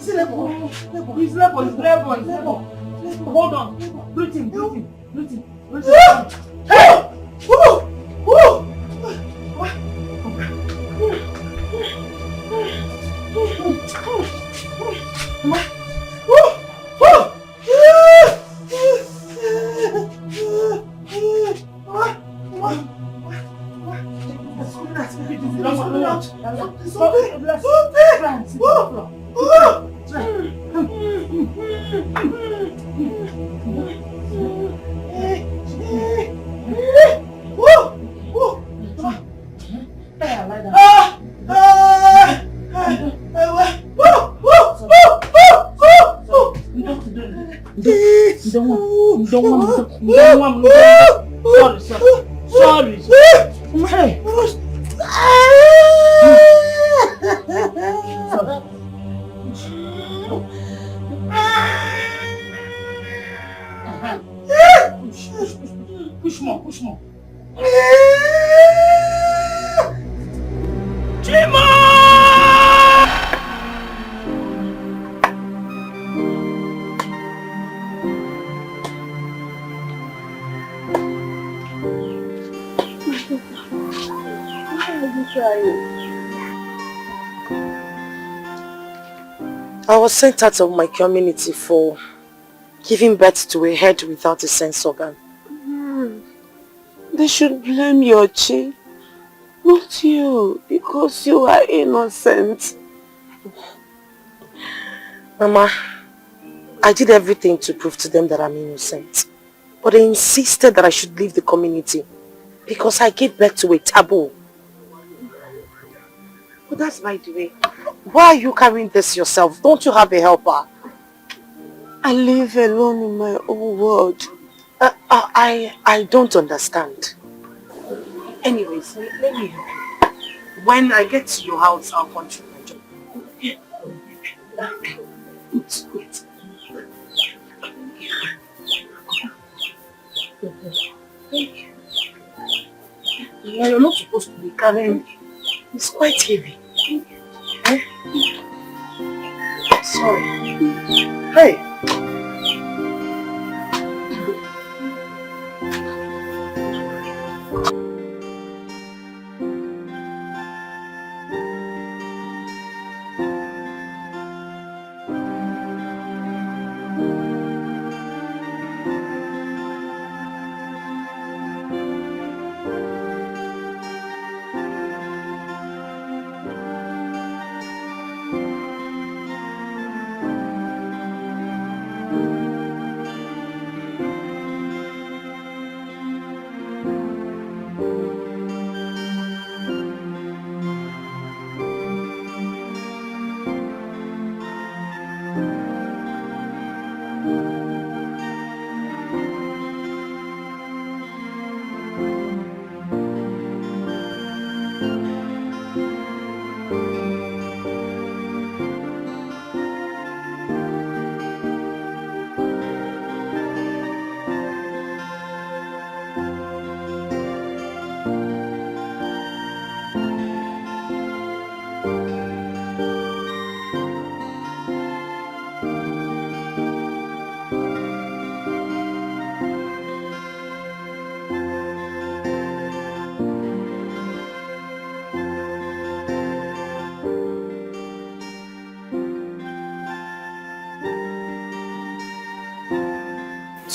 He's level. Hold on. Breathe in. Hey! Sorry. Hey. Push more. Chima! I was sent out of my community for giving birth to a head without a sense organ. They should blame your chi, not you, because you are innocent. Mama, I did everything to prove to them that I'm innocent. But they insisted that I should leave the community because I gave birth to a taboo. But that's by the way. Why are you carrying this yourself? Don't you have a helper? I live alone in my own world. I don't understand. Anyways, let me help you. When I get to your house, I'll continue my job. Wait. Thank you. Yeah, you're not supposed to be carrying. It's quite heavy. Eh? Sorry. Hey.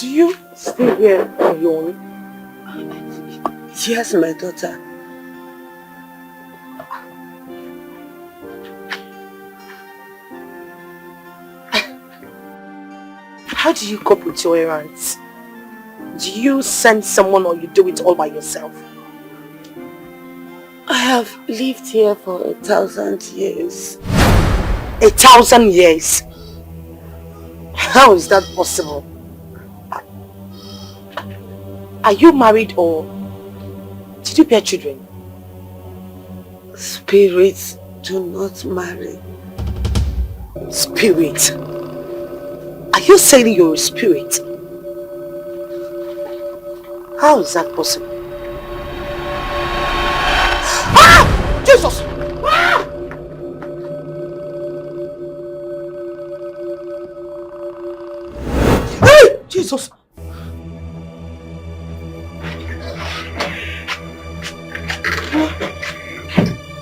Do you stay here alone? Yes, my daughter. How do you cope with your errands? Do you send someone or you do it all by yourself? I have lived here for 1,000 years. 1,000 years? How is that possible? Are you married or did you bear children? Spirits do not marry. Spirit? Are you saying you're a spirit? How is that possible? Ah! Jesus! Ah! Jesus.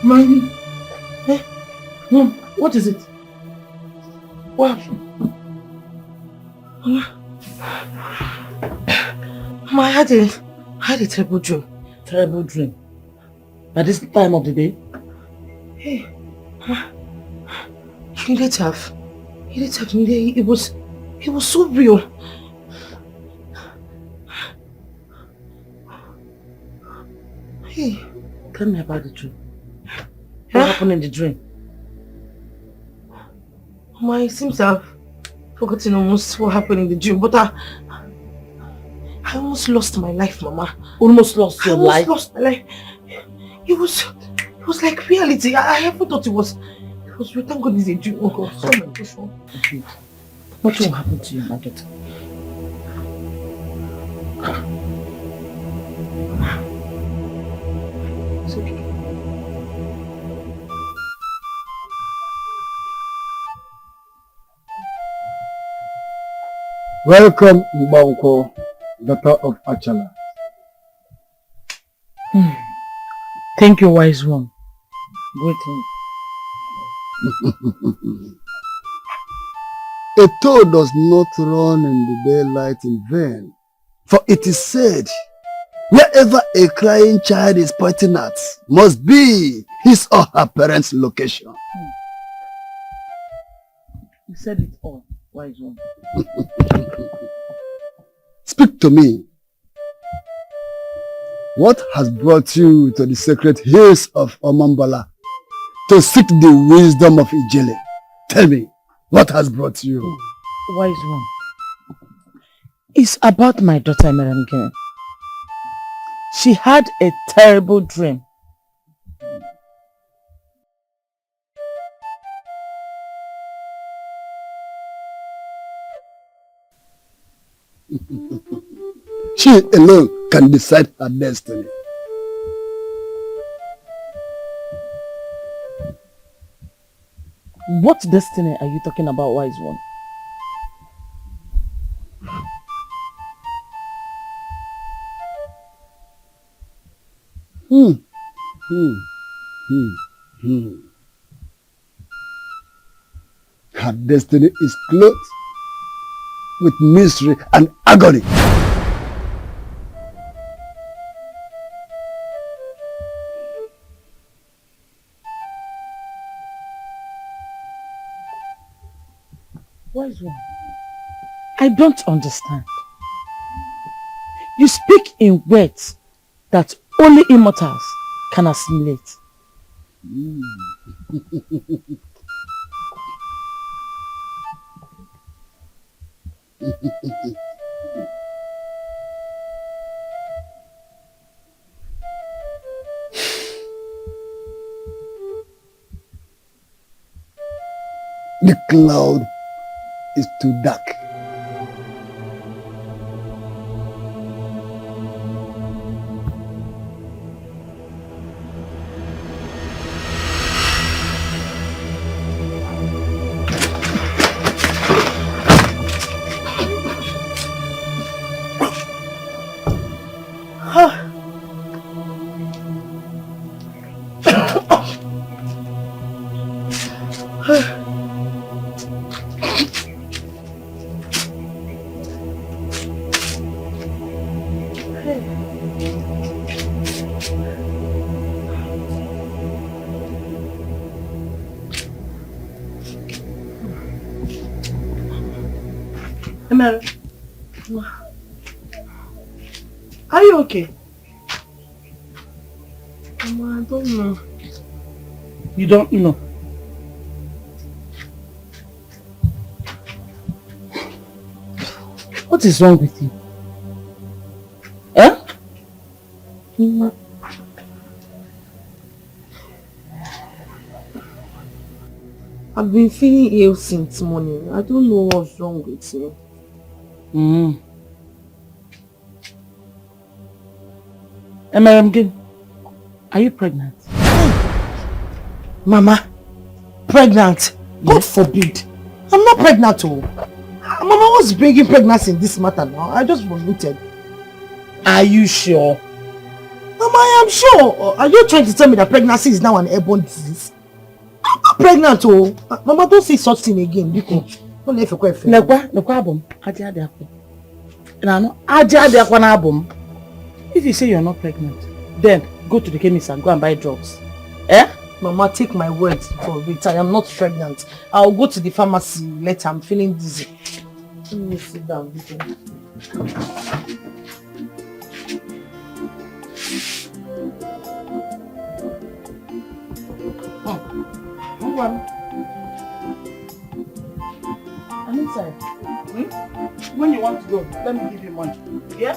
Mommy. Mom, what is it? What happened? Mama, I had a terrible dream. Terrible dream. At this time of the day? Hey, Mama, you need to have me. It was so real. Hey. Tell me about the dream. What happened in the dream? Mama, it seems to have forgotten almost what happened in the dream, but I almost lost my life, Mama. Almost lost your life? I almost lost my life. It was like reality. I ever thought it was real. Thank God it's a dream. Oh God, so my gosh. Okay. What will happen to you, my daughter? It's okay. Welcome, Mbanko, daughter of Achala. Thank you, wise one. Greeting. A toad does not run in the daylight in vain, for it is said, wherever a crying child is pointing at must be his or her parents' location. You said it all, wise one. Speak to me. What has brought you to the sacred hills of Omambala to seek the wisdom of Ijele? Tell me, what has brought you? Wise one. It's about my daughter Emeremgene. She had a terrible dream. She alone can decide her destiny. What destiny are you talking about, wise one? Her destiny is clothed with misery and agony. Wise one, I don't understand. You speak in words that only immortals can assimilate. The cloud is too dark. Emma, are you okay? Mama, I don't know. You don't know? What is wrong with you? Eh? Mama. I've been feeling ill since morning. I don't know what's wrong with me. Emeremgene, are you pregnant? Mama, pregnant? God forbid. I'm not pregnant, oh. Mama, what's bringing pregnancy in this matter now? I just vomited. Are you sure? Mama, I am sure. Are you trying to tell me that pregnancy is now an airborne disease? I'm not pregnant, oh. Mama, don't say such thing again. Don't let you quite fail. If you say you're not pregnant, then go to the chemist and go and buy drugs. Eh? Mama, take my words for it. I am not pregnant. I'll go to the pharmacy later. I'm feeling dizzy. Let me sit down. Move on. I'm inside. When you want to go, let me give you money. Yeah?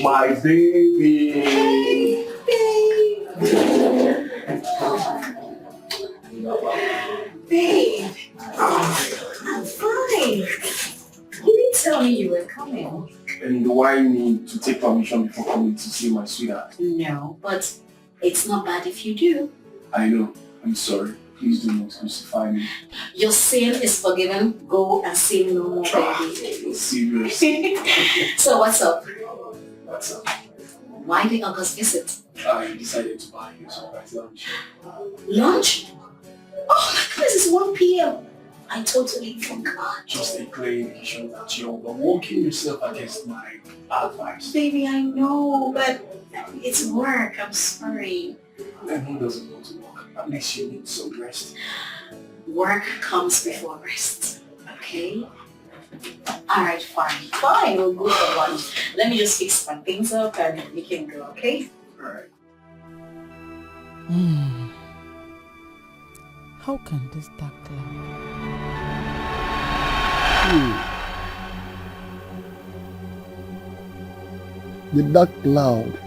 My baby. Hey, babe. I'm fine. You didn't tell me you were coming. And do I need to take permission before coming to see my sweetheart? No, but it's not bad if you do. I know. I'm sorry. Please do not crucify me. Your sin is forgiven. Go and sin no more, baby. Serious. So what's up? What's up? Why the August visit? I decided to buy you a surprise lunch. Lunch? Oh my goodness, it's 1 p.m. I totally forgot. Just a clear indication that you're working yourself against my advice. Baby, I know, but it's work. I'm sorry. And who doesn't want to work? At least you need some rest. Work comes before rest. Okay? Alright, fine, we'll go for lunch. Let me just fix my things up and we can go, okay? Alright. How can this dark cloud? The dark cloud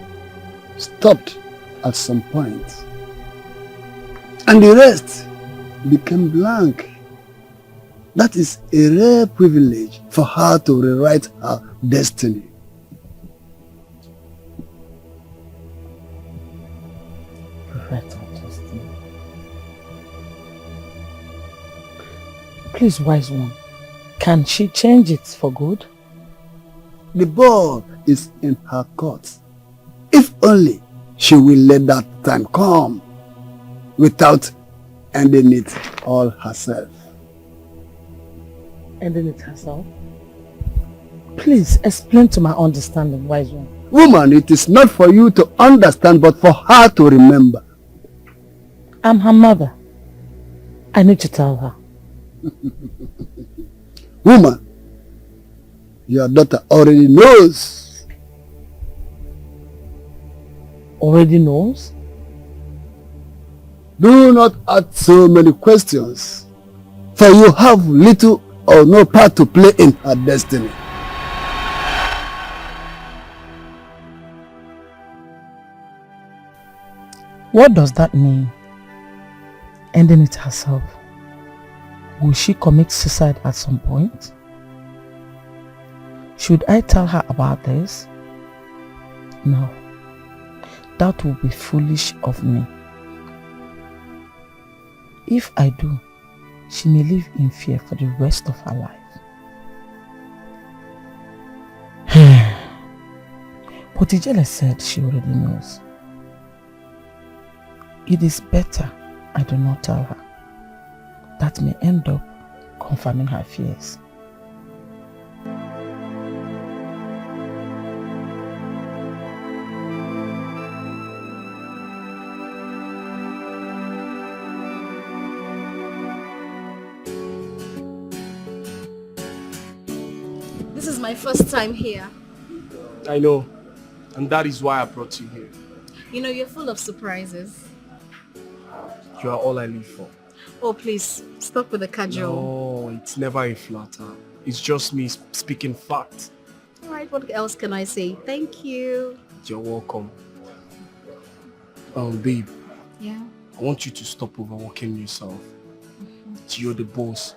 stopped at some point, and the rest became blank. That is a rare privilege for her to rewrite her destiny. Rewrite her destiny. Please, wise one, can she change it for good? The ball is in her court. If only she will let that time come without ending it all herself. Ending it herself? Please explain to my understanding, wise one. Woman, it is not for you to understand, but for her to remember. I'm her mother. I need to tell her. Woman, your daughter already knows. Already knows? Do not ask so many questions, for you have little or no part to play in her destiny. What does that mean? Ending it herself? Will she commit suicide at some point? Should I tell her about this? No. That would be foolish of me. If I do, she may live in fear for the rest of her life. But Ijele said she already knows. It is better I do not tell her. That may end up confirming her fears. This is my first time here. I know. And that is why I brought you here. You know, you're full of surprises. You are all I live for. Oh, please, stop with the casual. No, it's never a flatter. It's just me speaking facts. Alright, what else can I say? Thank you. You're welcome. Babe. Yeah? I want you to stop overworking yourself. You're the boss.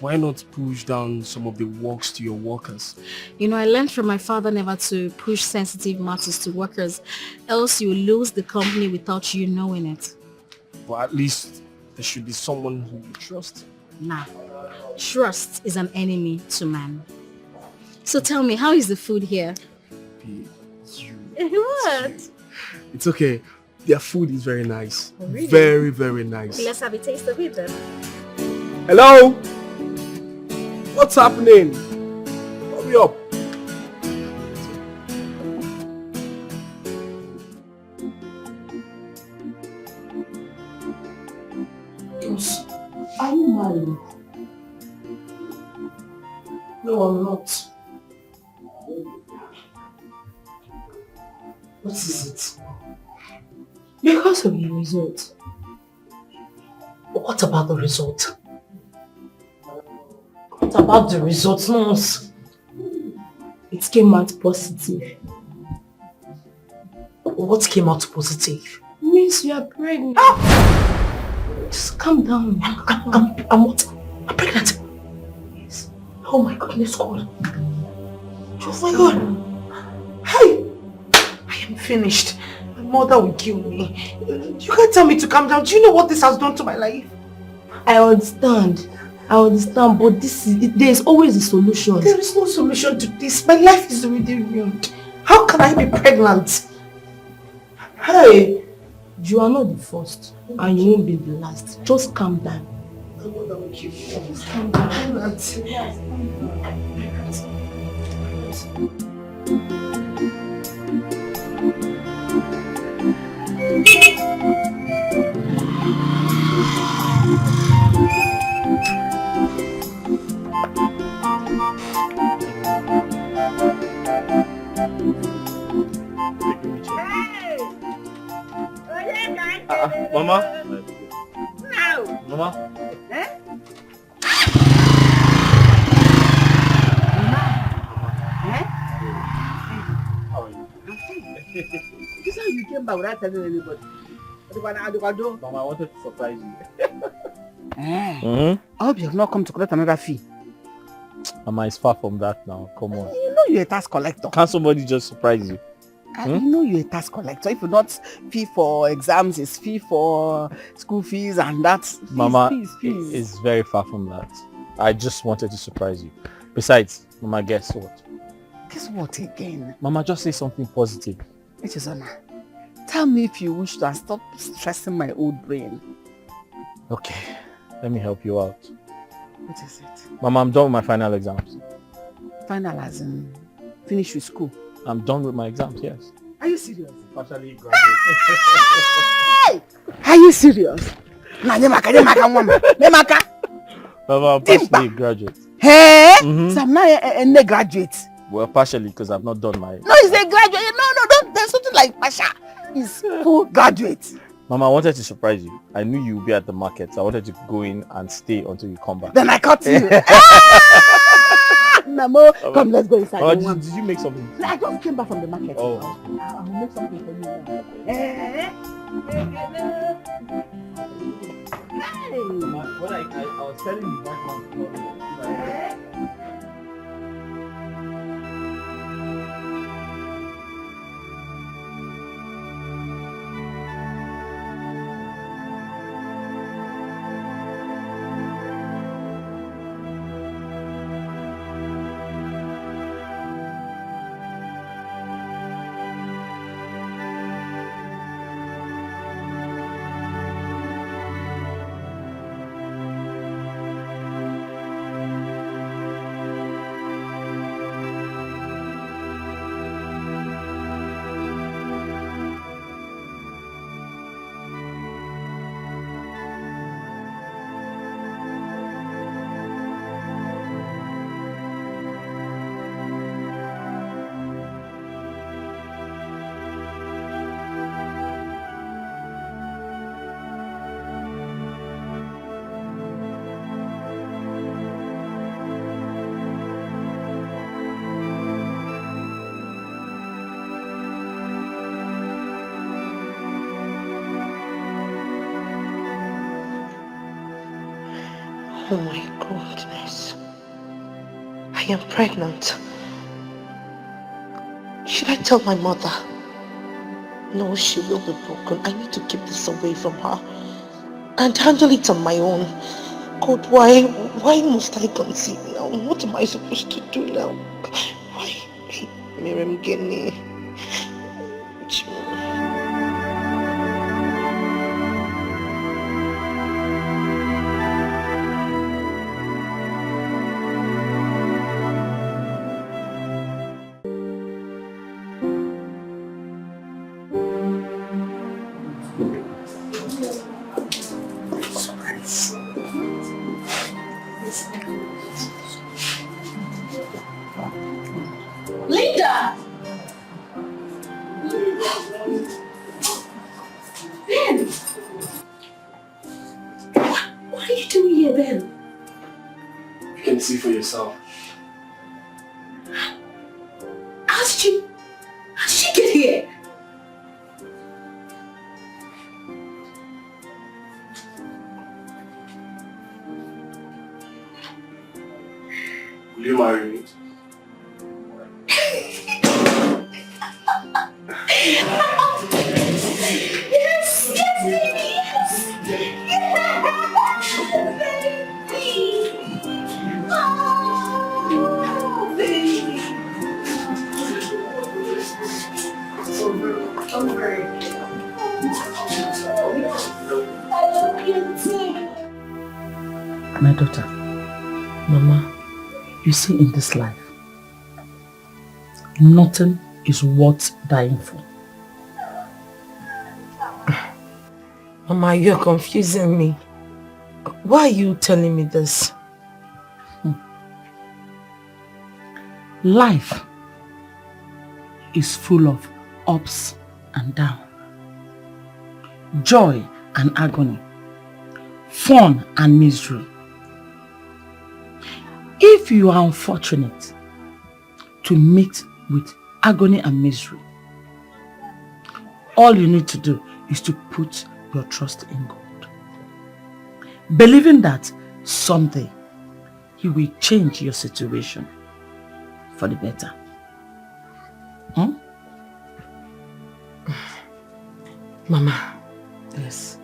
why not push down some of the works to your workers? You know, I learned from my father never to push sensitive matters to workers, else you lose the company without you knowing it. But at least there should be someone who you trust. Nah, trust is an enemy to man. So tell me, how is the food here? What? It's okay. Their food is very nice. Oh, really? Very, very nice. Let's have a taste of it then. Hello? What's happening? Hurry up. Yes. Are you married? No, I'm not. What is it? Because of the result. What about the result? What about the result, nurse? It came out positive. What came out positive? It means you are pregnant. Just calm down. I'm what? I'm pregnant. Yes. Oh my goodness, God. Oh my God. Hey! I am finished. My mother will kill me. You can't tell me to calm down. Do you know what this has done to my life? I understand, but there is always a solution. There is no solution to this. My life is already ruined. How can I be pregnant? Hey! You are not the first, and you won't be the last. Just calm down. My mother will kill me. Just calm down. Mama? No. Mama? Eh? How are you? This is how you came back without telling anybody. Mama, I wanted to surprise you. I hope you have not come to collect another fee. Mama, it's far from that now. Come on. You know you're a tax collector. Can't somebody just surprise you? You know you're a tax collector. If you're not fee for exams, it's fee for school fees and that's fees, Mama, fees. it's very far from that. I just wanted to surprise you. Besides, Mama, guess what? Guess what again? Mama, just say something positive. Echezona, tell me if you wish to and stop stressing my old brain. Okay, let me help you out. What is it? Mama, I'm done with my final exams. Final as in finish with school? I'm done with my exams, yes. Are you serious? Partially graduate. Hey! Are you serious? Nah, Nemaka. Mama, I'm partially graduate. Hey? So I'm not a graduate. Well, partially because I've not done my... No, he's a graduate. No, don't. There's something like Pasha. He's full graduate. Mama, I wanted to surprise you. I knew you would be at the market, so I wanted to go in and stay until you come back. Then I caught you. Namo, come, let's go inside. Mama, did you make something? I just came back from the market. Oh. I'll make something for you now. Hey! Mama, when I was telling you that one. Oh my goodness. I am pregnant. Should I tell my mother? No, she will be broken. I need to keep this away from her and handle it on my own. God, why must I conceive now? What am I supposed to do now? Why? Miriam Gini. Linda! Ben! What are you doing here, Ben? You can see for yourself. How did you get here? Will you marry me? Yes, baby, yes! Baby! Oh, baby! Don't worry. I love you too. My daughter, Mama, you see in this life, nothing is worth dying for. Mama, you're confusing me. Why are you telling me this? Life is full of ups and downs, joy and agony, fun and misery. If you are unfortunate to meet with agony and misery, all you need to do is to put your trust in God, believing that someday He will change your situation for the better. Mama. Yes.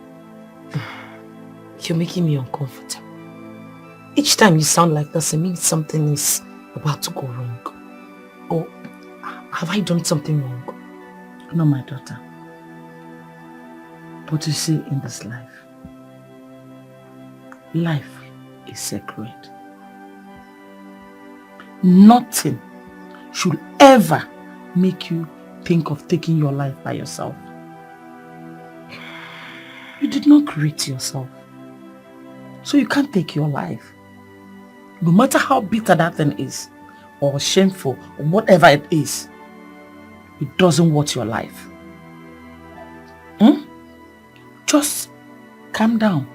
You're making me uncomfortable. Each time you sound like this, it means something is about to go wrong. Or have I done something wrong? No, my daughter. But you see, in this life is sacred. Nothing should ever make you think of taking your life by yourself. You did not create yourself, so you can't take your life. No matter how bitter that thing is, or shameful, or whatever it is, it doesn't worth your life. Just calm down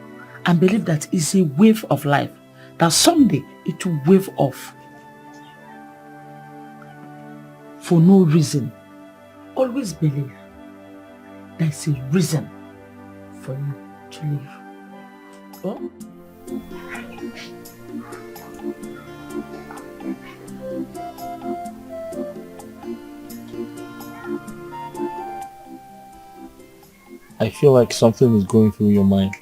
and believe that it's a wave of life, that someday it will wave off. For no reason. Always believe there's a reason for you to live. Oh? I feel like something is going through your mind.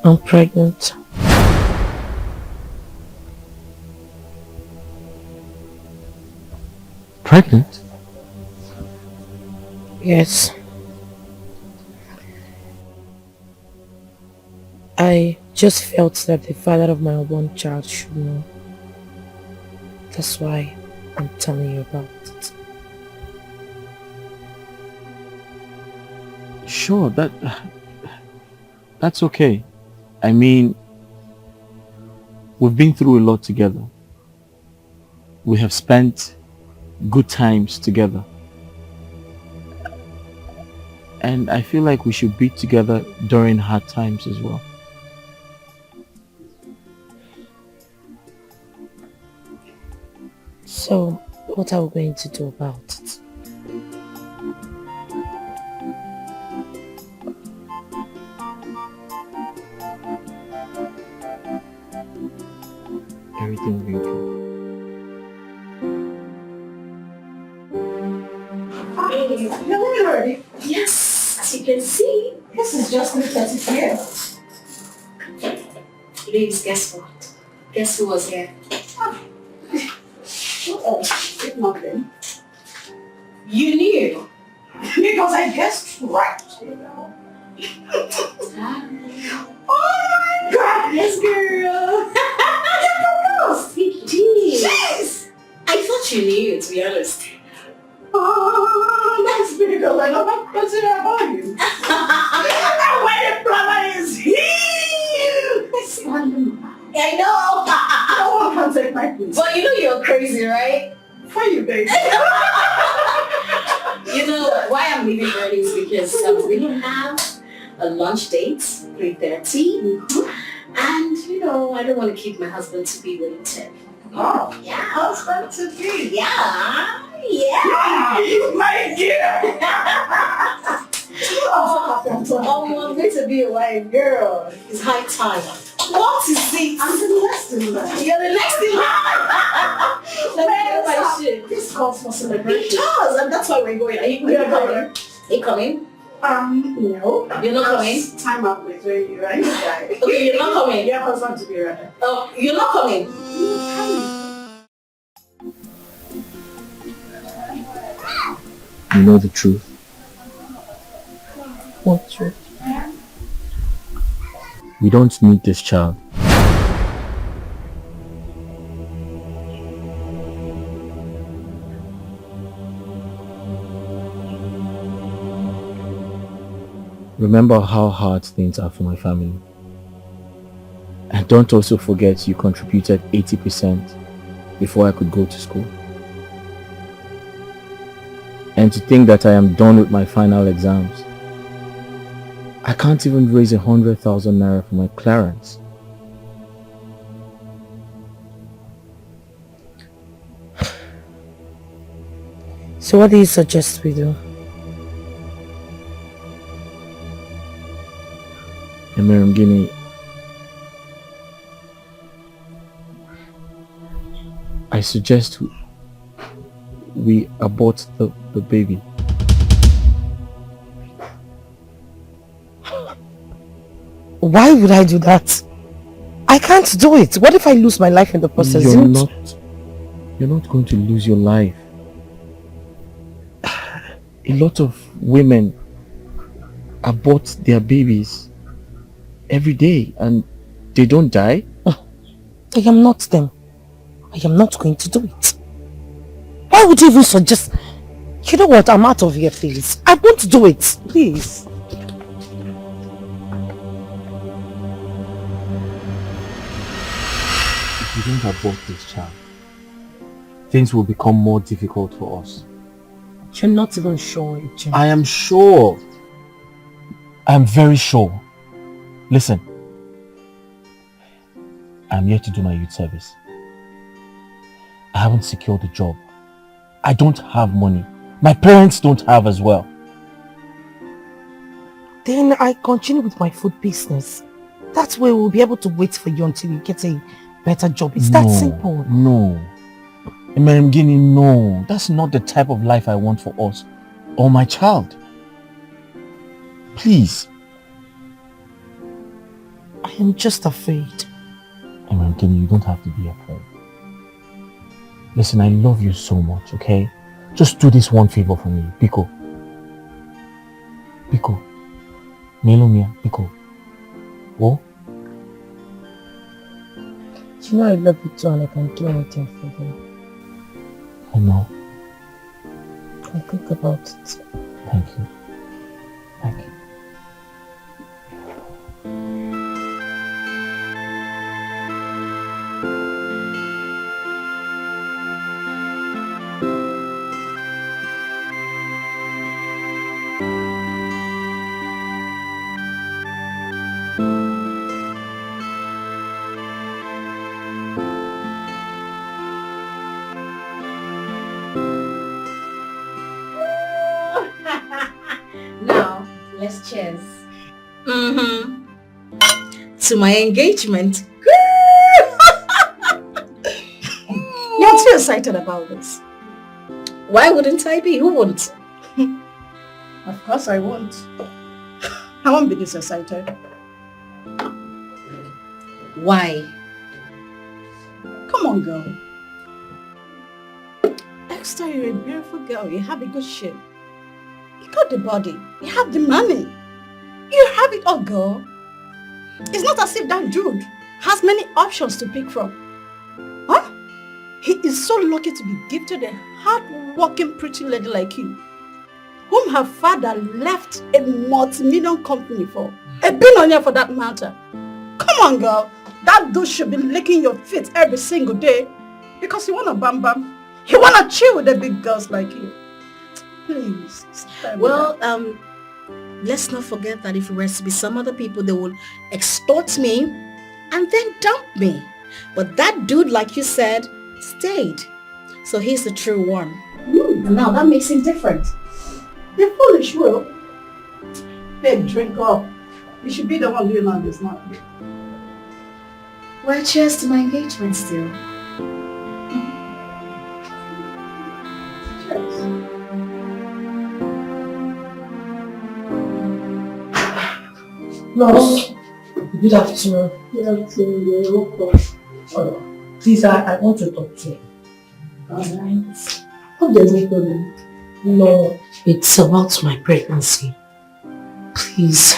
I'm pregnant. Pregnant? Yes. I just felt that the father of my unborn child should know. That's why I'm telling you about it. Sure, that's okay. I mean, we've been through a lot together. We have spent good times together. And I feel like we should be together during hard times as well. So, what are we going to do about it? Everything will be okay. Hello. Yes, as you can see, this is just the 30th year. Ladies, guess what? Guess who was here? Oh, if nothing. You knew. Because I guessed right. Oh my God, yes, girl. You did. Yes. I thought you knew, to be honest. Oh, that's pretty good. I love consider about you. Our wedding planner is here. I know. No one can take my place. But you know you're crazy, right? For you, baby. You know why I'm leaving early is because we have a lunch date, 3:30. And you know, I don't want to keep my husband to be waiting. Oh, yeah, husband to be. Yeah. My dear. Oh, I'm going to be a wife, girl. It's high time. What is it? I'm the next in line. You're the next in line. Let me get my shit. This calls for celebration. It does, and that's why we're going. Are you coming? Are you coming? No. You're not coming? Time up with where you are. Okay, you're not coming. Your husband to be ready. Oh, you're not coming. You know the truth. What truth? We don't need this child. Remember how hard things are for my family. And don't also forget you contributed 80% before I could go to school. And to think that I am done with my final exams. I can't even raise 100,000 naira for my clearance. So what do you suggest we do? Guinea, I suggest we abort the baby. Why would I do that? I can't do it. What if I lose my life in the process? You're not going to lose your life. A lot of women abort their babies every day and they don't die. I am not them. I am not going to do it. Why would you even suggest? You know what? I'm out of here, please. I won't do it. Please. If we don't abort this child, things will become more difficult for us. You're not even sure, Jim. I am sure. I am very sure. Listen. I'm here to do my youth service. I haven't secured a job. I don't have money. My parents don't have as well. Then I continue with my food business. That way we'll be able to wait for you until you get a better job. It's that simple. No. Guinea, no. That's not the type of life I want for us or my child. Please. I am just afraid. Guinea, you don't have to be afraid. Listen, I love you so much, okay? Just do this one favor for me. Biko. Melomia, Biko. Oh? You know I love you too and I can do anything for you. I know. I'll think about it. Thank you. Thank you. Cheers. To my engagement. You're too excited about this. Why wouldn't I be? Who won't? Of course I won't. I won't be this excited. Why? Come on, girl. Esther, you're a beautiful girl. You have a good shape. You got the body. You have the money. You have it all, girl. It's not as if that dude has many options to pick from. Huh? He is so lucky to be gifted a hard-working pretty lady like you, whom her father left a multi-million company for. A billionaire for that matter. Come on, girl. That dude should be licking your feet every single day because he wanna bam bam. He wanna chill with the big girls like you. Please. Well, let's not forget that if it were to be some other people, they will extort me and then dump me. But that dude, like you said, stayed. So he's the true one. And now that makes him different. You're foolish, Will. Babe, drink up. You should be the one doing all this, not me. Well, cheers to my engagement still. No. Good afternoon. Good afternoon. Please, I want to talk to you. Alright. Hope there's no problem. No, it's about my pregnancy. Please,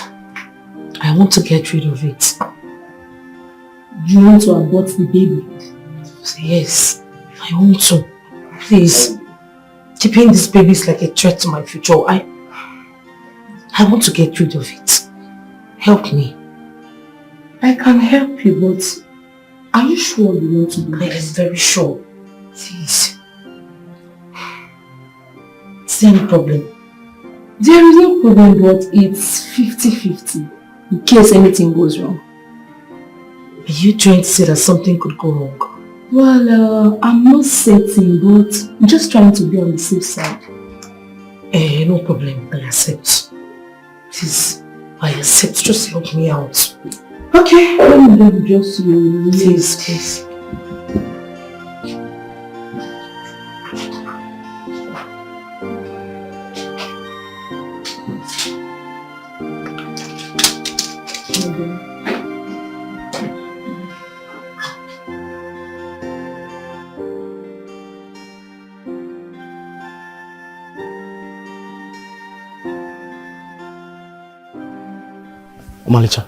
I want to get rid of it. You want to abort the baby? Yes, I want to. Please, keeping this baby is like a threat to my future. I want to get rid of it. Help me. I can help you, but are you sure you want to do that? I am very sure. Please. Is there any problem? There is no problem, but it's 50-50 in case anything goes wrong. Are you trying to say that something could go wrong? Well, I'm not certain, but I'm just trying to be on the safe side. No problem. I accept. Please, I accept. Just help me out. Okay, let me do just you. Please, please. Malicha,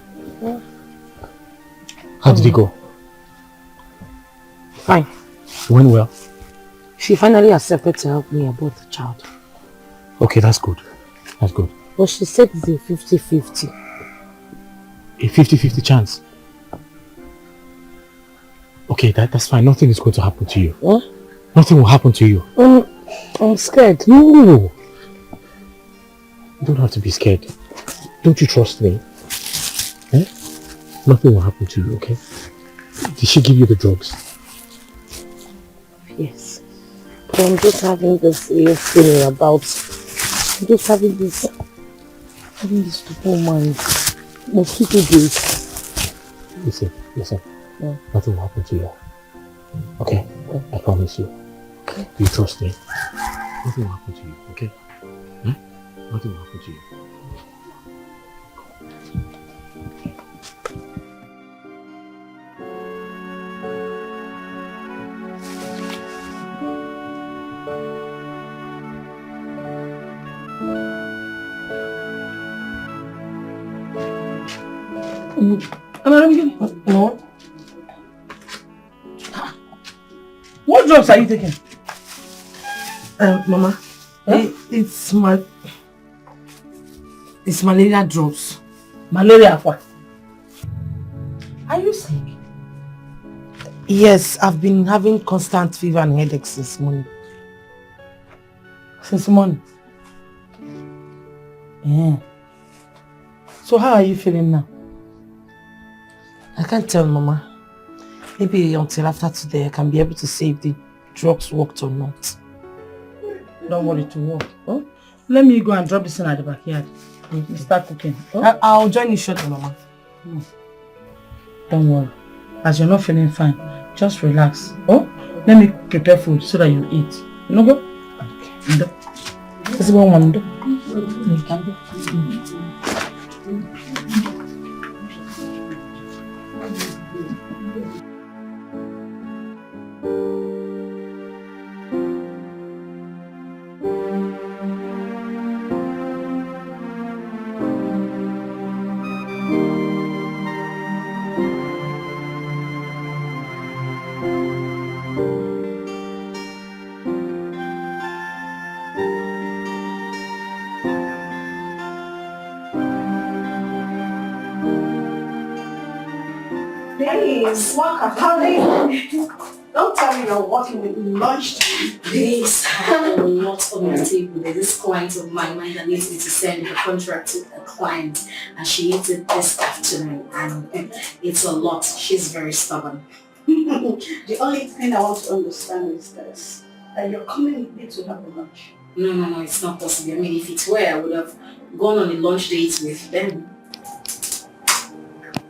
how did it go? Fine. It went well. She finally accepted to help me abort the child. Okay, that's good. That's good. But she said it's a 50-50. A 50-50 chance? Okay, that's fine. Nothing is going to happen to you. What? Nothing will happen to you. I'm scared. No! You don't have to be scared. Don't you trust me? Eh? Nothing will happen to you, okay? Did she give you the drugs? Yes. But I'm just having this feeling about... I'm just having this stupid mind. Mosquito days. Listen. Yeah. Nothing will happen to you. Okay? I promise you. Okay. Do you trust me? Nothing will happen to you, okay? Eh? Nothing will happen to you. No. What drugs are you taking? Mama, it's malaria drugs. Malaria what? Are you sick? Yes, I've been having constant fever and headaches since morning. Since morning? Yeah. So how are you feeling now? I can't tell, Mama. Maybe until after today I can be able to say if the drugs worked or not. Don't worry to work. Oh? Let me go and drop this in at the backyard. You start cooking. Oh? I'll join you shortly, Mama. Don't worry. As you're not feeling fine, just relax. Oh, let me prepare food so that you eat. You know, go? Okay. This is what I want to do. Please, don't tell me you're working with lunch. Please, a lot on the table. There's this client of mine that needs me to send the contract to a client, and she needs it this afternoon, and it's a lot. She's very stubborn. The only thing I want to understand is this, that you're coming with me to have a lunch. No, it's not possible. I mean, if it were, I would have gone on a lunch date with them.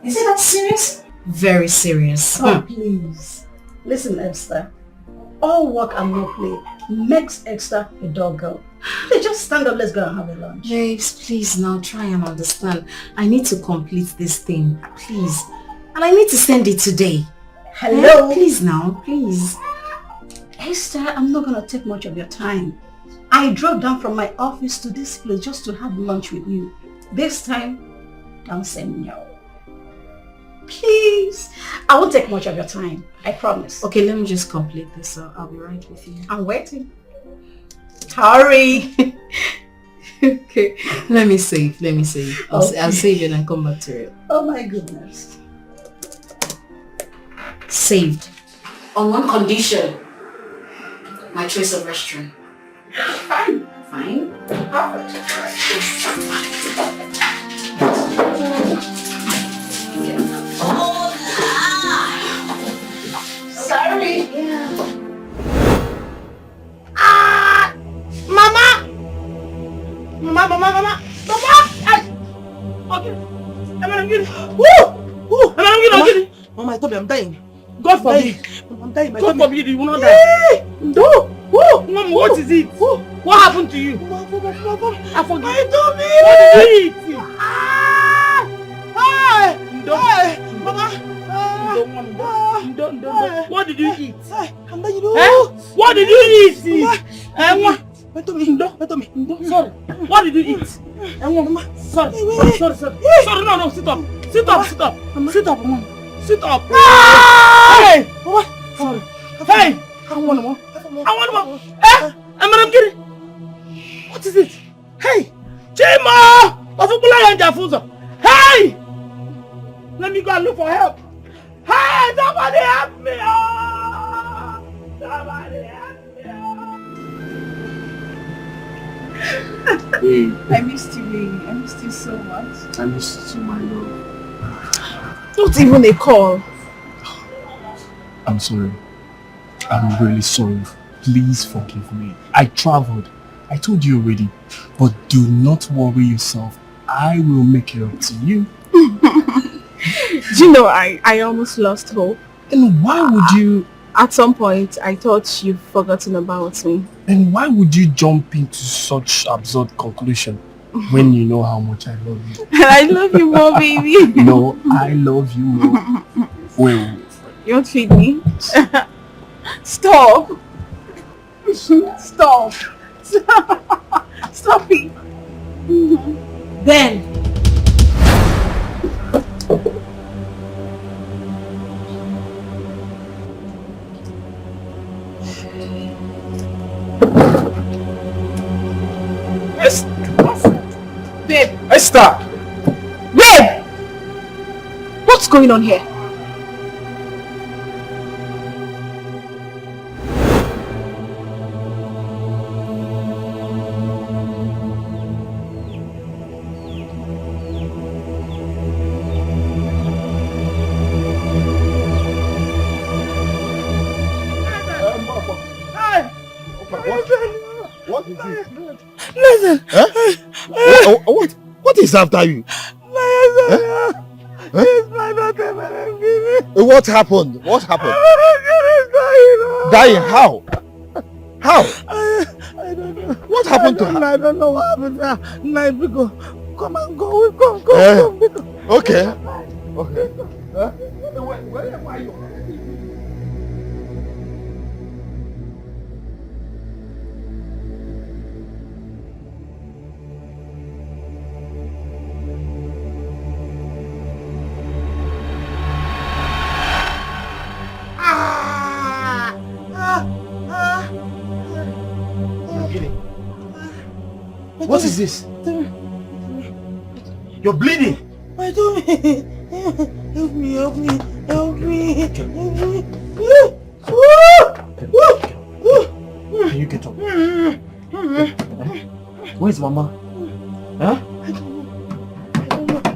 Is it that serious? Very serious. Oh, please. Listen, Esther. All work and no play makes Esther a dog girl. Please just stand up, let's go and have a lunch. Babes, please now try and understand. I need to complete this thing, please. And I need to send it today. Hello? Please now, please. Esther, I'm not going to take much of your time. I drove down from my office to this place just to have lunch with you. This time, don't say no. Please. I won't take much of your time. I promise. Okay, let me just complete this. So I'll be right with you. I'm waiting. Hurry. Okay. Let me save. I'll save it and come back to it. Oh my goodness. Saved. On one condition. My choice of restaurant. Fine. Perfect. Sorry. Yeah. Mama! Okay. Mama, I told you I'm dying. God forbid. I'm dying. God forbid you will not die. No. Mama, what is it? What happened to you? I forget. I told me. What did you eat? Mama. What did you eat? What did you eat? Sorry. What did you eat? Sorry. No, sit up. Sit up, Mama. Sit up. Hey! Mama. Sorry. Hey! I want more. I'm kidding. What is it? Hey! Chima! Hey! Let me go and look for help. Hey! Somebody help me! Somebody help me! I missed you, baby. I missed you so much. I missed you, my love. Not even a call. I'm sorry. I'm really sorry. Please forgive me. I traveled. I told you already. But do not worry yourself. I will make it up to you. Do you know, I almost lost hope. And why would you... At some point, I thought you'd forgotten about me. And why would you jump into such absurd conclusion when you know how much I love you? I love you more, baby. No, I love you more. Wait. You won't feed me? Stop. Stop. Stop it. Ben. Babe. Esther! Babe! What's going on here? What is it? Listen. Huh? What is after you? It's my daughter, What happened? What happened? Dying. Dying? How? How? I don't know. What happened to her? I don't know what happened to her. Night, Biko. Come and go. Come, Biko. Okay. Okay. Where are you? What is this? You're bleeding. My tummy. Help me. Can you get up? Where's Mama? Huh?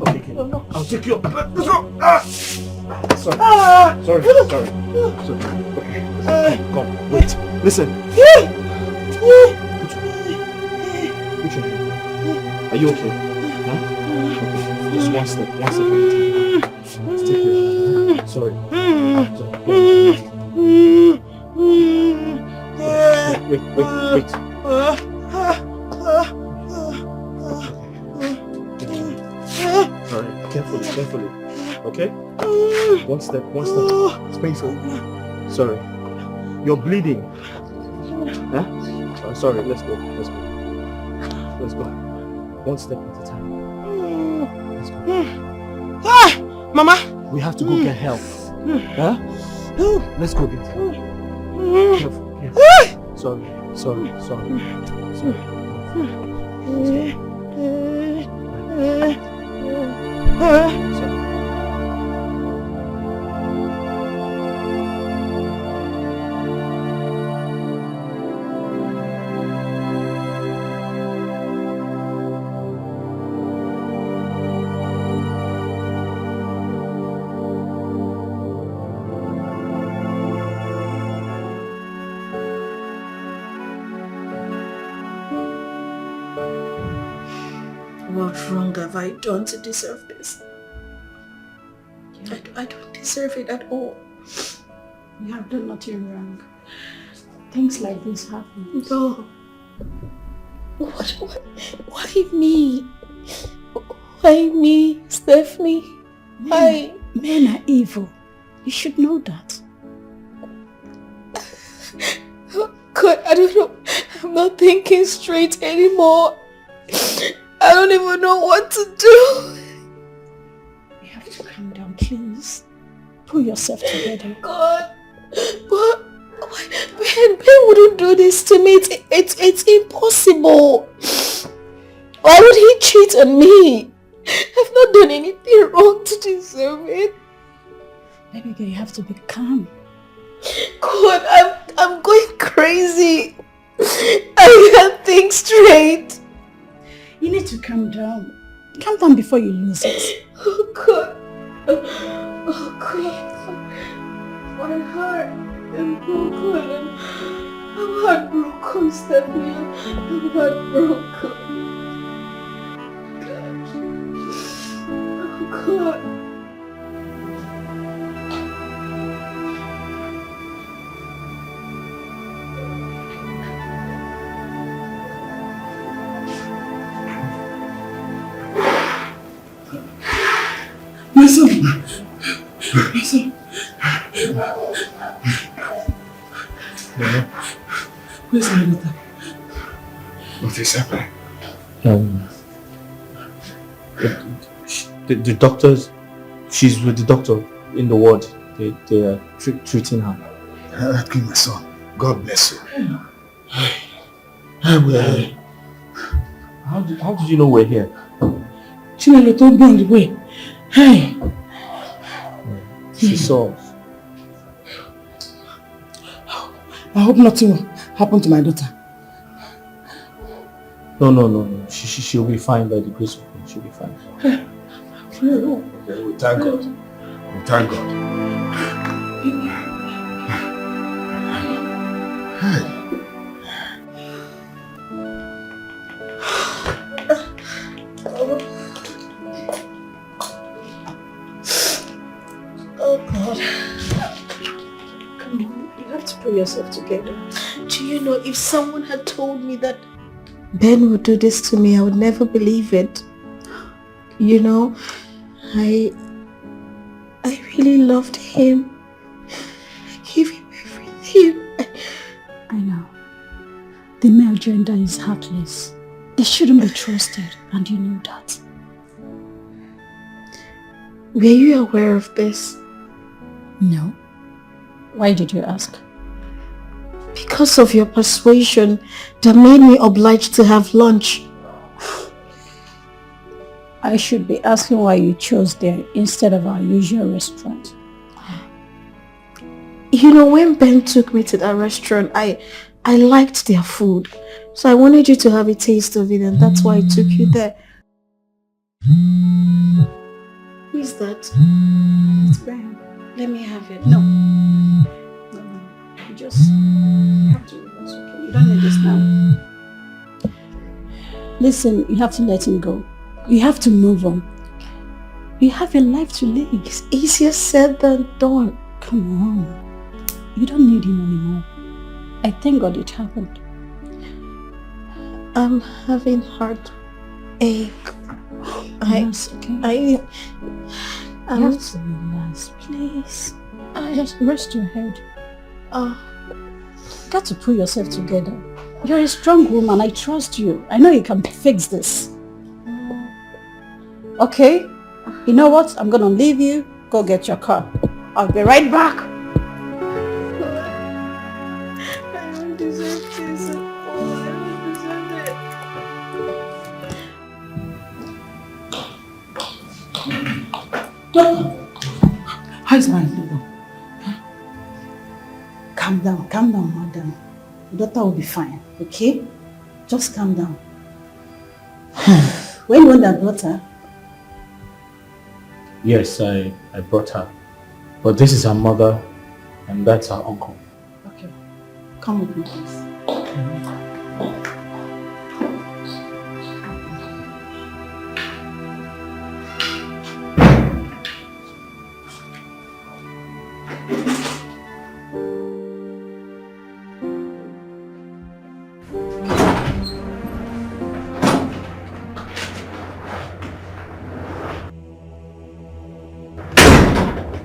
Okay, I'll take you up. Let's go. Sorry. Okay. Come, wait. Listen. Put your hand. Are you okay? Huh? Okay. Just one step at a time. Take care. Sorry. Wait. Alright, carefully. Okay? One step. It's painful. Sorry. You're bleeding. Huh? Oh, sorry, let's go. One step at a time. Let's go. Mama! We have to go get help. Huh? Let's go get help. Careful. Sorry. What wrong have I done to deserve this? I don't deserve it at all. You have done nothing wrong. Things like this happen. No. Why me? Why me, Stephanie? Why? Men are evil. You should know that. God, I don't know. I'm not thinking straight anymore. I don't even know what to do. You have to calm down, please. Pull yourself together. God, but Ben wouldn't do this to me. It's impossible. Why would he cheat on me? I've not done anything wrong to deserve it. Baby girl, you have to be calm. God, I'm going crazy. I can't think straight. You need to calm down. Calm down before you lose it. Oh God. Oh God. My heart is broken. I'm heartbroken, Stephanie. I'm heartbroken. God. Oh God. My son. Where's my daughter? What is happening? The doctors, she's with the doctor in the ward. They are treating her. Okay, my son. God bless you. How did you know we're here? Chinelo told me on the way. Hey! She saw us. I hope nothing will happen to my daughter. No. She'll be fine by the grace of God. She'll be fine. Okay, we thank God. Hey. pull yourself together. Do you know, if someone had told me that Ben would do this to me, I would never believe it. You know, I really loved him. I gave him everything. I know. The male gender is heartless. They shouldn't be trusted, and you know that. Were you aware of this? No. Why did you ask? Because of your persuasion that made me obliged to have lunch. I should be asking why you chose there instead of our usual restaurant. You know, when Ben took me to that restaurant, I liked their food. So I wanted you to have a taste of it, and that's why I took you there. Who is that? It's Graham. Let me have it. No. You just have to relax, okay? You don't need this now. Listen, you have to let him go. You have to move on. You have a life to live. It's easier said than done. Come on. You don't need him anymore. I thank God it happened. I'm having heartache. Yes, okay. You have to relax, please. Just rest your head. You got to pull yourself together. You're a strong woman. I trust you. I know you can fix this. Okay? You know what? I'm gonna leave you. Go get your car. I'll be right back. I don't deserve this at all. I don't deserve it. Doctor, how is my liver? Calm down, madam. The daughter will be fine, okay? Just calm down. When you want that daughter? Yes, I brought her. But this is her mother and that's her uncle. Okay. Come with me, please.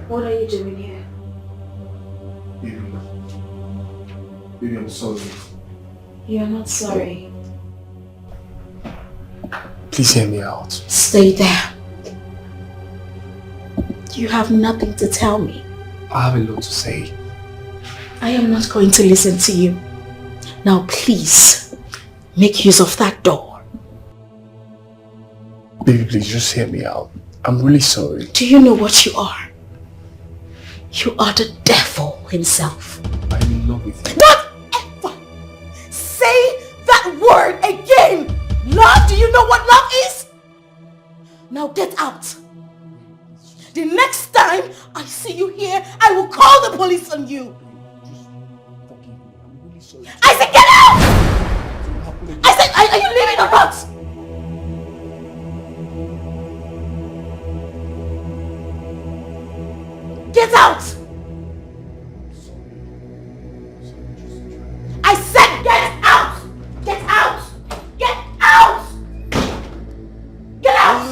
What are you doing here? Baby, I'm sorry. You're not sorry. Please hear me out. Stay there. You have nothing to tell me. I have a lot to say. I am not going to listen to you. Now please, make use of that door. Baby, please just hear me out. I'm really sorry. Do you know what you are? You are the devil himself. I'm in love with you. Not ever say that word again! Love, do you know what love is? Now get out. The next time I see you here, I will call the police on you. I said get out! I said, are you leaving or not? Get out! I said get out! Get out! Get out! Get out!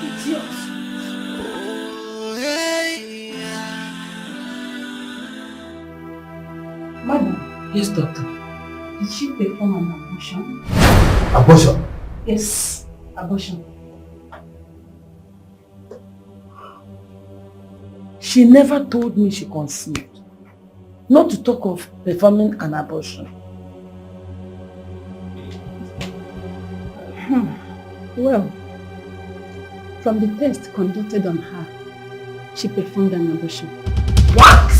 Idiot! Madam. Yes, doctor. Did she perform an abortion? Abortion? Yes, abortion. She never told me she conceived. Not to talk of performing an abortion. Well, from the test conducted on her, she performed an abortion. What?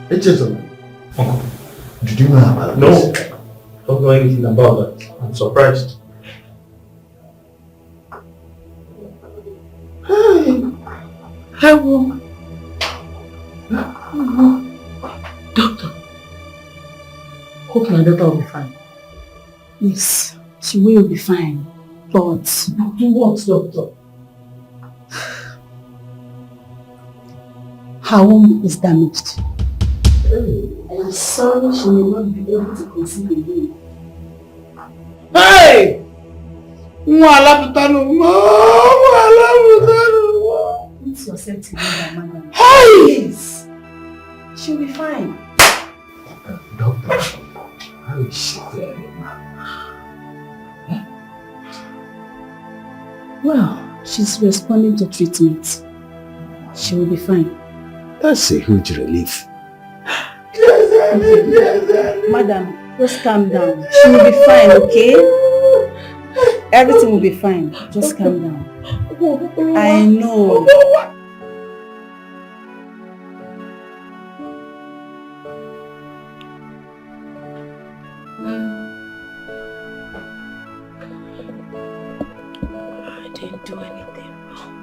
Hey, gentlemen. Uncle, did you know about this? No, don't know anything about that. I'm surprised. How will... Doctor, hope my daughter will be fine. Yes, she will be fine. But what, doctor? her womb is damaged. I am sorry she may not be able to conceive again. Hey! Put yourself together, madam. Hey! Please. She'll be fine. Doctor, how is she faring? Well, she's responding to treatment. She will be fine. That's a huge relief. Madam, just calm down. She will be fine, okay? Everything will be fine. Just calm down. I know. I didn't do anything wrong.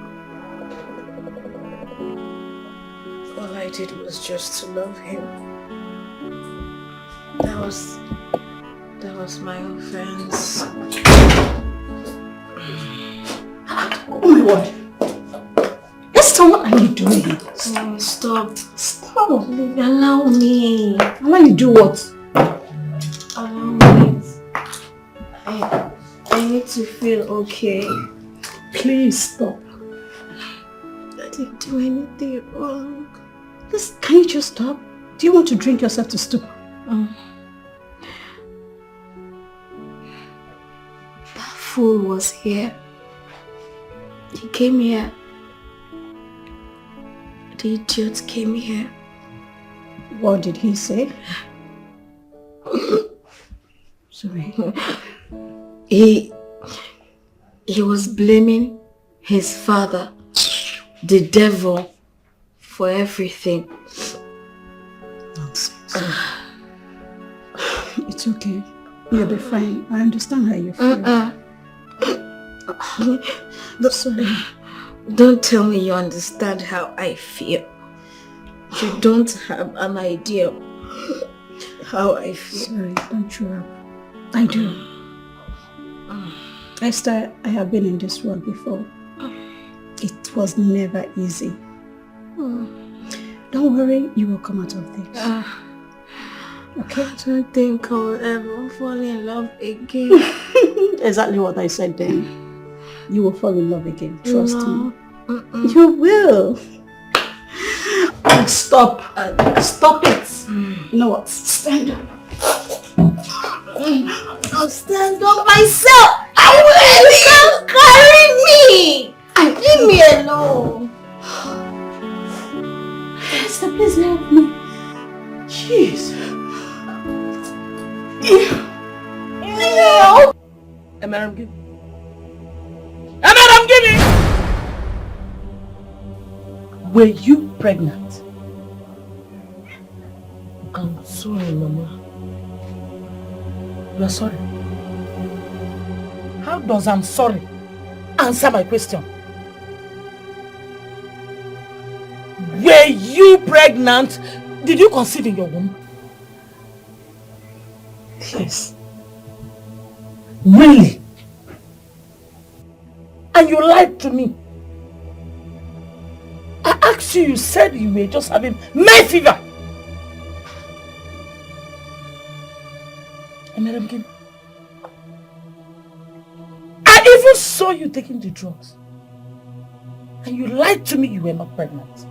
All I did was just to love him. That was my offense. Oh my word. Esther, what are you doing? Stop. Stop. Allow me. Allow you do what? Allow me. I need to feel okay. Please stop. I didn't do anything wrong. Can you just stop? Do you want to drink yourself to stupor? That fool was here. He came here. The idiot came here. What did he say? Sorry. He was blaming his father, the devil, for everything. Nonsense. It's okay. You'll be fine. I understand how you feel. Sorry. Don't tell me you understand how I feel. You don't have an idea how I feel. Sorry, don't chew up. I do. Esther, I have been in this world before. It was never easy. Don't worry, you will come out of this. Okay? I don't think I'll ever fall in love again. Exactly what I said then. You will fall in love again. Trust me. You will. Stop. Stop it. You know what? Stand up. I'll stand up myself. I will. Carry me. Leave me alone. Esther, please help me. Jeez. No. Madam, give me. Madam, give me. Were you pregnant? I'm sorry, Mama. You are sorry. How does I'm sorry answer my question? Were you pregnant? Did you conceive in your womb? Yes. Really? And you lied to me. I asked you, you said you were just having May fever. And Madam King, I even saw you taking the drugs. And you lied to me you were not pregnant.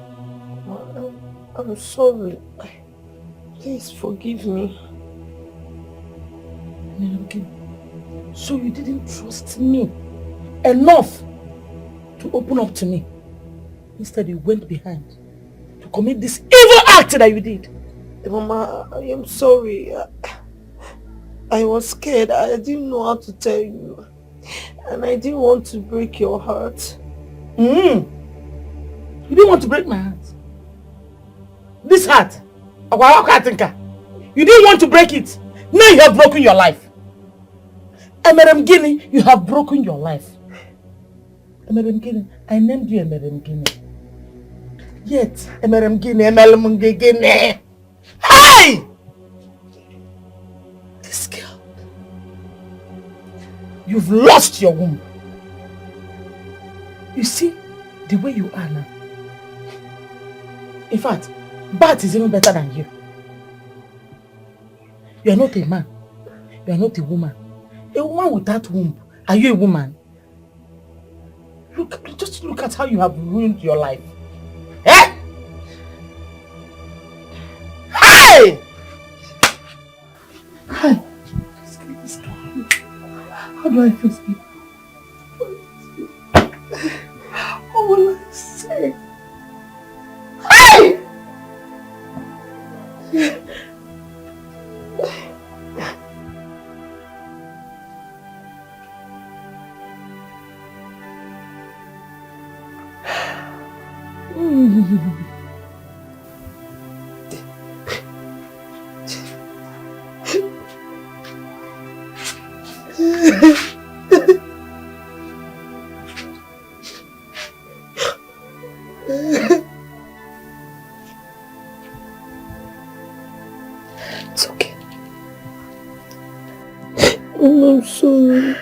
I'm sorry. Please forgive me. Madam King, so you didn't trust me enough to open up to me. Instead, you went behind to commit this evil act that you did. Mama, I am sorry. I was scared. I didn't know how to tell you. And I didn't want to break your heart. You didn't want to break my heart. This heart, you didn't want to break it. Now you have broken your life. Madam Guinea, you have broken your life. Madam Guinea, I named you Madam Guinea. Yet, Madam Guinea, hey! This girl, you've lost your womb. You see the way you are now. In fact, Bart is even better than you. You are not a man. You are not a woman. A woman without womb. Are you a woman? Just look at how you have ruined your life. Eh? Hey! Hi. How do I face it? What will I say? Hey! It's okay. Oh, I'm sorry.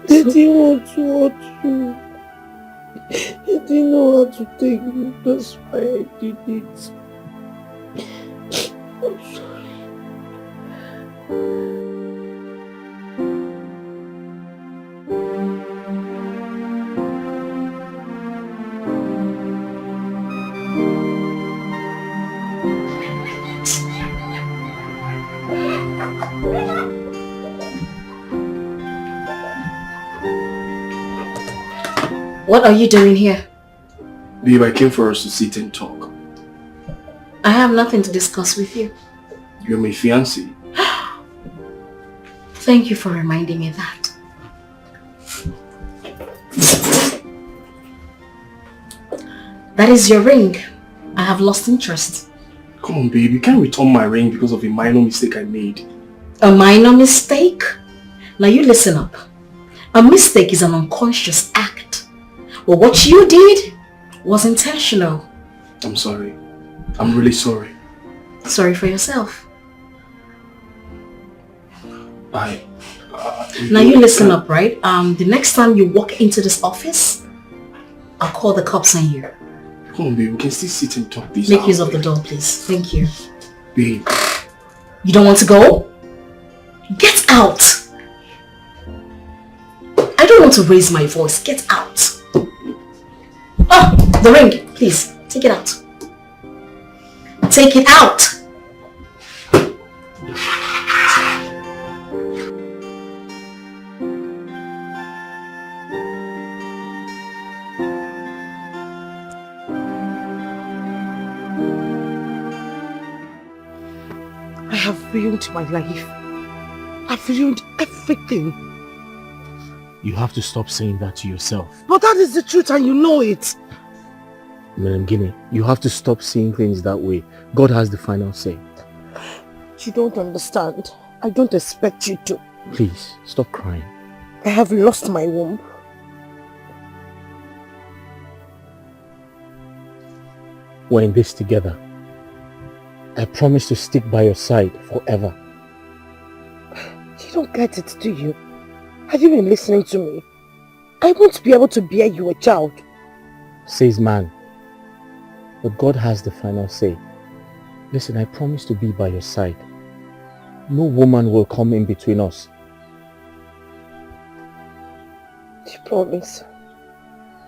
They didn't want to hurt you. They didn't know how to take you. That's why I did it. I'm sorry. What are you doing here? Babe, I came for us to sit and talk. I have nothing to discuss with you. You're my fiancé. Thank you for reminding me that. That is your ring. I have lost interest. Come on, babe. You can't return my ring because of a minor mistake I made. A minor mistake? Now you listen up. A mistake is an unconscious act. But what you did was intentional. I'm sorry. I'm really sorry. Sorry for yourself. Now you listen up, right? The next time you walk into this office, I'll call the cops on you. Come on, babe. We can still sit and talk this Make out. use of the door, please. Thank you. Babe. You don't want to go? Get out! I don't want to raise my voice. Get out. Oh, the ring. Please, take it out. Take it out! I have ruined my life. I've ruined everything. You have to stop saying that to yourself. But that is the truth and you know it. Madam Guinea, you have to stop seeing things that way. God has the final say. You don't understand. I don't expect you to. Please, stop crying. I have lost my womb. We're in this together. I promise to stick by your side forever. You don't get it, do you? Have you been listening to me? I won't be able to bear you a child. Says man. But God has the final say. Listen, I promise to be by your side. No woman will come in between us. You promise?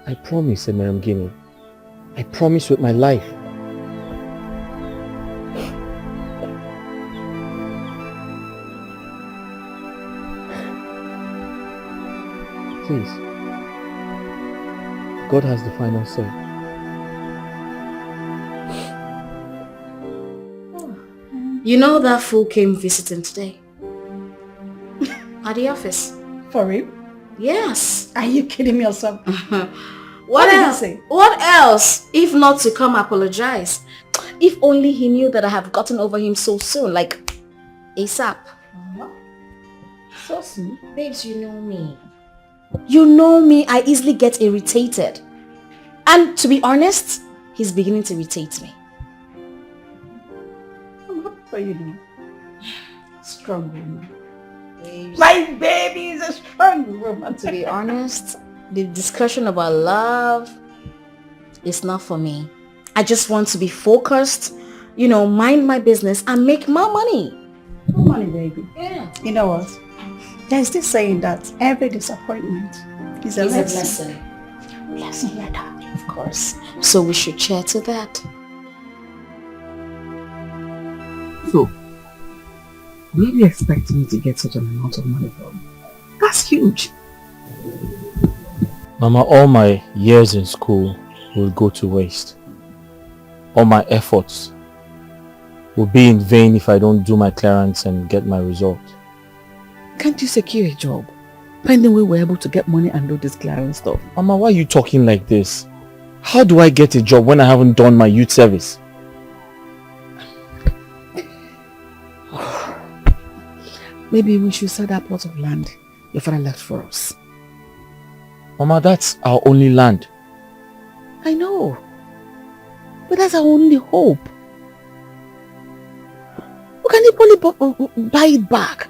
I promise, Madam Guinea. I promise with my life. Please. God has the final say. You know that fool came visiting today? At the office. For real? Yes. Are you kidding me or something? What did he else? say? What else? If not to come apologize. If only he knew that I have gotten over him so soon, like ASAP. So soon. Babes, you know me. You know me, I easily get irritated. And to be honest, he's beginning to irritate me. I'm happy for you now. Strong woman. Babes. My baby is a strong woman. To be honest, the discussion about love is not for me. I just want to be focused, mind my business and make more money. No money, baby. Yeah. You know what? There's this saying that every disappointment is a lesson. Lesson letter. Of course. So we should cheer to that. So, where do you expect me to get such an amount of money from? That's huge. Mama, all my years in school will go to waste. All my efforts will be in vain if I don't do my clearance and get my result. Can't you secure a job? Pending we were able to get money and do this clearing stuff. Mama, why are you talking like this? How do I get a job when I haven't done my youth service? Maybe we should sell that plot of land your father left for us. Mama, that's our only land. I know. But that's our only hope. We can equally buy it back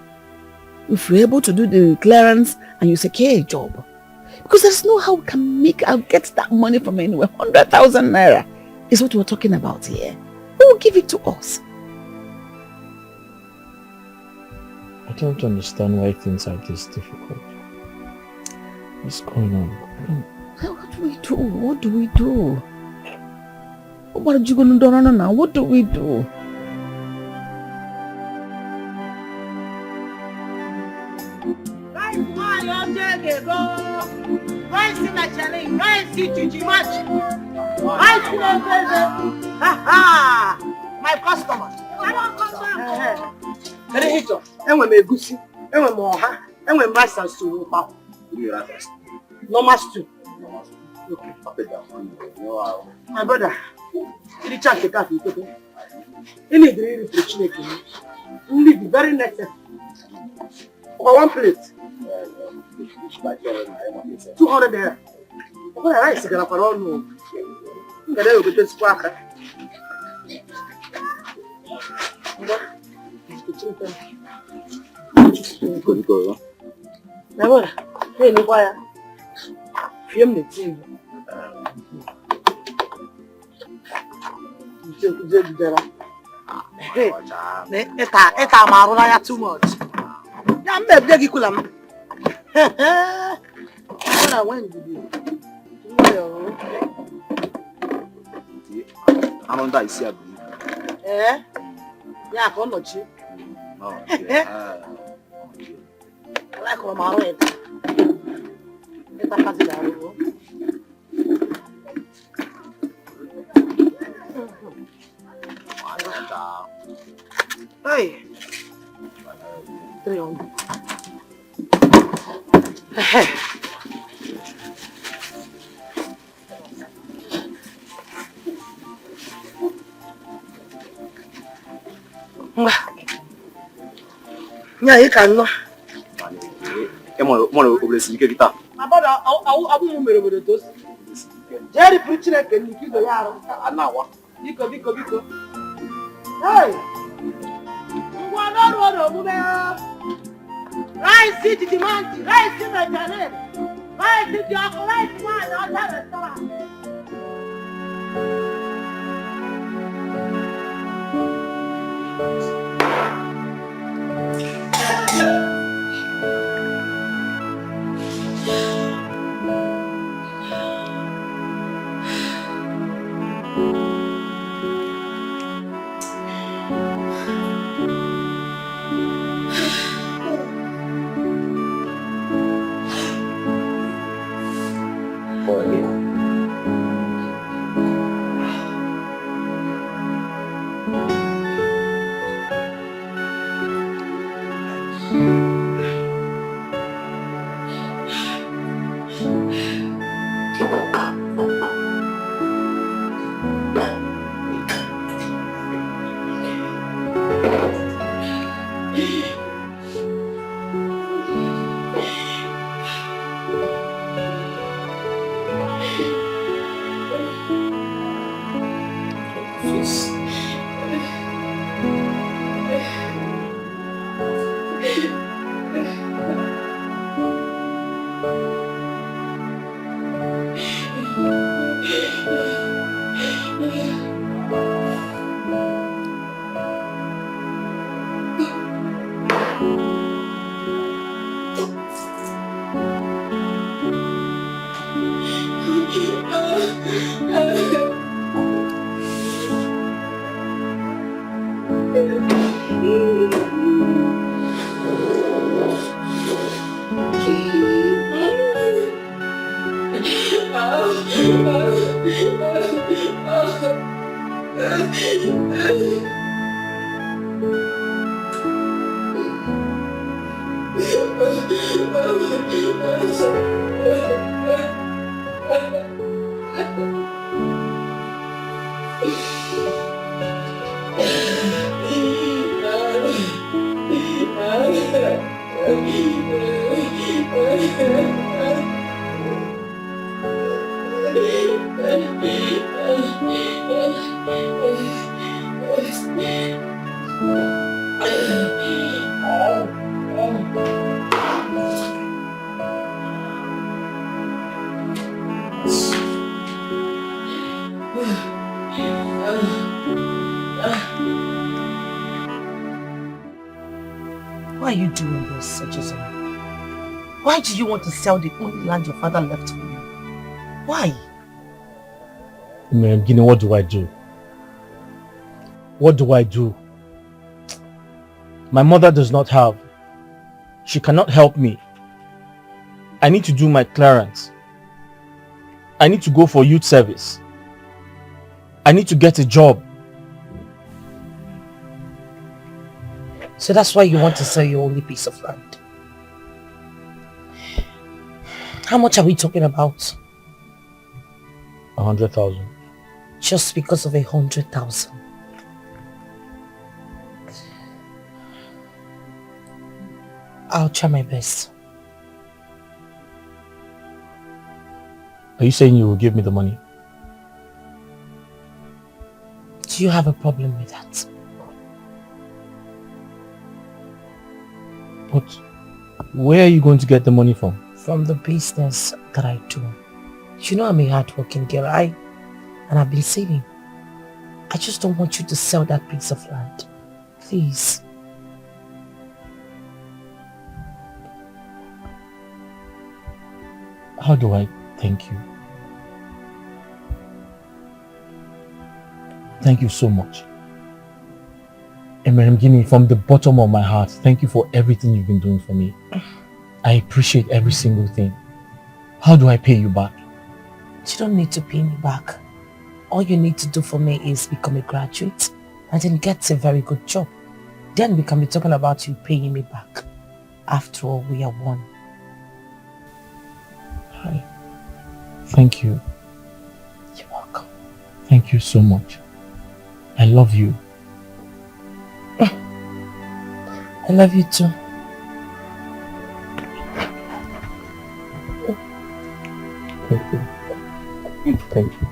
if we're able to do the clearance and you secure a job. Because there's no how we can get that money from anywhere. 100,000 naira is what we're talking about here. Who will give it to us? I don't understand why things are this difficult. What's going on? What do we do? What do we do? What are you going to do now? What do we do? My customer. Enwe m egusi, enwe m ọha, enwe m rice and stew. Normal stew. Okay. My brother, you check the cafe. You need to really Chineke. You need the very necessary. For one plate. 200 naira. What rice gonna for all no? You gotta go to squawk. Good go. Now, hey, no fire. Film the TV. Hey, it's marula too much. I'm not big kulam. What I went to do. I'm on that issue. Eh? Yeah, come on, chief. Oh, I like Romaro. It's a fuzzy arrow. Hey, 300. Yeah, you can know. Come on, oblesi ike kita. About abu numero de dos. Jerry preaching again, you kill yaro. Anawa. Biko. Hey. Ngwana mube. Rice city demand, rice in the channel. Rice city rice man on that restaurant. Why are you doing this, Ejizora? Why do you want to sell the only land your father left for you? Why? Gini, what do I do? What do I do? My mother does not have. She cannot help me. I need to do my clearance. I need to go for youth service. I need to get a job. So that's why you want to sell your only piece of land. How much are we talking about? 100,000. Just because of 100,000. I'll try my best. Are you saying you will give me the money? Do you have a problem with that? But where are you going to get the money from? From the business that I do. You know I'm a hardworking girl, and I've been saving. I just don't want you to sell that piece of land. Please. How do I thank you? Thank you so much. Gini, from the bottom of my heart, thank you for everything you've been doing for me. I appreciate every single thing. How do I pay you back? You don't need to pay me back. All you need to do for me is become a graduate and then get a very good job. Then we can be talking about you paying me back. After all, we are one. Hi. Thank you. You're welcome. Thank you so much. I love you. I love you too. Thank you. Thank you.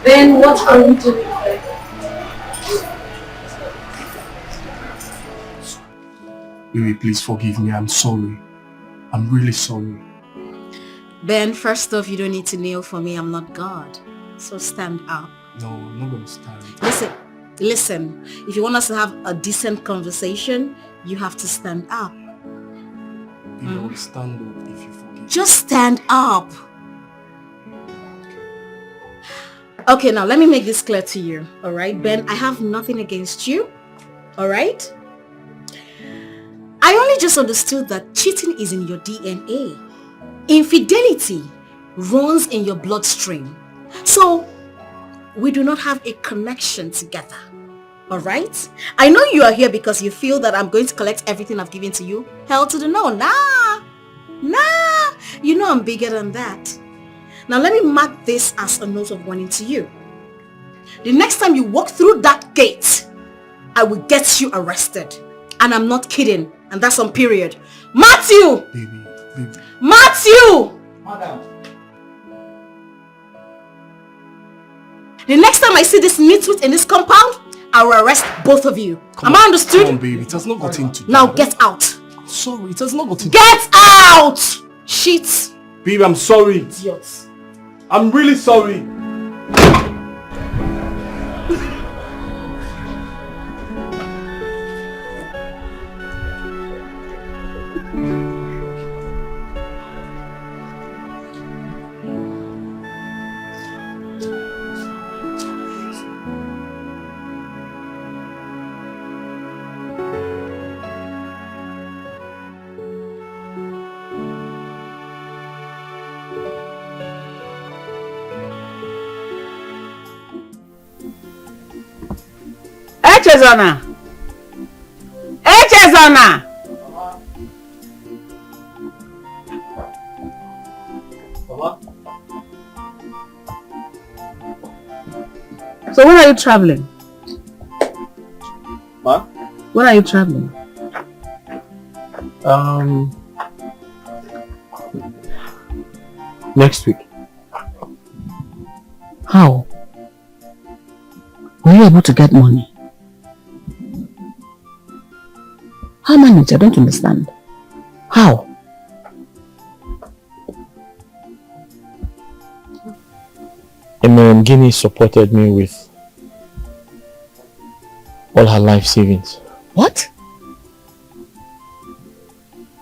Then what are we doing? Baby, please forgive me. I'm sorry. I'm really sorry. Ben, first off, you don't need to kneel for me. I'm not God. So stand up. No, I'm not gonna stand. Listen. If you want us to have a decent conversation, you have to stand up. I'll stand up if you forgive. Just stand up. Okay, now let me make this clear to you. All right, Ben, I have nothing against you. All right? I only just understood that cheating is in your DNA. Infidelity runs in your bloodstream. So, we do not have a connection together. All right? I know you are here because you feel that I'm going to collect everything I've given to you. Hell to the no. Nah. Nah, you know I'm bigger than that. Now let me mark this as a note of warning to you. The next time you walk through that gate, I will get you arrested. And I'm not kidding. And that's on period. Matthew! Baby. Matthew! Madam. The next time I see this nitwit in this compound, I will arrest both of you. Am I understood? Come on, baby. It has not got into that. Now get out. I'm sorry. It has not got into Get out! Shit. Baby, I'm sorry. Idiots. I'm really sorry. Echezona! Mama? So when are you traveling? Ma? When are you traveling? Next week. How? Were you able to get money? How manage? I don't understand. How? Guinea supported me with all her life savings. What?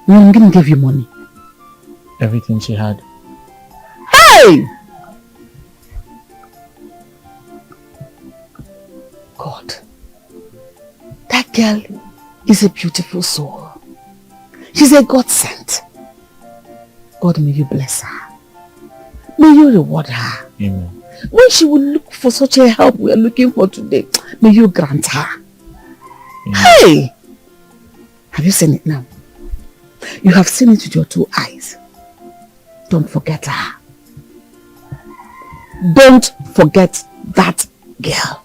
Guinea gave you money? Everything she had. Hey! God. That girl is a beautiful soul. She's a God sent. God, may you bless her. May you reward her. Amen. When she will look for such a help we are looking for today, may you grant her. Amen. Hey! Have you seen it now? You have seen it with your 2 eyes. Don't forget her. Don't forget that girl.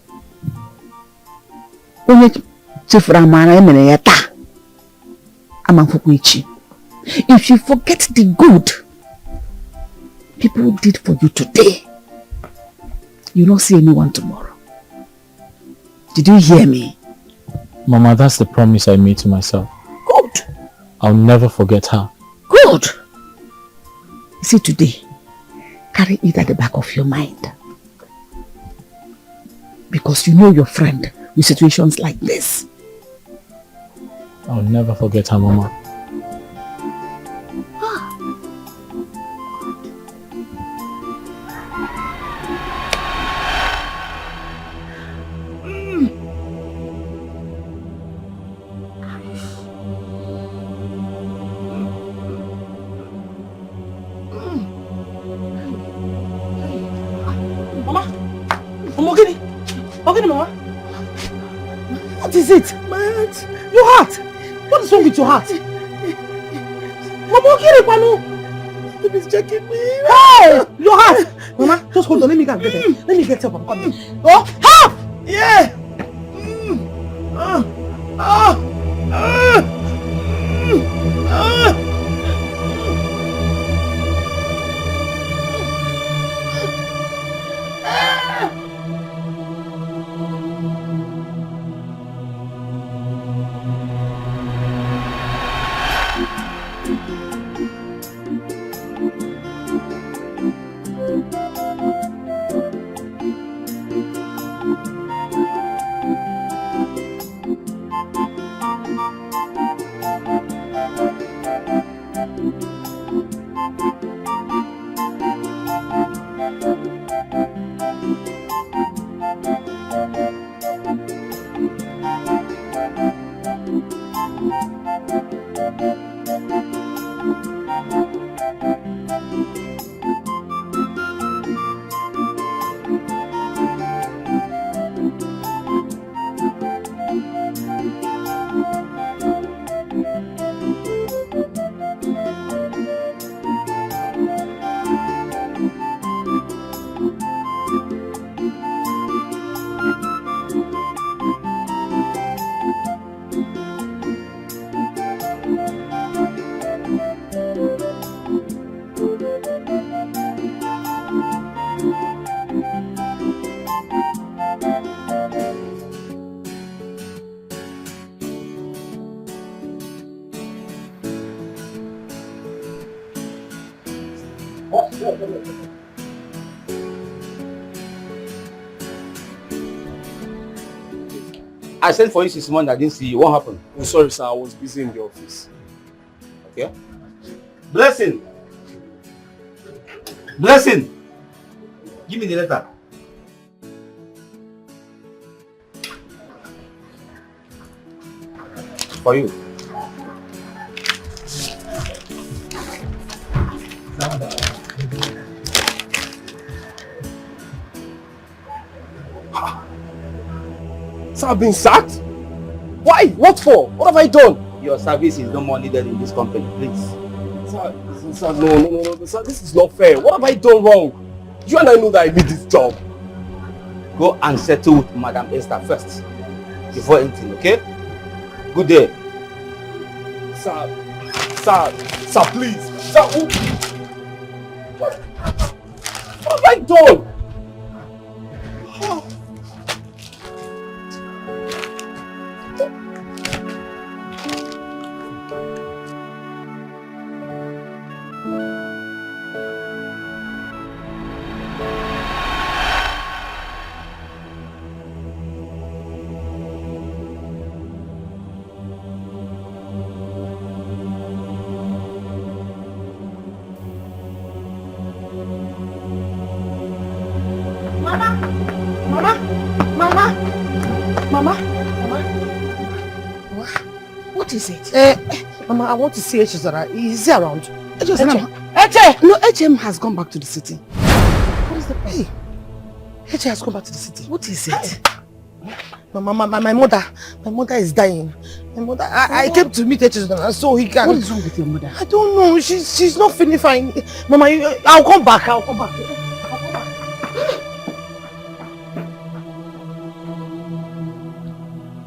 If you forget the good people did for you today, you will not see anyone tomorrow. Did you hear me? Mama, that's the promise I made to myself. Good. I'll never forget her. Good. You see, today, carry it at the back of your mind. Because you know your friend with situations like this. I'll never forget her, Mama. What is it? My heart. Your heart? What is wrong with your heart? Mama, It is checking me. Hey! Your heart! Mama, just hold on. Let me go and get it. Let me get help. I'm coming. Oh, help! Yeah. I sent for you this morning, I didn't see you. What happened? Oh, sorry, sir. I was busy in the office. Okay. Blessing! Blessing! Give me the letter. For you. Sir, I've been sacked? Why? What for? What have I done? Your service is no more needed in this company, please. Sir, no, sir, this is not fair. What have I done wrong? You and I know that I need this job. Go and settle with Madam Esther first, before anything, okay? Good day. Sir, please. Sir, what have I done? What is it? Mama, I want to see Echezora. Is he around? Eche! No, Eche has gone back to the city. What is the problem? Eche has gone back to the city. What is it? Mama, my mother is dying. My mother, I came to meet Echezora so he can... What is wrong with your mother? I don't know. She's not feeling fine. Mama, I'll come back.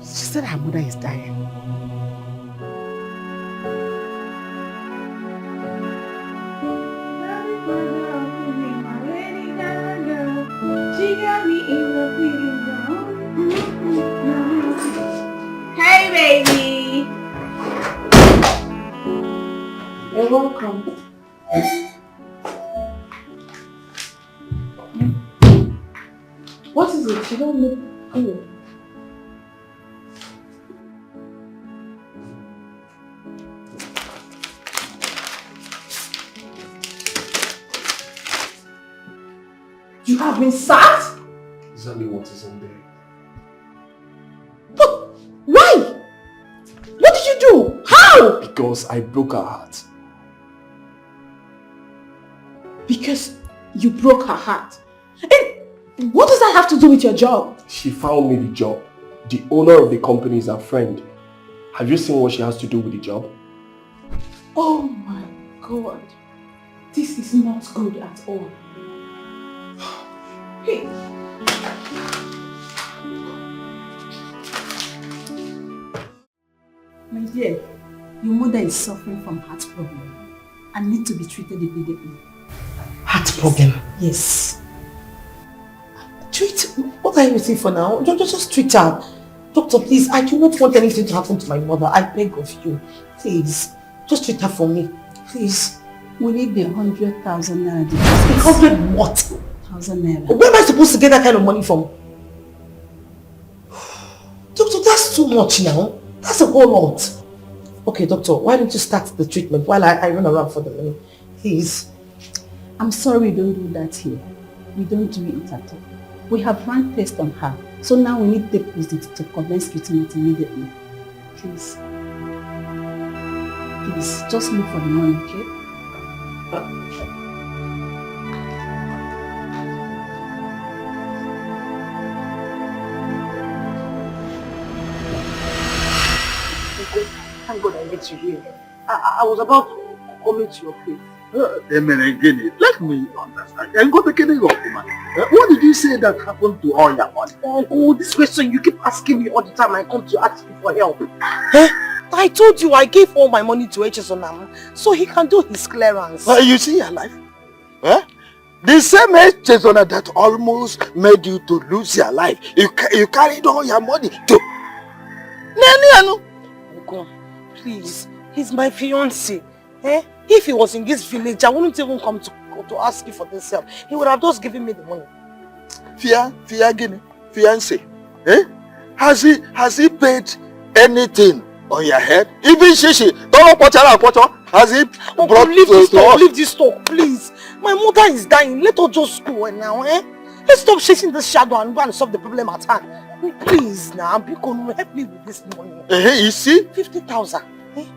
She said her mother is dying. She got me in the feeling zone. Hey, baby. You're welcome. What is it? She don't look good. You have been sacked? Exactly what is in there. But why? What did you do? How? Because I broke her heart. Because you broke her heart. And what does that have to do with your job? She found me the job. The owner of the company is her friend. Have you seen what she has to do with the job? Oh my God. This is not good at all. Hey. My dear, your mother is suffering from heart problem and need to be treated immediately. Heart problem? Yes. Treat? What are you waiting for now? Just treat her. Doctor, please, I do not want anything to happen to my mother. I beg of you. Please, just treat her for me. Please. We need the 100,000 naira deposit. 100 what? 1,000 naira. Where am I supposed to get that kind of money from? Doctor, that's too much now. That's a whole lot. Okay, doctor, why don't you start the treatment while I run around for the money? Please. I'm sorry we don't do that here. We don't do it at all. We have run tests on her. So now we need deposit to commence treatment immediately. Please. Please, just look for the money, okay? Thank God I met you here. I was about coming to your place. Let me understand. What did you say that happened to all your money? Oh, this question you keep asking me all the time. I come to ask you for help. I told you I gave all my money to Echezona so he can do his clearance. You see your life? The same Echezona that almost made you to lose your life. You carried all your money to... No. God, please. He's my fiancé. If he was in this village, I wouldn't even come to to ask you for this help. He would have just given me the money. Fiancé, eh? Has he paid anything on your head? Even Shishi, has he brought leave this to talk, us? leave this talk, please. My mother is dying. Let her just go now, eh? Let's stop chasing this shadow and go and solve the problem at hand. Please now, Biko, help me with this money. You see? 50,000.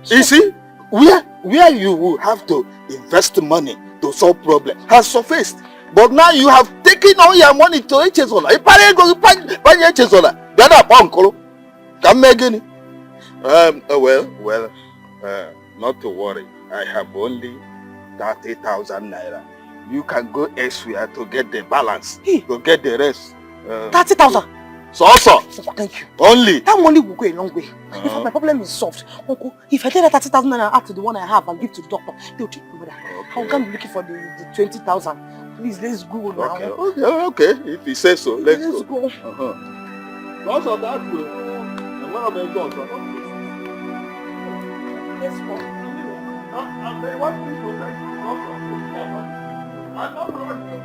You see? Where you will have to invest money to solve problem has surfaced. But now you have taken all your money to HSOLA. Well, not to worry. I have only 30,000 naira. You can go elsewhere to get the balance, to get the rest. 30,000? So. Thank you. Only. That money will go a long way. In fact, my problem is solved. Uncle, if I take that 30,000 naira after the one I have and give to the doctor, they'll take me with that. I'm going to be looking for the 20,000. Please, let's go now. Okay. If you say so, let's go. Because of that, let's go. I'm very one thing to thank you. I'm not running.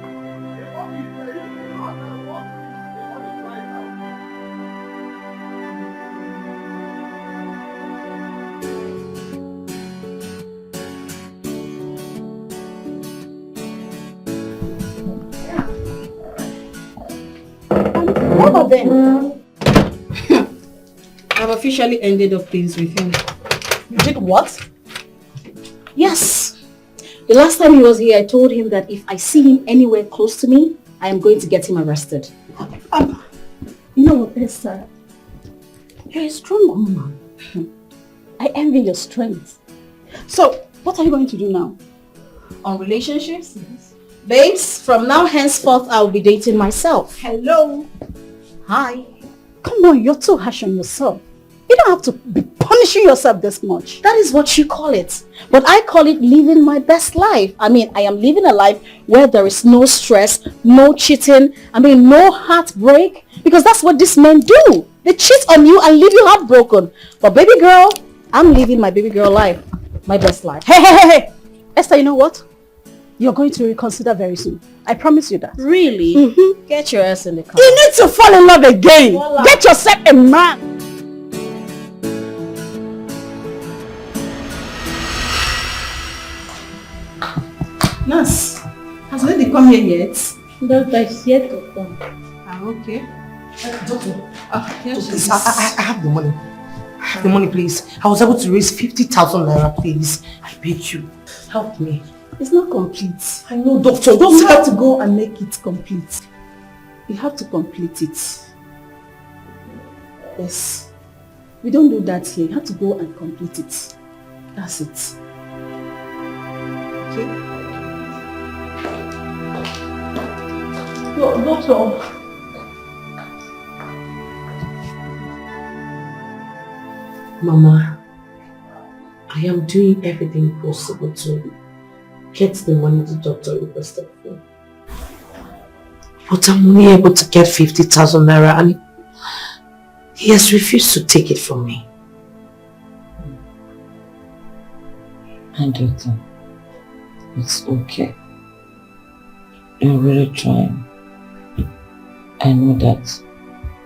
What about them? I've officially ended up things with him. You did what? Yes. The last time he was here, I told him that if I see him anywhere close to me, I am going to get him arrested. You know what, Esther? You're a strong woman. I envy your strength. So, what are you going to do now? On relationships? Yes. Babes, from now henceforth, I'll be dating myself. Hello. Hi. Come on, you're too harsh on yourself. You don't have to be punishing yourself this much. That is what you call it. But I call it living my best life. I mean, I am living a life where there is no stress, no cheating, no heartbreak. Because that's what these men do. They cheat on you and leave you heartbroken. But baby girl, I'm living my baby girl life. My best life. Hey. Esther, you know what? You're going to reconsider very soon. I promise you that. Really? Mm-hmm. Get your ass in the car. You need to fall in love again. Voila. Get yourself a man. Nurse, has lady come here yet? Doctor is yet to come. Okay. Doctor, yes, please, I have the money. I have the money, please. I was able to raise 50,000 naira, please. I beg you. Help me. It's not complete. I know, doctor. You have to go and make it complete. You have to complete it. Yes. We don't do that here. You have to go and complete it. That's it. Okay? Doctor. Mama, I am doing everything possible to get the money the doctor requested for. But I'm only able to get 50,000 naira and he has refused to take it from me. And doctor, it's okay. You're really trying. I know that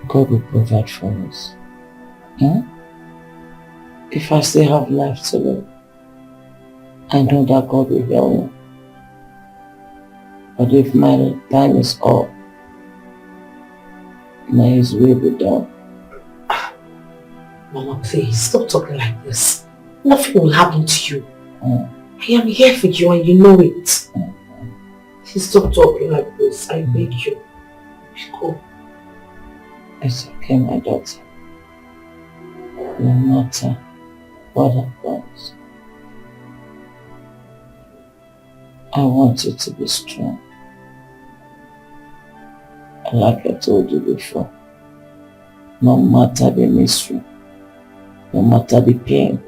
God will provide for us. If I still have life to live, I know that God will help me. But if my time is up, may His will be done. Mama, please, stop talking like this. Nothing will happen to you. I am here for you and you know it. Please stop talking like this. I beg you. Go. It's okay, my daughter. No matter what happens, I want you to be strong. Like I told you before, no matter the mystery, no matter the pain,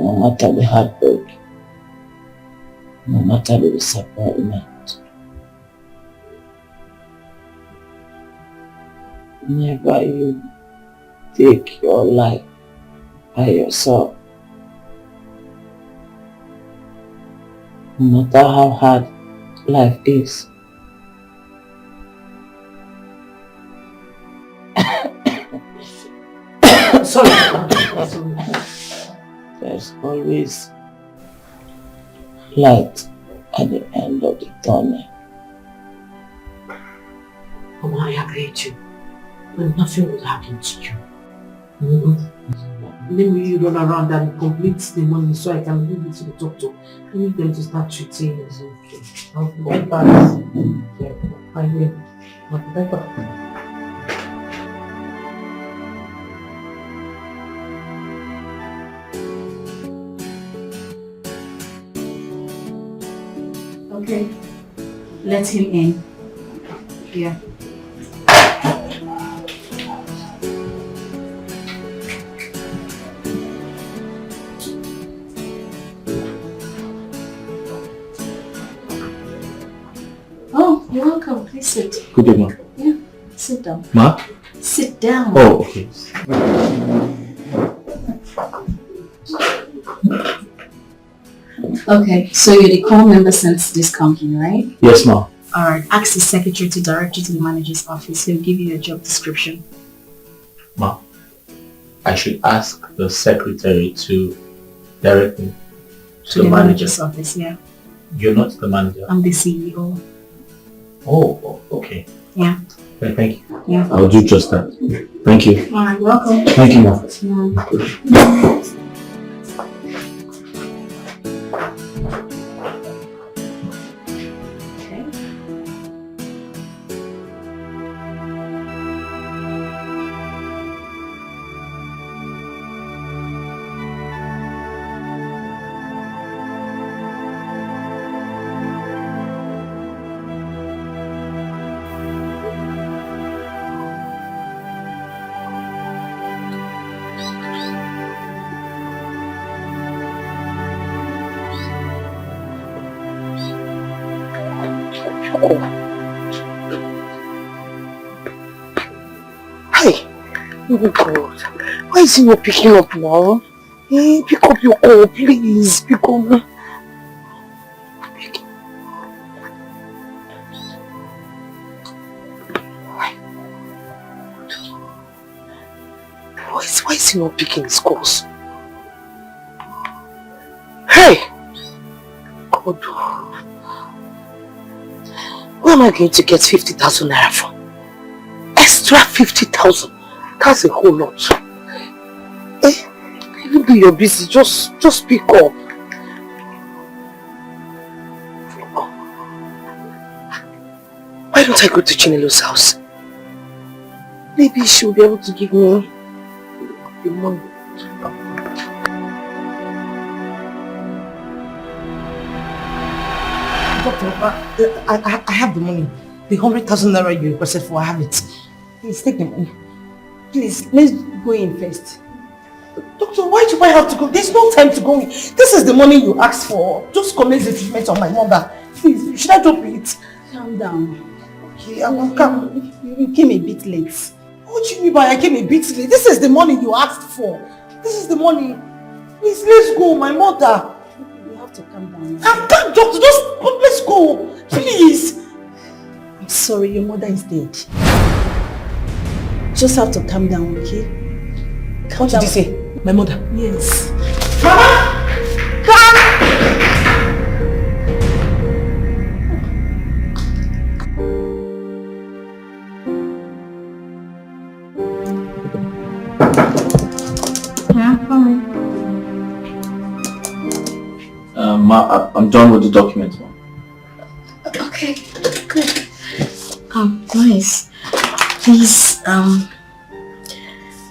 no matter the heartbreak, no matter the disappointment, never you take your life by yourself. No matter how hard life is, Sorry. there's always light at the end of the tunnel. Mama, I agree with you. But nothing will happen to you. Let me run around and complete the money so I can give it to the doctor. I need them to start treating you. Okay. I'll be right back. Yeah, I will. I'll be right back. Okay. Let him in. Yeah. Oh, you're welcome. Please sit. Good day, ma. Yeah, sit down. Ma? Sit down. Oh, okay. Okay, so you're the core member since this company, right? Yes, ma. Alright, ask the secretary to direct you to the manager's office. He'll give you a job description. Ma, I should ask the secretary to direct me To the manager's office, yeah. You're not the manager? I'm the CEO. Oh, okay. Yeah. Okay, thank you. Yeah. I'll do just that. Thank you. Alright, welcome. Thank you, ma. Yeah. Hi. Oh God. Why is he not picking up now? Hey, pick up your call, please. Pick up. Why is he not picking his calls? Hey! God. Where am I going to get 50,000 naira from? Extra 50,000. That's a whole lot. Eh? Even though you're busy, just pick up. Why don't I go to Chinelo's house? Maybe she'll be able to give me the money. Doctor, I have the money. The 100,000 naira you requested for, I have it. Please take the money. Please, let's go in first. Doctor, why do I have to go? There's no time to go in. This is the money you asked for. Just commence the treatment on my mother. Please, should I drop it? Calm down. Okay, I will come. You came a bit late. What do you mean by I came a bit late? This is the money you asked for. This is the money. Please, let's go, my mother. You have to calm down. I can't, doctor. Just let's go. Please. I'm sorry, your mother is dead. Just have to calm down, okay? What did you say? My mother? Yes. Mama! Come! Yeah, fine. Ma, I'm done with the documents, ma. Okay, good. Nice. Please,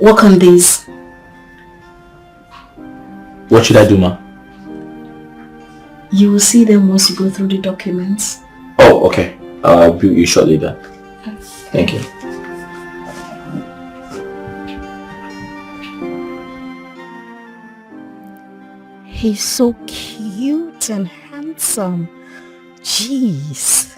work on these. What should I do, ma? You will see them once you go through the documents. Oh, okay. I'll view you shortly then. Thank you. He's so cute and handsome. Jeez.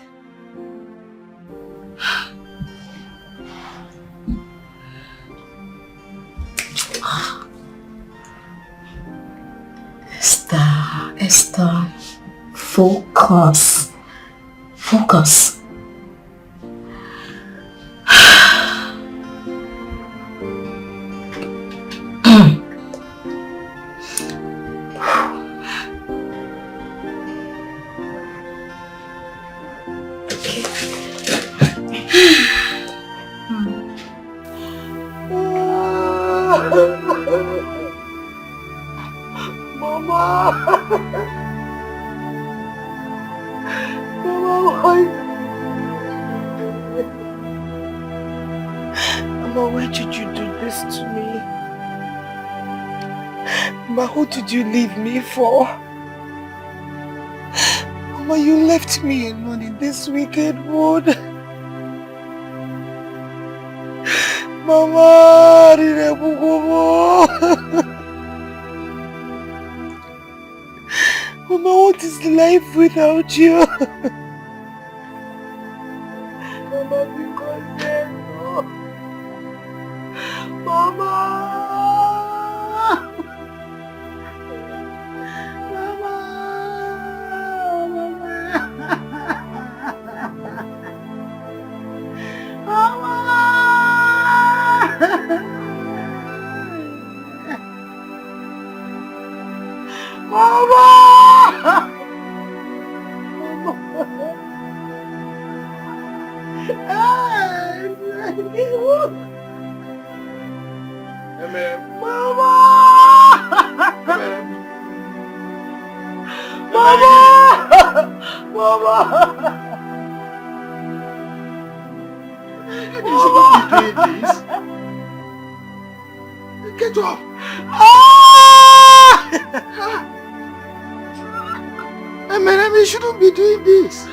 Esther, Focus. Focus. Why did you do this to me? Mama, who did you leave me for? Mama, you left me alone in this wicked wood. Mama, Mama, what is life without you? Mama, because Mama! Get up! You shouldn't be doing this.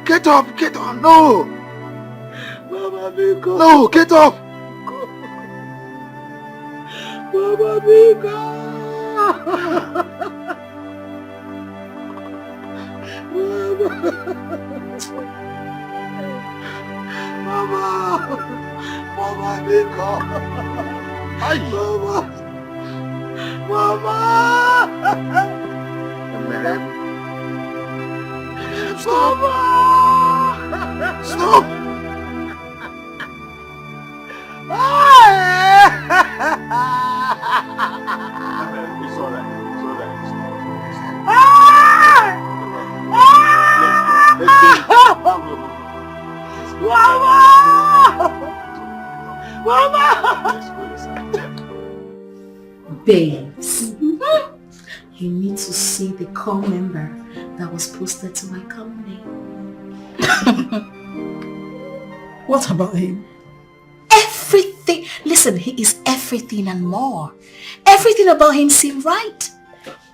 Get up, no! Mama, Biko. No, get up! Mama, Biko. Mama, Biko. Ay. Mama. Stop! Stop! It's alright. Babes, you need to see the call member that was posted to my company. What about him? Everything. Listen, he is everything and more. Everything about him seemed right.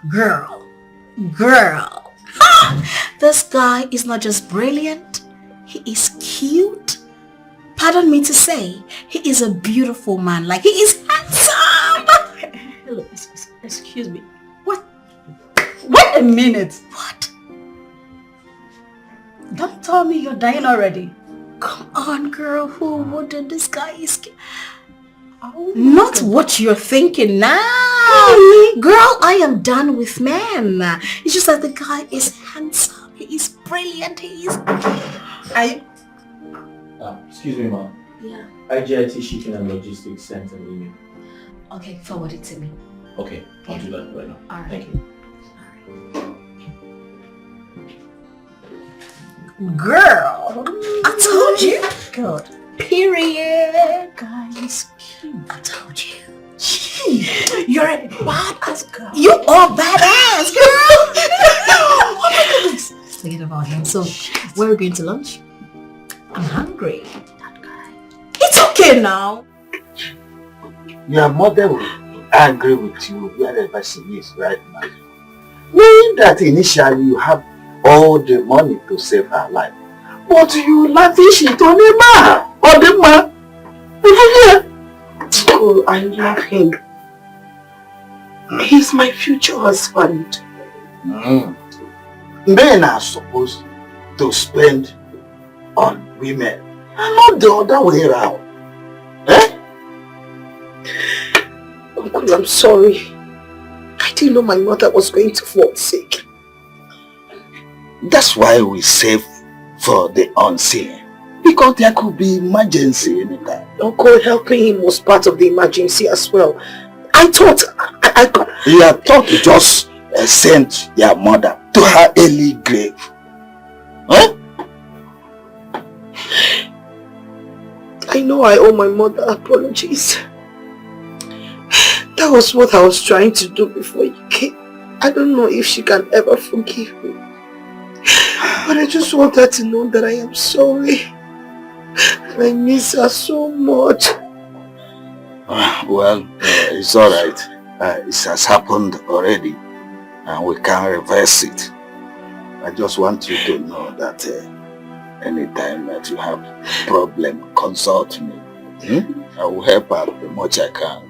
Girl. This guy is not just brilliant. He is cute. Pardon me to say, he is a beautiful man. Like, he is handsome. Hello, excuse me. What? Wait a minute. What? Don't tell me you're dying already. Come on, girl. Who wouldn't? This guy is... Not what you're thinking now. Girl, I am done with men. It's just that the guy is handsome. He is brilliant. He is... Excuse me, ma'am. Yeah. IGIT Shipping and Logistics sent an email. Okay, forward it to me. Okay, I'll do that right now. All right. Thank you. Girl, I told you. God. Period. Guys, I told you. you're a badass girl. You are badass, girl. Oh my goodness. Forget about him. So, where are we going to lunch? I'm hungry. That guy. It's okay now. Your mother will be angry with you wherever she is right now. Knowing that initially you have all the money to save her life, but you lavish it on a man. On the man. Oh, I love him. He's my future husband. Men are supposed to spend on women and not the other way around. Eh? Uncle, I'm sorry. I didn't know my mother was going to fall sick. That's why we save for the unseen. Because there could be emergency anytime. Uncle, helping him was part of the emergency as well. I thought You have thought to just send your mother to her early grave. Huh? I know I owe my mother apologies. That was what I was trying to do before you came. I don't know if she can ever forgive me. But I just want her to know that I am sorry. And I miss her so much. Well, it's alright. It has happened already. And we can't reverse it. I just want you to know that anytime that you have problem, consult me. I will help out the much I can.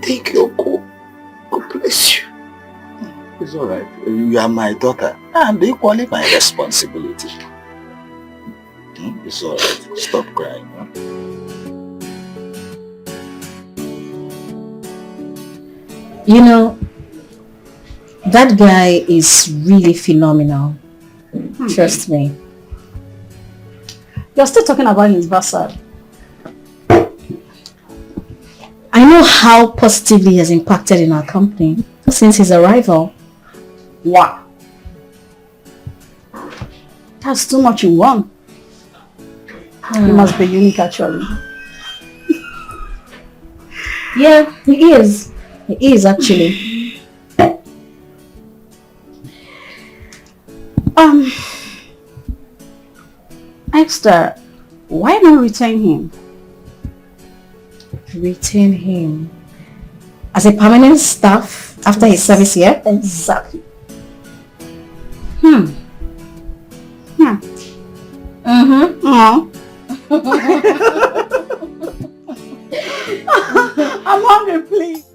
Thank you, Uncle. God bless you. It's alright. You are my daughter and equally my responsibility. It's alright. Stop crying. You know, that guy is really phenomenal. Trust me. You're still talking about his bastard. I know how positively he has impacted in our company since his arrival. Wow. That's too much in one. He must be unique actually. Yeah, he is. He is actually. Esther, why not retain him? Retain him as a permanent staff after his service here? Exactly. I'm hungry, please.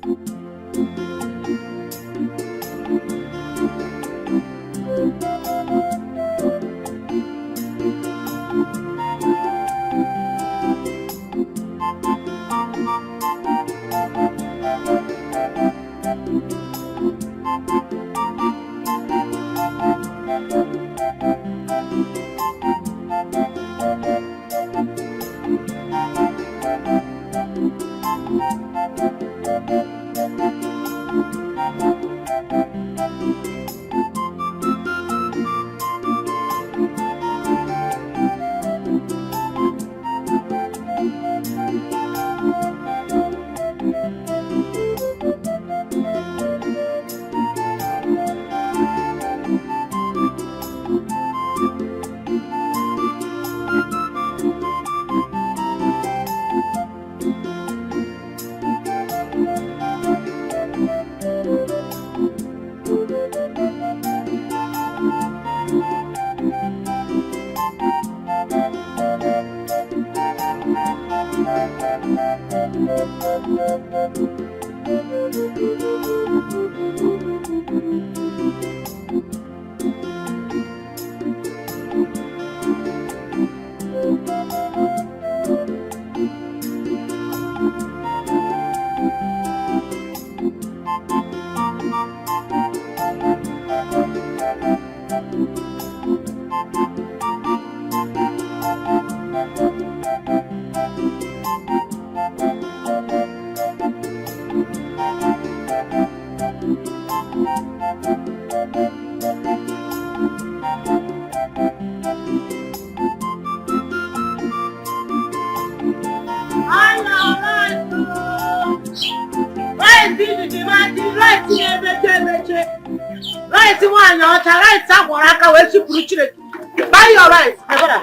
Buy your rice, my brother.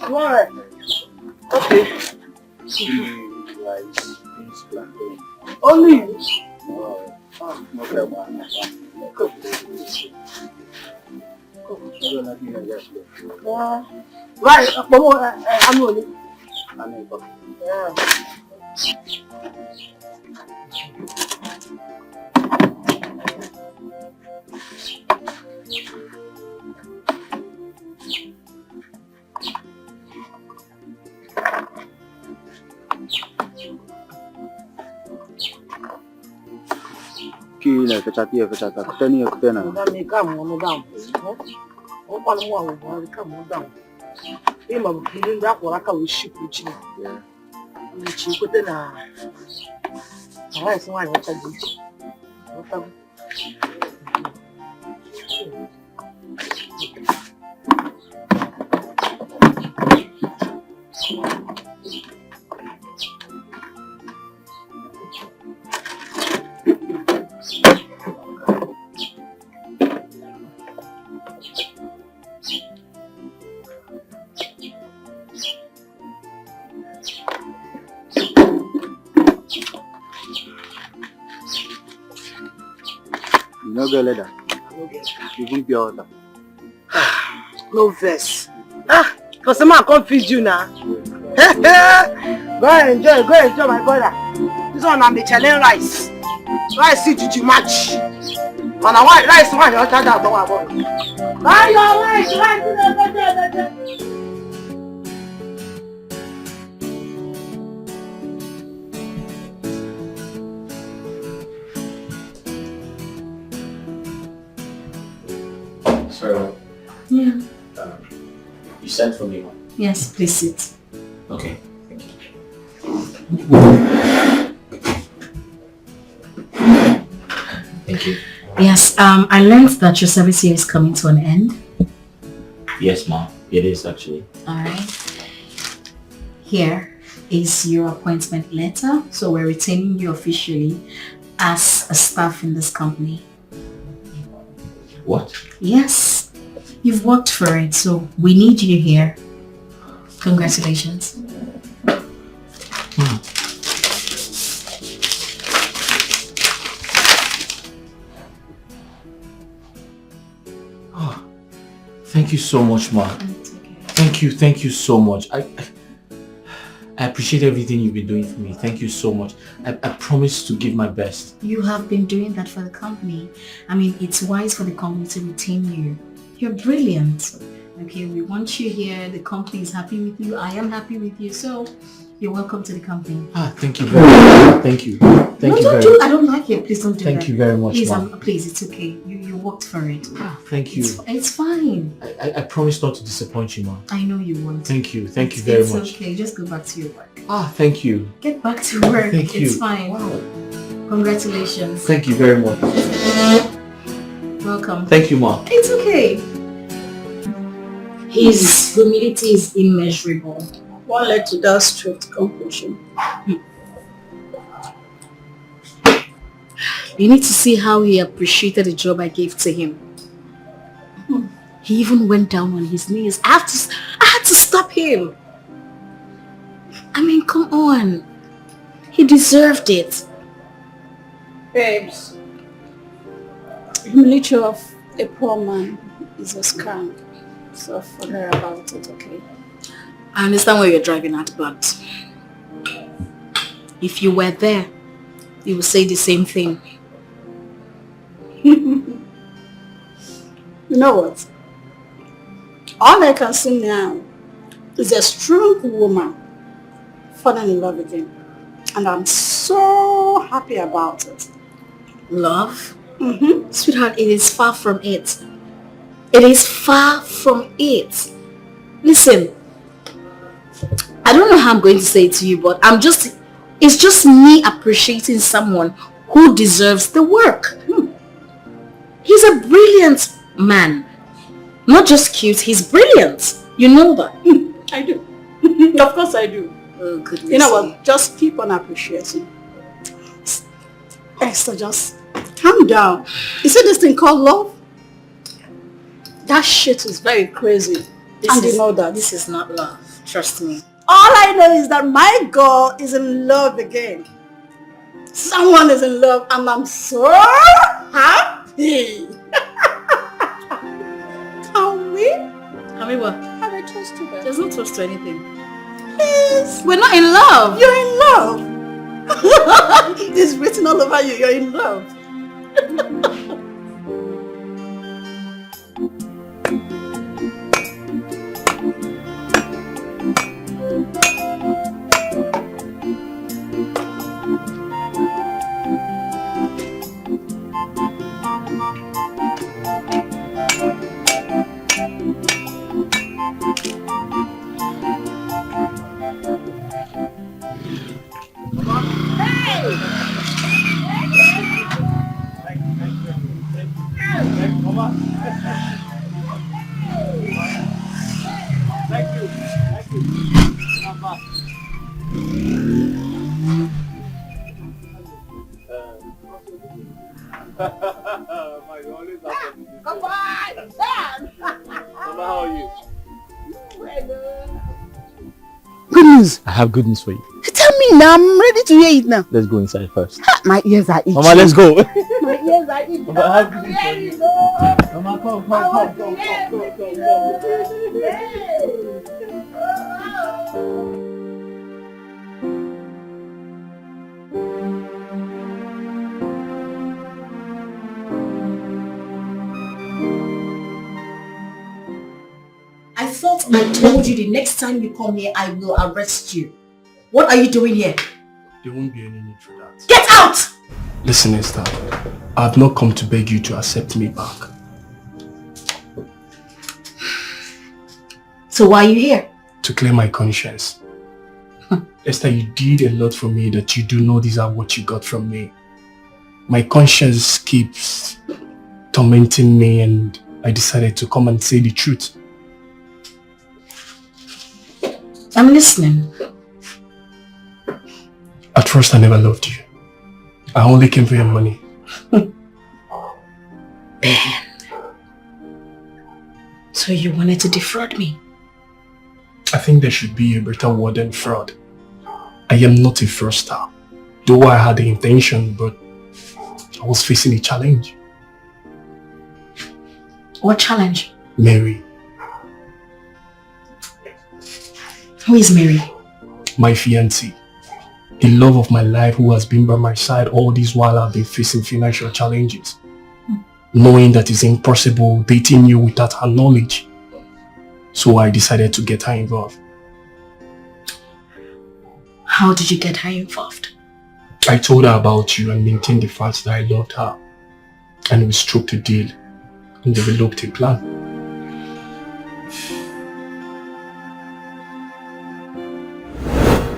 You want rice? Okay. Only you. Right, I'm only. Yeah. na fechata kutena. Madam, come on down. Oh, one more, come on down. Him of giving that what I can ship with you. Which you put in a. I see why what I did. No go leather. Even pure water. No verse. Because the man can't feed you now. Go and enjoy my brother. This one I'm the challenge rice. Rice see to match. And I want rice one your child out about. Buy your rice. Sorry. Yeah. You sent for me, man. Yes, please sit. Okay. Thank you. Yes, I learned that your service here is coming to an end. Yes, ma'am. It is actually. Alright. Here is your appointment letter. So we're retaining you officially as a staff in this company. What? Yes. You've worked for it, so we need you here. Congratulations. Oh, thank you so much, Ma. Thank you so much. I appreciate everything you've been doing for me. Thank you so much. I promise to give my best. You have been doing that for the company. I mean, it's wise for the company to retain you. You're brilliant. Okay, we want you here. The company is happy with you. I am happy with you. So, you're welcome to the company. Thank you very much. Thank you. Thank you very much. I don't like it. Please don't do that. Thank you very much, Please, Mom. please, it's okay. You worked for it. Thank you. It's fine. I promise not to disappoint you, Mom. I know you won't. Thank you. Thank you very much. It's okay. Just go back to your work. Thank you. Get back to work. Thank you. It's fine. Wow. Congratulations. Thank you very much. Welcome. Thank you, Mom. It's okay. His humility is immeasurable. What led to that strict conclusion? You need to see how he appreciated the job I gave to him. He even went down on his knees. I had to stop him. I mean, come on. He deserved it. Babes, humility of a poor man is a scam. So forget about it, okay? I understand where you're driving at, but if you were there, you would say the same thing. You know what? All I can see now is a strong woman falling in love again. And I'm so happy about it. Love? Sweetheart, it is far from it. It is far from it. Listen, I don't know how I'm going to say it to you, but it's just me appreciating someone who deserves the work. He's a brilliant man. Not just cute, he's brilliant. You know that. I do. Of course I do. Oh, goodness. You know what? Just keep on appreciating. Esther, just calm down. You see this thing called love? That shit is very crazy. And you know that. This is not love. Trust me. All I know is that my girl is in love again. Someone is in love and I'm so happy. Can we? Can we what? Have a toast to her. There's no toast to anything. Please. We're not in love. You're in love. It's written all over you. You're in love. Come on, Sam. Mama, how are you? Good news. I have good news for you. Tell me now, I'm ready to hear it now. Let's go inside first. My ears are itching. Mama, let's go. My ears are itching. Mama, I have good news for you. Mama, come. I thought I told you the next time you come here, I will arrest you. What are you doing here? There won't be any need for that. Get out! Listen, Esther. I have not come to beg you to accept me back. So why are you here? To clear my conscience. Esther, you did a lot for me that you do not deserve what you got from me. My conscience keeps tormenting me and I decided to come and say the truth. I'm listening. At first, I never loved you. I only came for your money. Ben. So you wanted to defraud me? I think there should be a better word than fraud. I am not a fraudster. Though I had the intention, but I was facing a challenge. What challenge? Mary. Who is Mary? My fiancée. The love of my life who has been by my side all this while I've been facing financial challenges. Knowing that it's impossible dating you without her knowledge. So I decided to get her involved. How did you get her involved? I told her about you and maintained the fact that I loved her. And we struck a deal and developed a plan.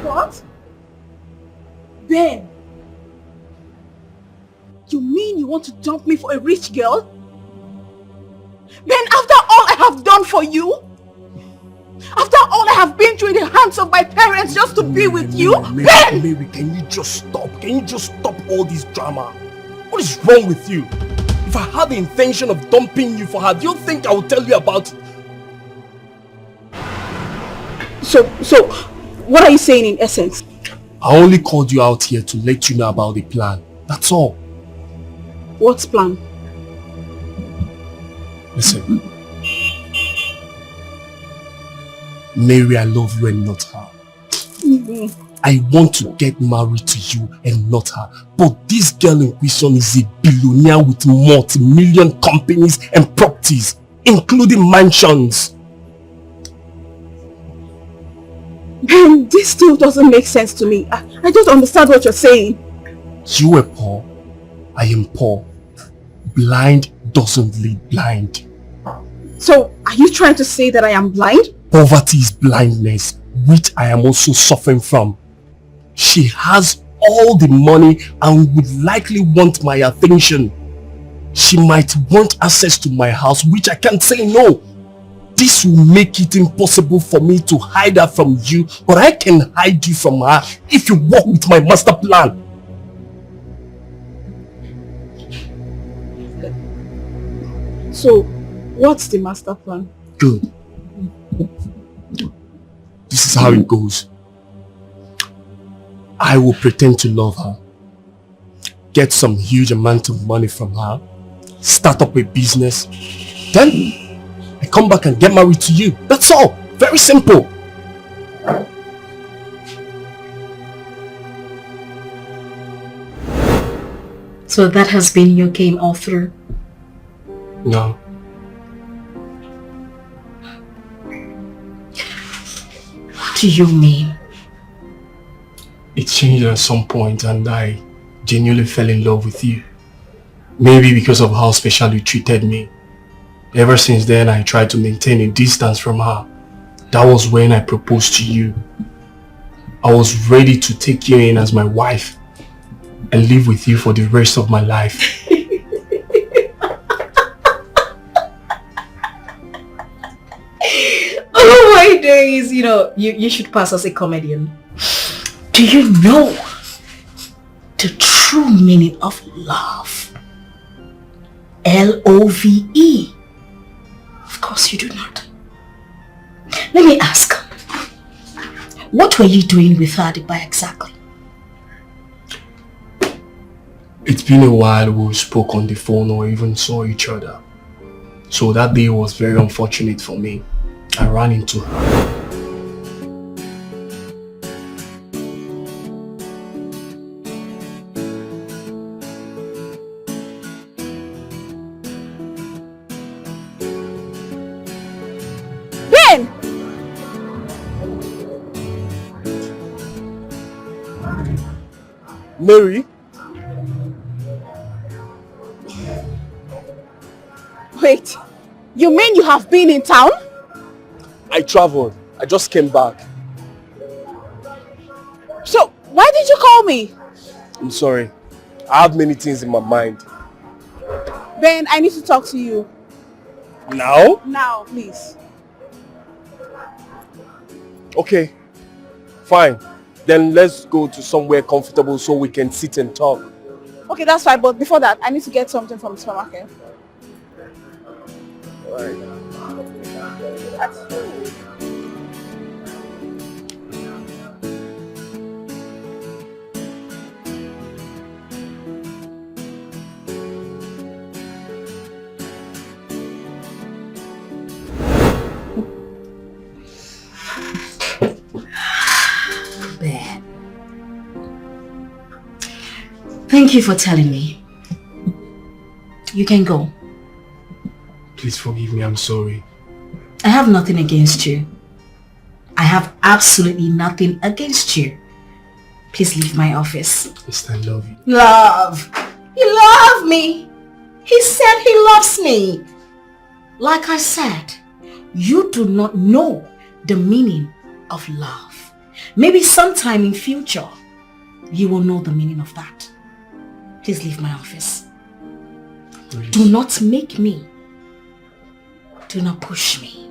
What? Ben, you mean you want to dump me for a rich girl? Ben, after all I have done for you? After all I have been through in the hands of my parents just to be with you? Ben! Mary, can you just stop? Can you just stop all this drama? What is wrong with you? If I had the intention of dumping you for her, do you think I would tell you about it? So, what are you saying in essence? I only called you out here to let you know about the plan. That's all. What plan? Listen. Mary, I love you and not her. I want to get married to you and not her. But this girl in question is a billionaire with multi-million companies and properties, including mansions. Ben, this still doesn't make sense to me. I don't understand what you're saying. You are poor. I am poor. Blind doesn't lead blind. So, are you trying to say that I am blind? Poverty is blindness, which I am also suffering from. She has all the money and would likely want my attention. She might want access to my house, which I can't say no. This will make it impossible for me to hide her from you, but I can hide you from her if you work with my master plan. So, what's the master plan? Good. This is how it goes. I will pretend to love her, get some huge amount of money from her, start up a business, then I come back and get married to you. That's all. Very simple. So that has been your game all through? No. What do you mean? It changed at some point and I genuinely fell in love with you. Maybe because of how special you treated me. Ever since then, I tried to maintain a distance from her. That was when I proposed to you. I was ready to take you in as my wife and live with you for the rest of my life. Oh my days, you should pass as a comedian. Do you know the true meaning of love? Love. Of course you do not. Let me ask, what were you doing with her by exactly? It's been a while we spoke on the phone or even saw each other. So that day was very unfortunate for me. I ran into her. Ben! Mary? Wait, you mean you have been in town? I traveled. I just came back. So, why did you call me? I'm sorry. I have many things in my mind. Ben, I need to talk to you. Now? Now, please. Okay. Fine. Then let's go to somewhere comfortable so we can sit and talk. Okay, that's fine, but before that, I need to get something from the supermarket. Alright. Ben. Thank you for telling me. You can go. Please forgive me, I'm sorry. I have nothing against you. I have absolutely nothing against you. Please leave my office. Yes, I love you. Love! He loved me! He said he loves me! Like I said, you do not know the meaning of love. Maybe sometime in future, you will know the meaning of that. Please leave my office. Really? Do not make me. Do not push me.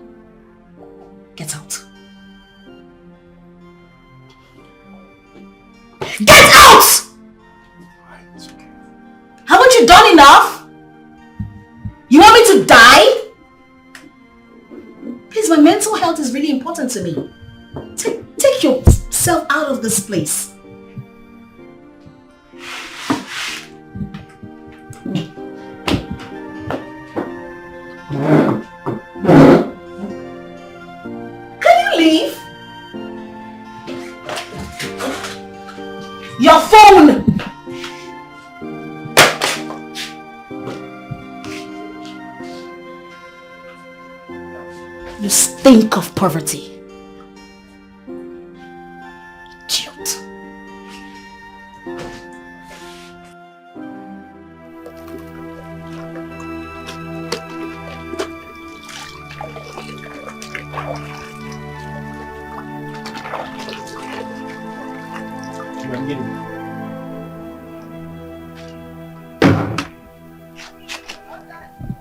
Get out. Get out! It's okay. Haven't you done enough? You want me to die? Please, my mental health is really important to me. Take yourself out of this place. Can you leave? Your phone! You stink of poverty. Idiot.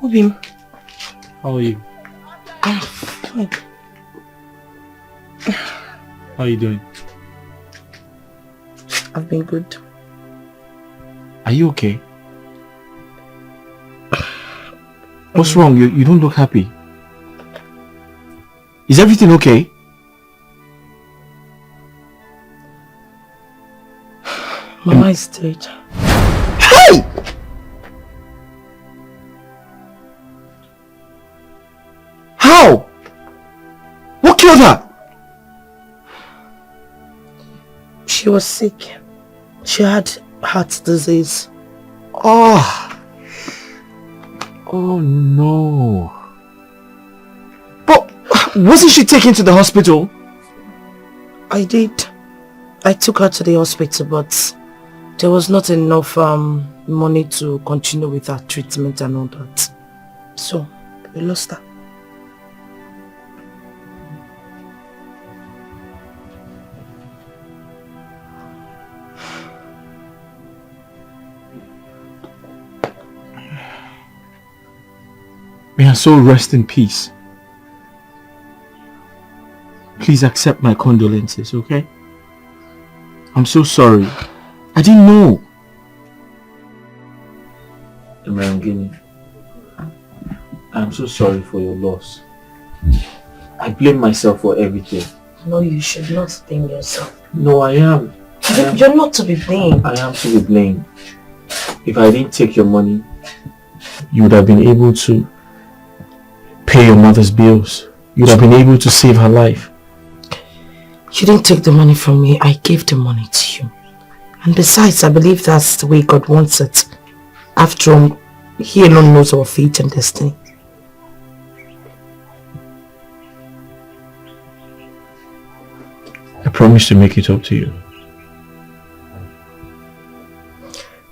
Obim. How are you? Fine. How are you doing? I've been good. Are you okay? What's wrong? You don't look happy. Is everything okay? Mama is dead. Hey! How? What killed her? She was sick. She had heart disease. Oh. Oh no. But wasn't she taken to the hospital? I did. I took her to the hospital, but there was not enough money to continue with her treatment and all that. So, we lost her. May her soul rest in peace. Please accept my condolences, okay? I'm so sorry. I didn't know. Emerangini, I'm so sorry for your loss. I blame myself for everything. No, you should not blame yourself. No, I am. You're not to be blamed. I am to be blamed. If I didn't take your money, you would have been able to pay your mother's bills. You would have been able to save her life. You didn't take the money from me. I gave the money to you. And besides, I believe that's the way God wants it. After all, He alone knows our fate and destiny. I promise to make it up to you.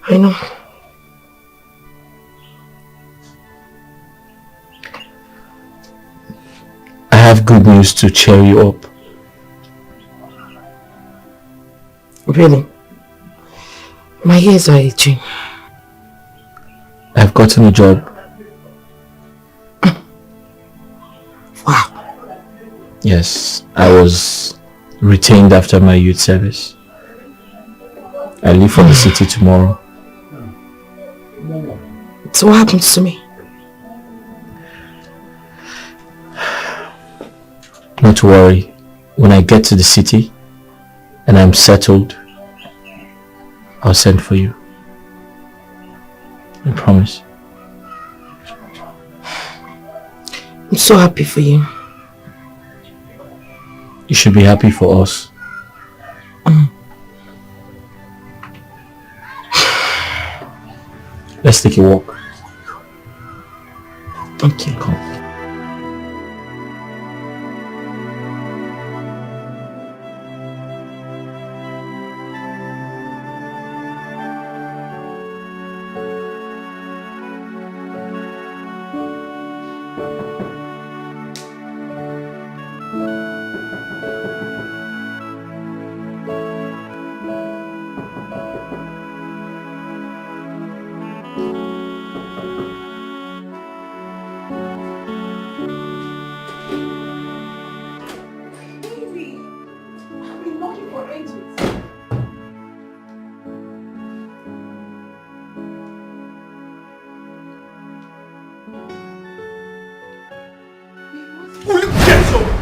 I know. I have good news to cheer you up. Really? My ears are itching. I've gotten a job. Wow. Yes, I was retained after my youth service. I leave for the city tomorrow. So what happens to me? Not to worry. When I get to the city and I'm settled, I'll send for you. I promise. I'm so happy for you. You should be happy for us. Let's take a walk. Okay, come.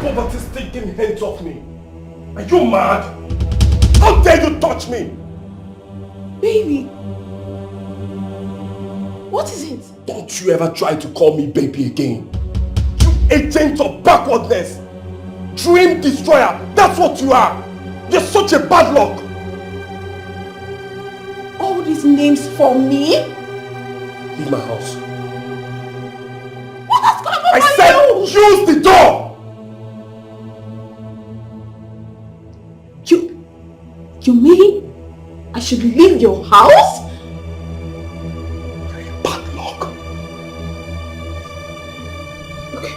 Poverty-stinking hands off me! Are you mad? How dare you touch me? Baby! What is it? Don't you ever try to call me baby again. You agent of backwardness! Dream destroyer! That's what you are! You're such a bad luck! All these names for me? Leave my house. What has gone on I said use the door! You mean I should leave your house? Bad luck. Okay.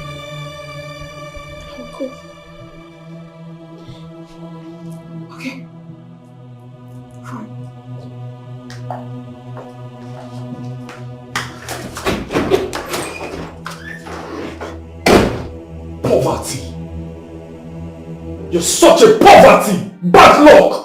I'll go. Okay. Fine. Poverty. You're such a poverty! Bad luck!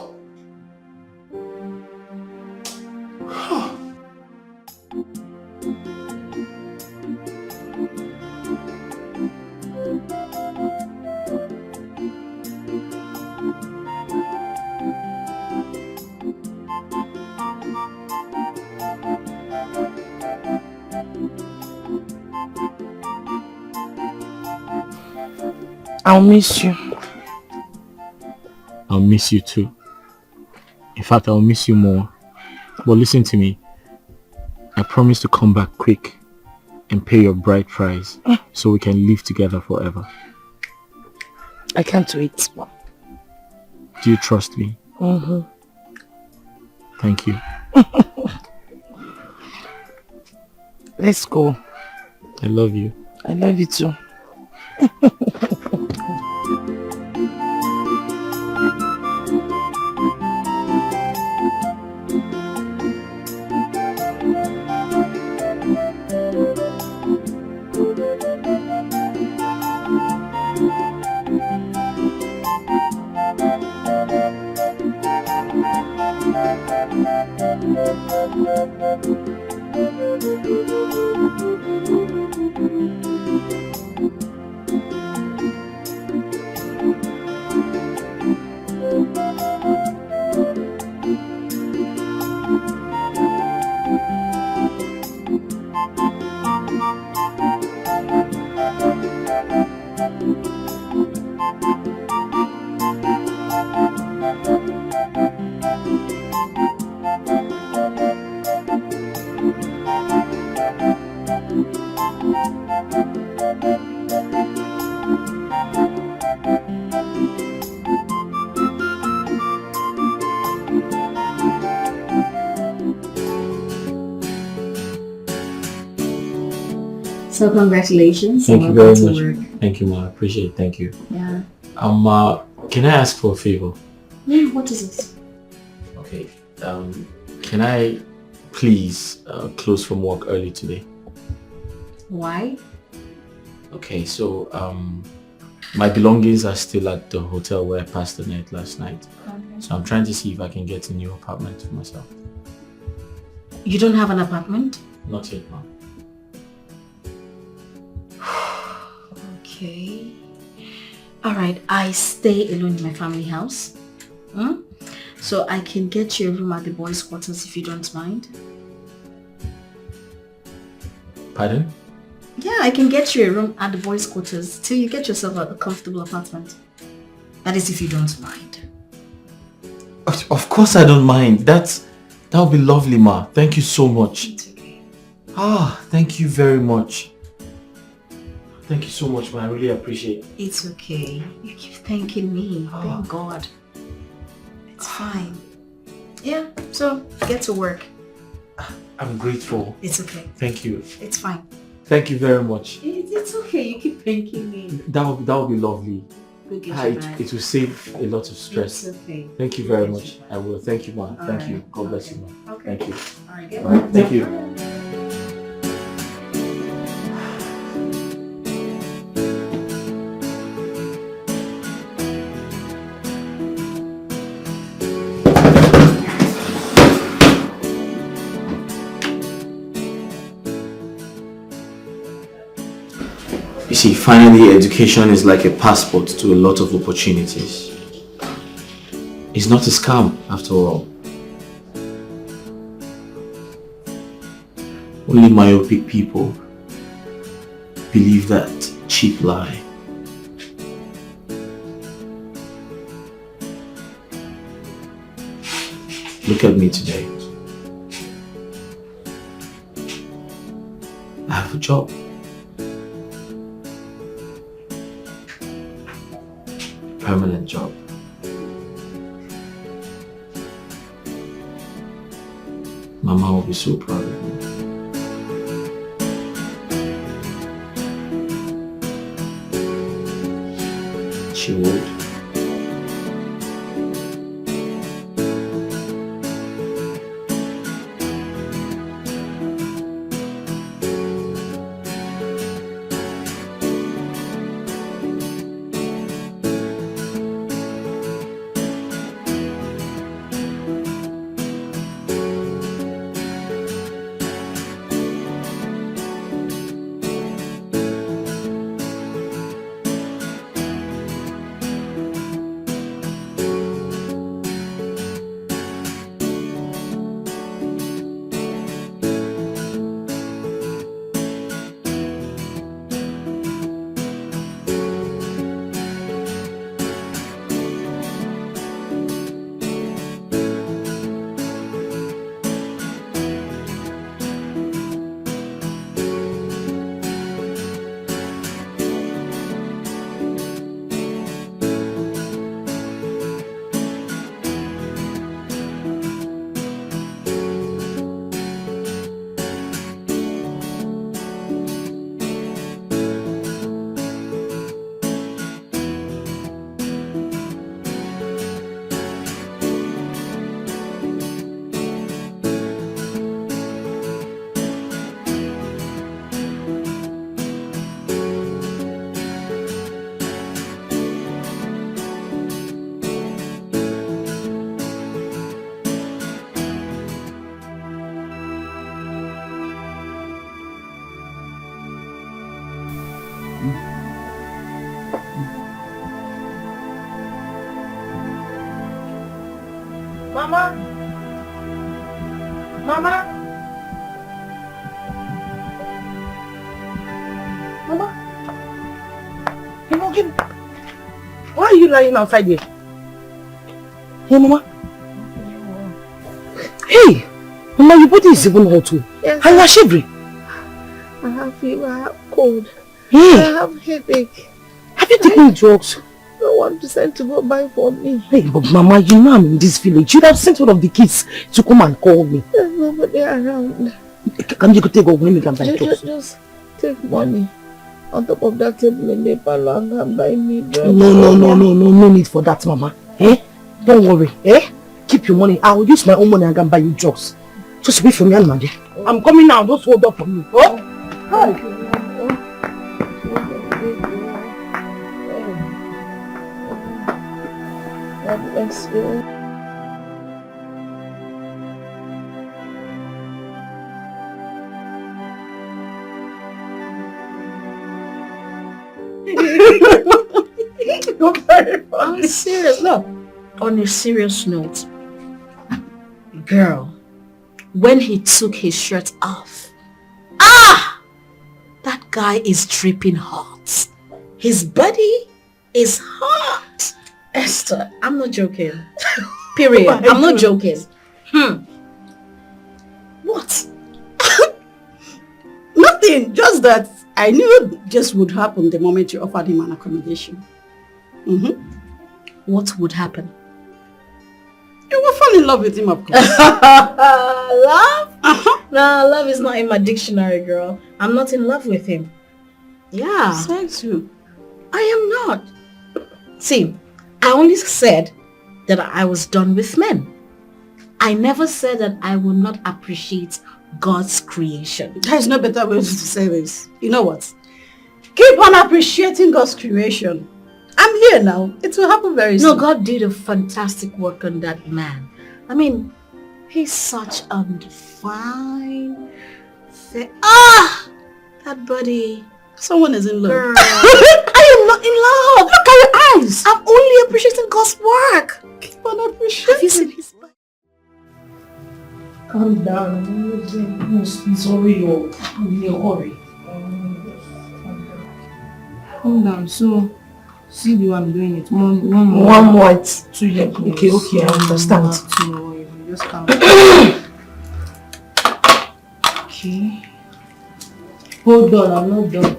I'll miss you. I'll miss you too. In fact, I'll miss you more. But listen to me. I promise to come back quick and pay your bride price so we can live together forever. I can't wait. Do you trust me? Mm-hmm. Thank you. Let's go. I love you. I love you too. So congratulations. Thank you very Welcome much. to work. Thank you, ma. I appreciate it. Thank you. Yeah. Can I ask for a favor? Yeah, what is it? Okay. Can I please close from work early today? Why? Okay, so my belongings are still at the hotel where I passed the night last night. Okay. So I'm trying to see if I can get a new apartment for myself. You don't have an apartment? Not yet, ma'am. Okay. Alright, I stay alone in my family house. So I can get you a room at the boys' quarters if you don't mind. Pardon? Yeah, I can get you a room at the boys' quarters till you get yourself a comfortable apartment. That is if you don't mind. Of course I don't mind. That would be lovely, ma. Thank you so much. It's okay. Thank you very much. Thank you so much, ma. I really appreciate it. It's okay. You keep thanking me. Thank God. It's fine. Yeah, so get to work. I'm grateful. It's okay. Thank you. It's fine. Thank you very much. It's okay. You keep thanking me. That would be lovely. Go get your bag. It will save a lot of stress. It's okay. Thank you very much. I will. Thank you, ma. Thank right. you. God bless you, ma. Okay. Thank you. Alright, get All right. work. Thank you. You see, finally, education is like a passport to a lot of opportunities. It's not a scam, after all. Only myopic people believe that cheap lie. Look at me today. I have a job. Permanent job. Mama will be so proud of me. She would. Mama? Mama? Mama? Imogen, why are you lying outside here? Hey, Mama? Hey! Mama, your body is even hot too. Yes. And you are shivering. I have fever, I have cold. Hey! I have headache. Have you taken drugs? No one to send to go buy for me. Hey, but Mama, you know I'm in this village. You'd have sent one of the kids to come and call me. There's nobody around. Can you go take over me and buy drugs? Just take money. On top of that table in the parlor and buy me drugs. No need for that, Mama. Eh? Don't worry. Eh? Keep your money. I will use my own money and go buy you drugs. Just wait for me and Mandy. I'm coming now. Just hold up for me. Oh? Hi. God bless you. You're very funny. I'm serious. Look, on a serious note, girl, when he took his shirt off, that guy is dripping hot. His body is hot. Esther, I'm not joking. Period. I'm not joking. What? Nothing, just that I knew this would happen the moment you offered him an accommodation. What would happen? You will fall in love with him, of course. Love? No, love is not in my dictionary, girl. I'm not in love with him. Yeah. Thanks you. I am not. See, I only said that I was done with men. I never said that I will not appreciate God's creation. There's no better way to say this. You know what? Keep on appreciating God's creation. I'm here now. It will happen very soon. No, God did a fantastic work on that man. I mean, he's such a fine... that body. Someone is in love. Girl. I am not in love. Look at your eyes. I'm only appreciating God's work. Keep on appreciating. Have you seen his life? Calm down. Please hurry up. I'm in a hurry. Calm down. So, see the way I'm doing it. One more. It's 2 years. Okay, I understand. Just calm down. Okay. Hold on, I'm not done.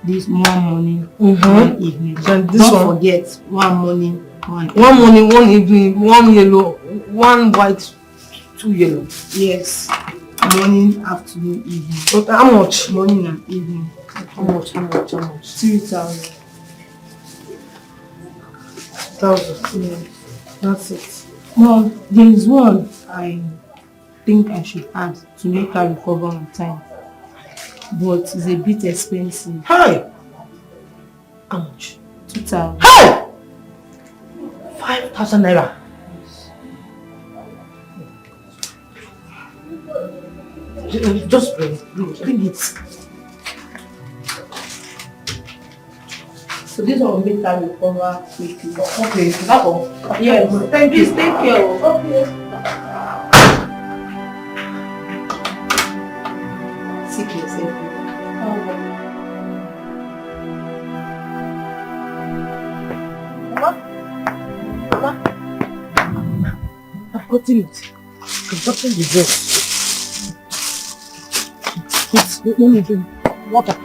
This one morning, one evening. And this Don't one? forget, one morning, one morning, one evening, one yellow, one white, 2 yellow. Yes. Morning, afternoon, evening. But how much? Morning and evening. How much? 3,000. 1,000. Yeah. That's it. Well, there is one I think I should add to make her recover on time. But it's a bit expensive. Hi! How much? 2,000. Hey! 5,000 naira. Just bring it. So this one will make her recover quickly. Okay, that one. Yes, Thank you. please take care of. Okay. Sick yourself. Mama, I've gotten it. I've gotten the dress. Let me drink water.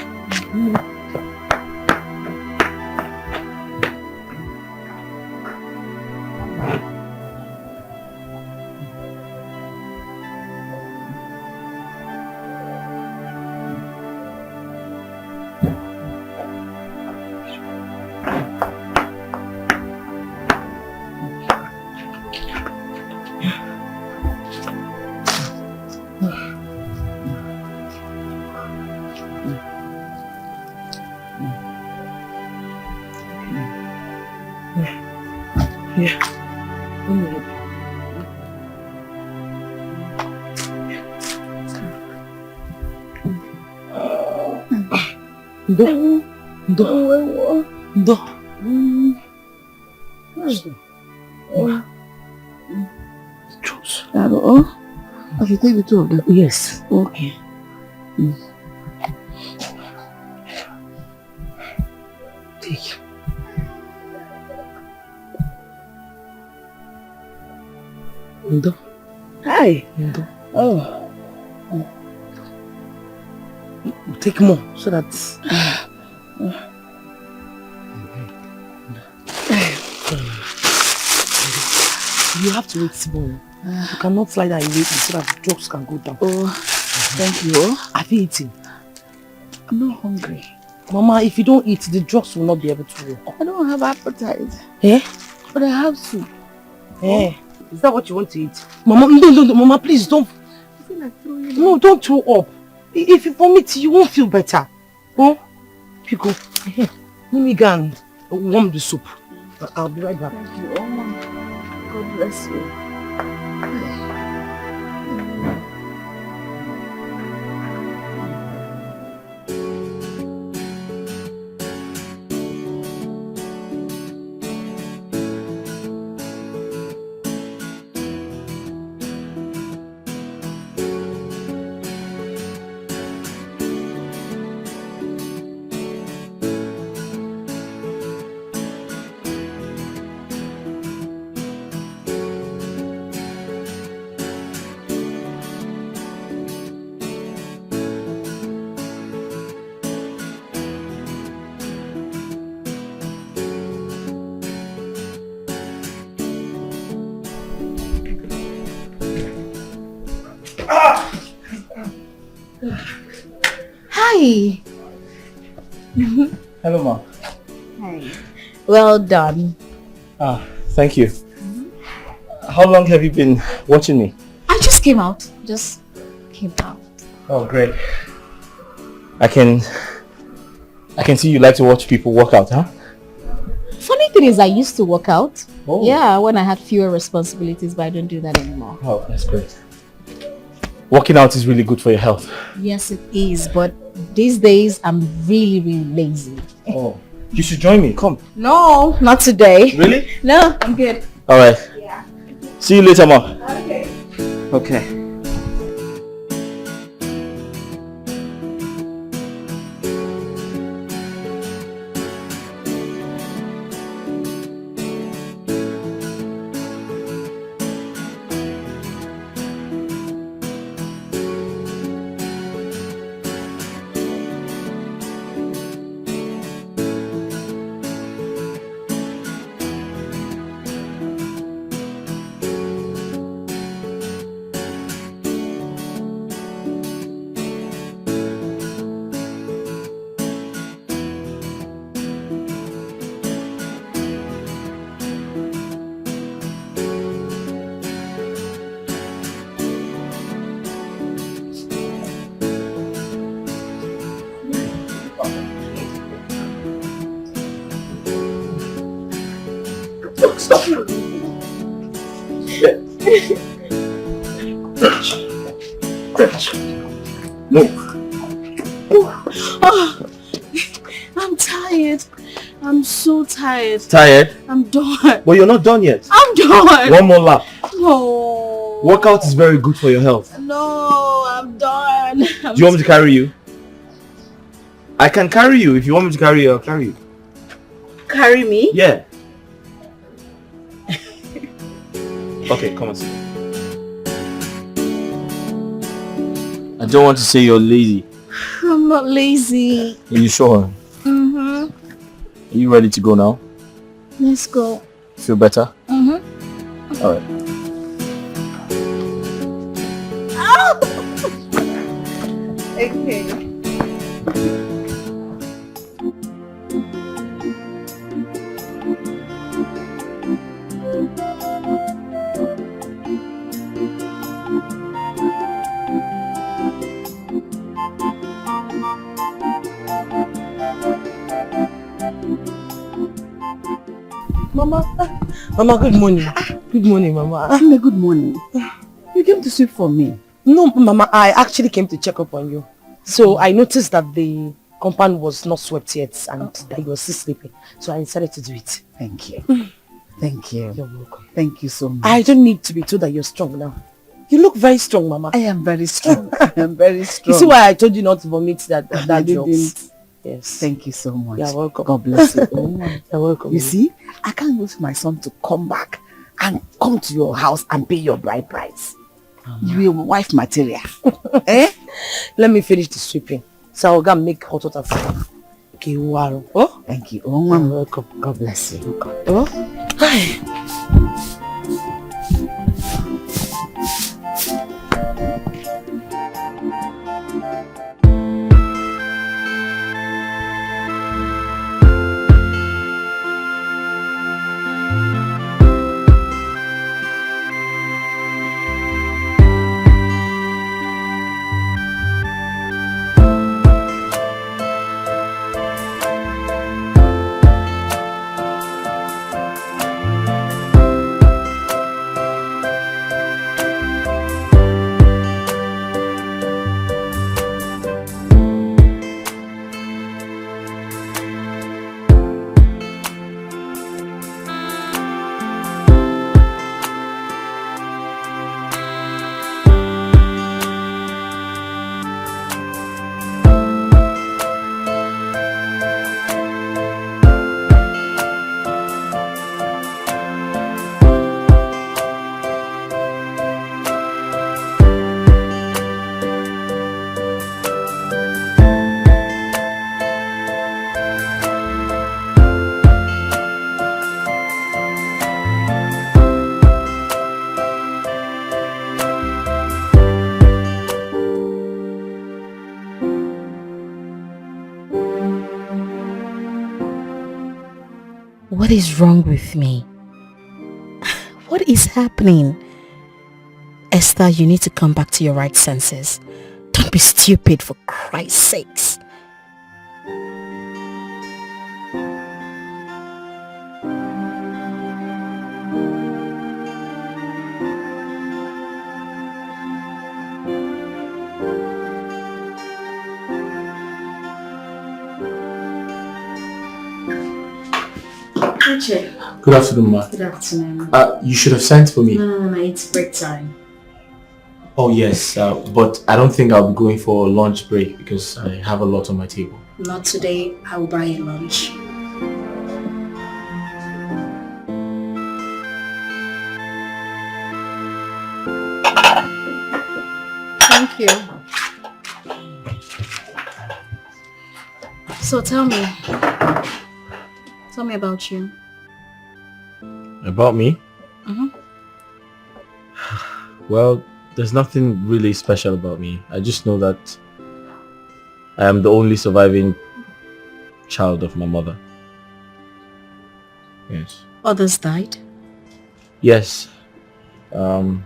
Juice. Oh, I should take the two of them. Yes. Okay. Take. Ndo. Hi. Ndo. Oh. Take more so that you have to wait small. You cannot fly that immediately so that the drugs can go down. Oh, thank you. Have you eaten? I'm not hungry. Mama, if you don't eat, the drugs will not be able to work. I don't have appetite. Eh? But I have soup. Eh? Is that what you want to eat? Mama, no, Mama, please don't. I feel like throwing up. No, don't throw up. If you vomit, you won't feel better. Oh? Pico, let me go and warm the soup. I'll be right back. Thank you, Oma. God bless you. Hi. Hello, Ma. Hi. Well done. Thank you. How long have you been watching me? I just came out. Oh, great. I can see you like to watch people work out, huh? Funny thing is I used to work out. Oh. Yeah, when I had fewer responsibilities, but I don't do that anymore. Oh, that's great. Working out is really good for your health. Yes, it is, but these days I'm really, really lazy. Oh, you should join me. Come. No, not today. Really? No, I'm good. All right. Yeah. See you later, Ma. Okay. Okay. Oh, I'm tired. I'm so tired. Tired? I'm done. But you're not done yet. I'm done. One more lap. No. Workout is very good for your health. No, I'm done. Do you want me to carry you? I can carry you. If you want me to carry you, I'll carry you. Carry me? Yeah. Okay, come on. Sit. I don't want to say you're lazy. I'm not lazy. Are you sure? Mm-hmm. Are you ready to go now? Let's go. Feel better? Mm-hmm. Alright. Okay. Mama, good morning. Good morning, Mama. Good morning. You came to sweep for me. No, Mama, I actually came to check up on you. So I noticed that the compound was not swept yet and that you were still sleeping. So I decided to do it. Thank you. Thank you. You're welcome. Thank you so much. I don't need to be told that you're strong now. You look very strong, Mama. I am very strong. I am very strong. You see why I told you not to vomit that You drugs? didn't. Yes. Thank you so much. You're welcome. God bless you. You're welcome. You see, I can't wait for my son to come back and come to your house and pay your bride price. You are wife material. Eh? Let me finish the sweeping. So I'll go and make hot water for you. Okay, wow. Oh? Thank you. You're welcome. God bless you. Oh? Hi. What is wrong with me? What is happening? Esther, you need to come back to your right senses. Don't be stupid, for Christ's sakes. Good afternoon, ma. Good afternoon. You should have sent for me. No, it's break time. Oh yes, but I don't think I'll be going for a lunch break because I have a lot on my table. Not today. I will buy you lunch. Thank you. So tell me about you. About me? Mm-hmm. Well, there's nothing really special about me. I just know that I am the only surviving child of my mother. Yes. Others died? Yes. I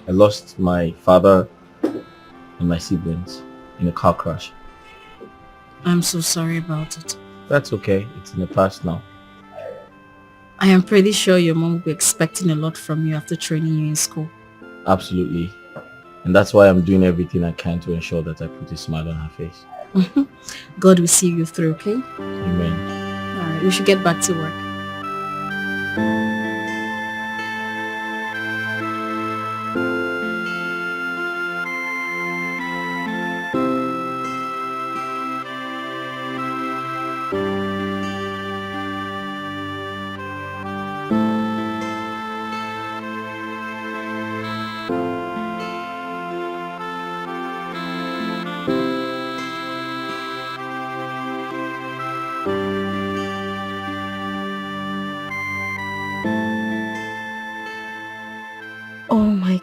lost my father and my siblings in a car crash. I'm so sorry about it. That's okay. It's in the past now. I am pretty sure your mom will be expecting a lot from you after training you in school. Absolutely. And that's why I'm doing everything I can to ensure that I put a smile on her face. God will see you through, okay? Amen. Alright, we should get back to work.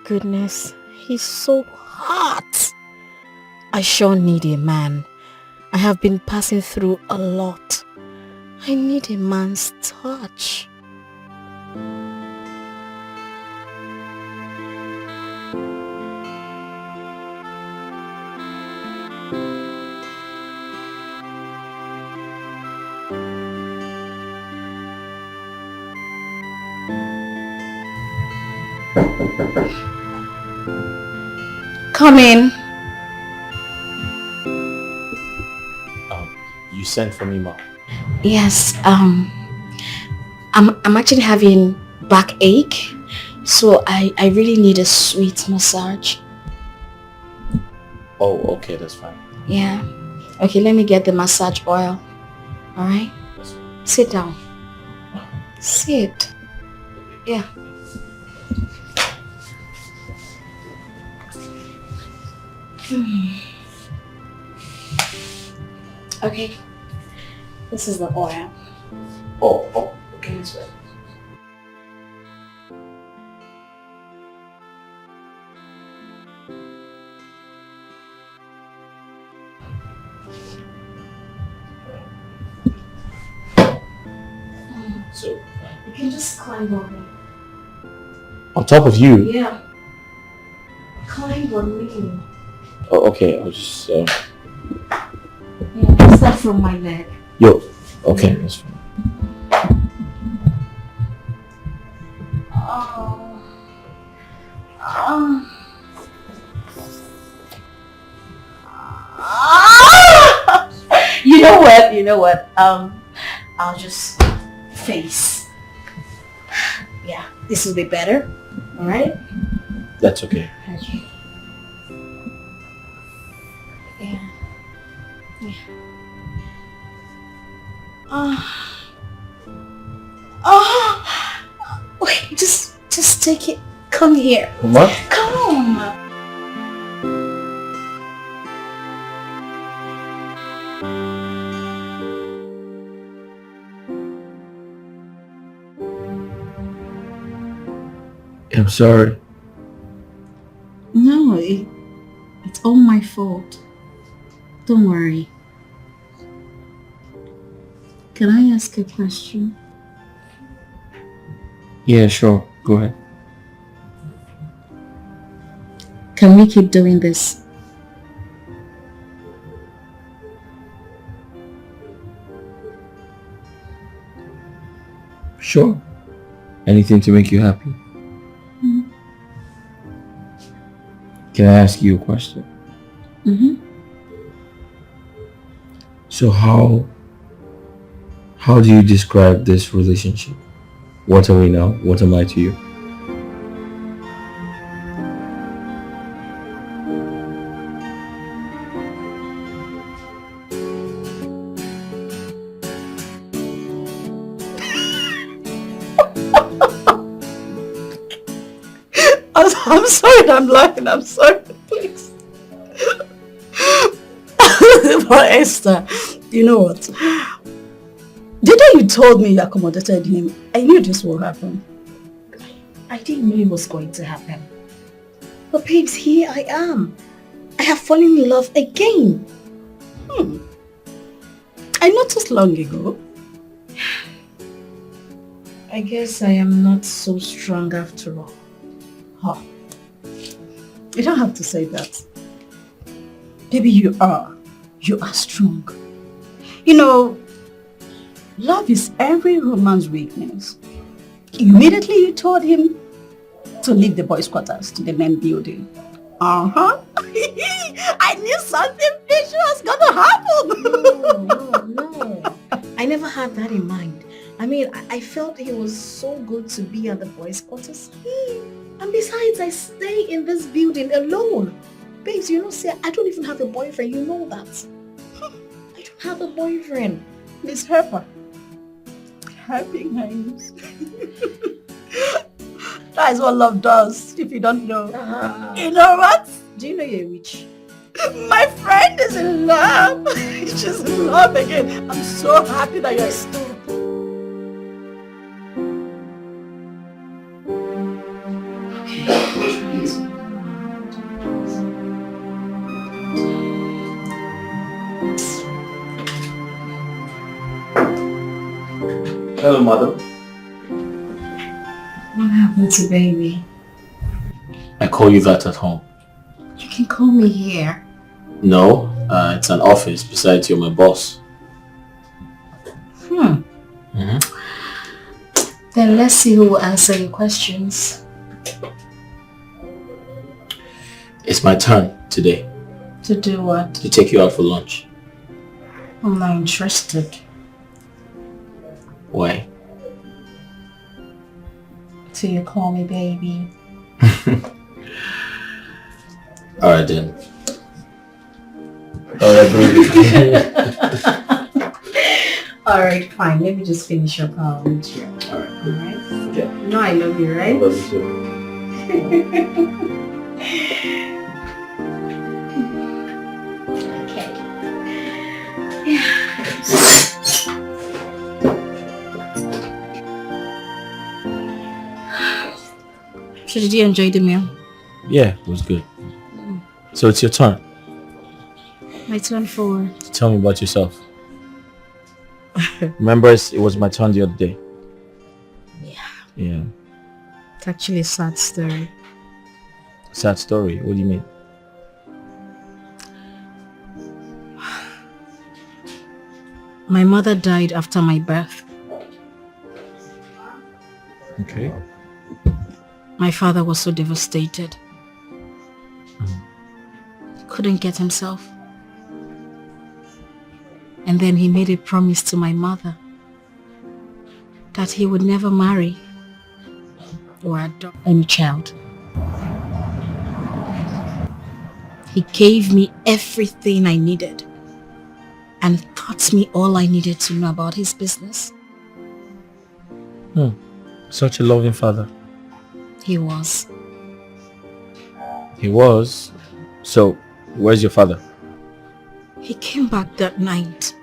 Goodness, he's so hot. I sure need a man. I have been passing through a lot. I need a man's touch. Come in. You sent for me, Ma. Yes, I'm actually having backache, so I really need a sweet massage. Oh, okay, that's fine. Yeah. Okay, let me get the massage oil. All right. Sit down. Sit. Yeah. Okay. This is the oil. Oh, okay, that's right. So, You can just climb on me. on top of you? Yeah. Climb on me. Oh, okay, I'll just... Yeah, start from my leg. Yo, okay, that's fine. You know what? I'll just face. Yeah, this will be better. All right? That's okay. Okay. Yeah. Wait, just take it. Come here. What? Come. I'm sorry. No, it's all my fault. Don't worry. Can I ask a question? Yeah, sure. Go ahead. Can we keep doing this? Sure. Anything to make you happy. Can I ask you a question? Mm-hmm. So how do you describe this relationship? What are we now? What am I to you? I'm sorry I'm laughing. I'm sorry. Please. But Esther, you know what? The day you told me you accommodated him, I knew this would happen. I didn't know it was going to happen. But babes, here I am. I have fallen in love again. I noticed long ago. I guess I am not so strong after all. Huh. You don't have to say that. Baby, you are. You are strong. You know, love is every woman's weakness. Immediately you told him to leave the boys' quarters to the men building. I knew something fishy was gonna happen. No. I never had that in mind. I mean, I felt it was so good to be at the boys' quarters. And besides, I stay in this building alone. Babes, you know, say I don't even have a boyfriend. You know that. I don't have a boyfriend. Miss Harper. Helping hands. That is what love does, if you don't know. You know what? Do you know you're a witch? My friend is in love. She's in love again. I'm so happy that you're still. Hello, madam. What happened to baby? I call you that at home. You can call me here. No, it's an office. Besides, you're my boss. Then let's see who will answer your questions. It's my turn today. To do what? To take you out for lunch. I'm not interested. Why? till you call me baby. Alright then. Alright, baby. Alright, fine. Let me just finish up with you. Alright. Yeah. You know I love you, right? I love you too. Okay. Yeah. So did you enjoy the meal? Yeah, it was good. So it's your turn. My turn for... Tell me about yourself. Remember, it was my turn the other day. Yeah. It's actually a sad story. Sad story? What do you mean? My mother died after my birth. Okay. My father was so devastated. Couldn't get himself. And then he made a promise to my mother that he would never marry or adopt any child. He gave me everything I needed and taught me all I needed to know about his business. Such a loving father. He was. He was? So, where's your father? He came back that night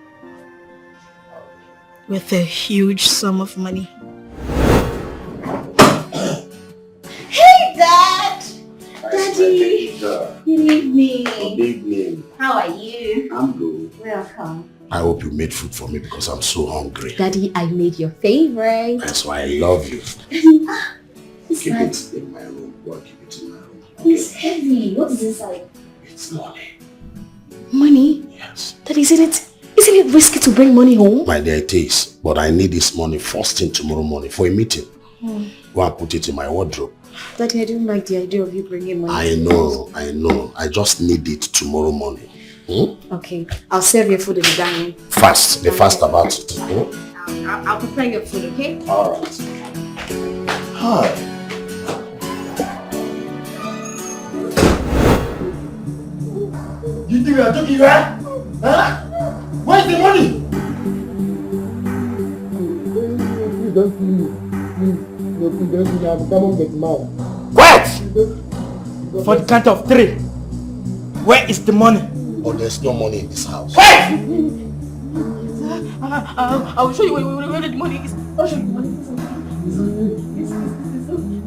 with a huge sum of money. Hey, Dad! Daddy! Good evening. Good evening. How are you? I'm good. Welcome. I hope you made food for me because I'm so hungry. Daddy, I made your favorite. That's why I love you. It's Keep like, it in my room. Go and keep it in my room. it's heavy. What is inside? It's money. Money? Yes. Daddy, isn't it risky to bring money home? My dear, it is. But I need this money first thing tomorrow morning for a meeting. Hmm. Go and put it in my wardrobe. Daddy, I don't like the idea of you bringing money. I know. I just need it tomorrow morning. Okay, I'll serve your food in the dining. Fast. Be fast about it. I'll prepare your food, okay? Alright. Hi. You think you are joking, right? Huh? Where's the money? Please don't kill me. Please don't kill me. I'm coming get mad. Wait! For the count of 3. Where is the money? Oh, there's no money in this house. Wait! I will show you where the money is. I'll show you the money.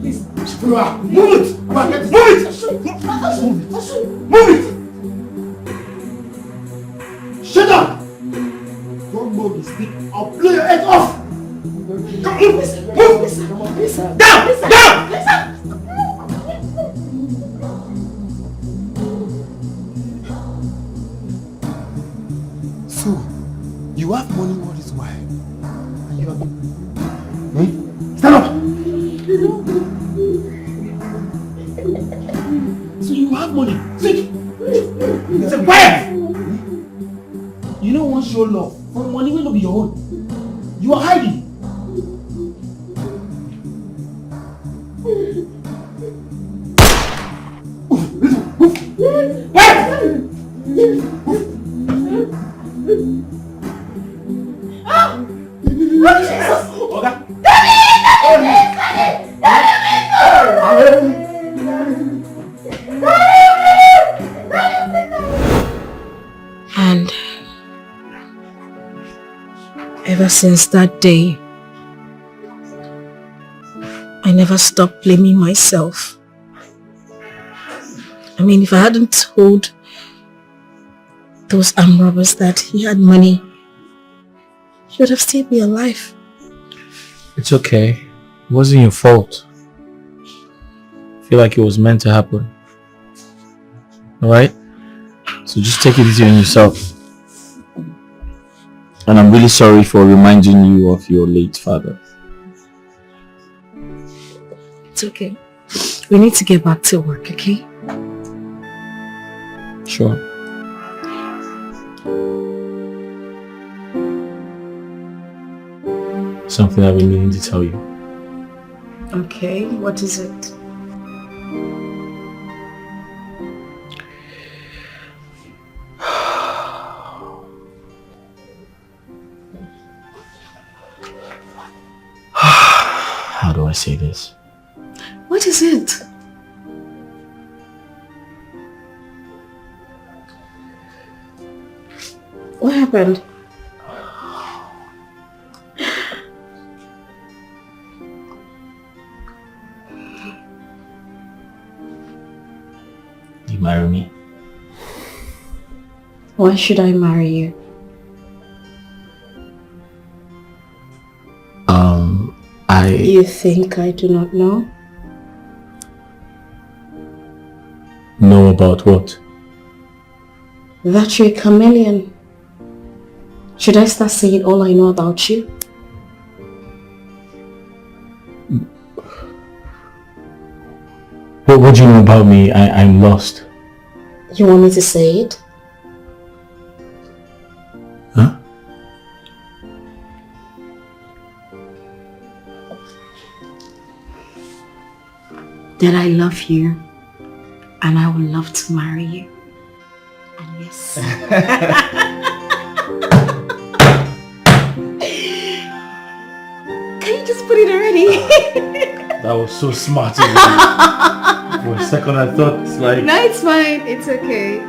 Please. Move it! Move it! Shut up! Don't move this thing. I'll blow your head off! Come move! Down! Down! So, you have money all this while, and you have been... Stand up! So you have money. Sit! Say quiet! You don't want your love for money will not be your own. You are hiding. And ever since that day, I never stopped blaming myself. I mean, if I hadn't told those armed robbers that he had money, he would have still been alive. It's okay. It wasn't your fault. I feel like it was meant to happen. Alright? So just take it easy on yourself. And I'm really sorry for reminding you of your late father. It's okay. We need to get back to work, okay? Sure. Something I've been meaning to tell you. Okay, what is it? How do I say this? What is it? What happened? You marry me? Why should I marry you? You think I do not know? Know about what? That you're a chameleon. Should I start saying all I know about you? What do you know about me? I'm lost. You want me to say it? Huh? That I love you and I would love to marry you. And yes. Can you just put it already? That was so smart of you. For a second I thought it's like... No, it's fine. It's okay.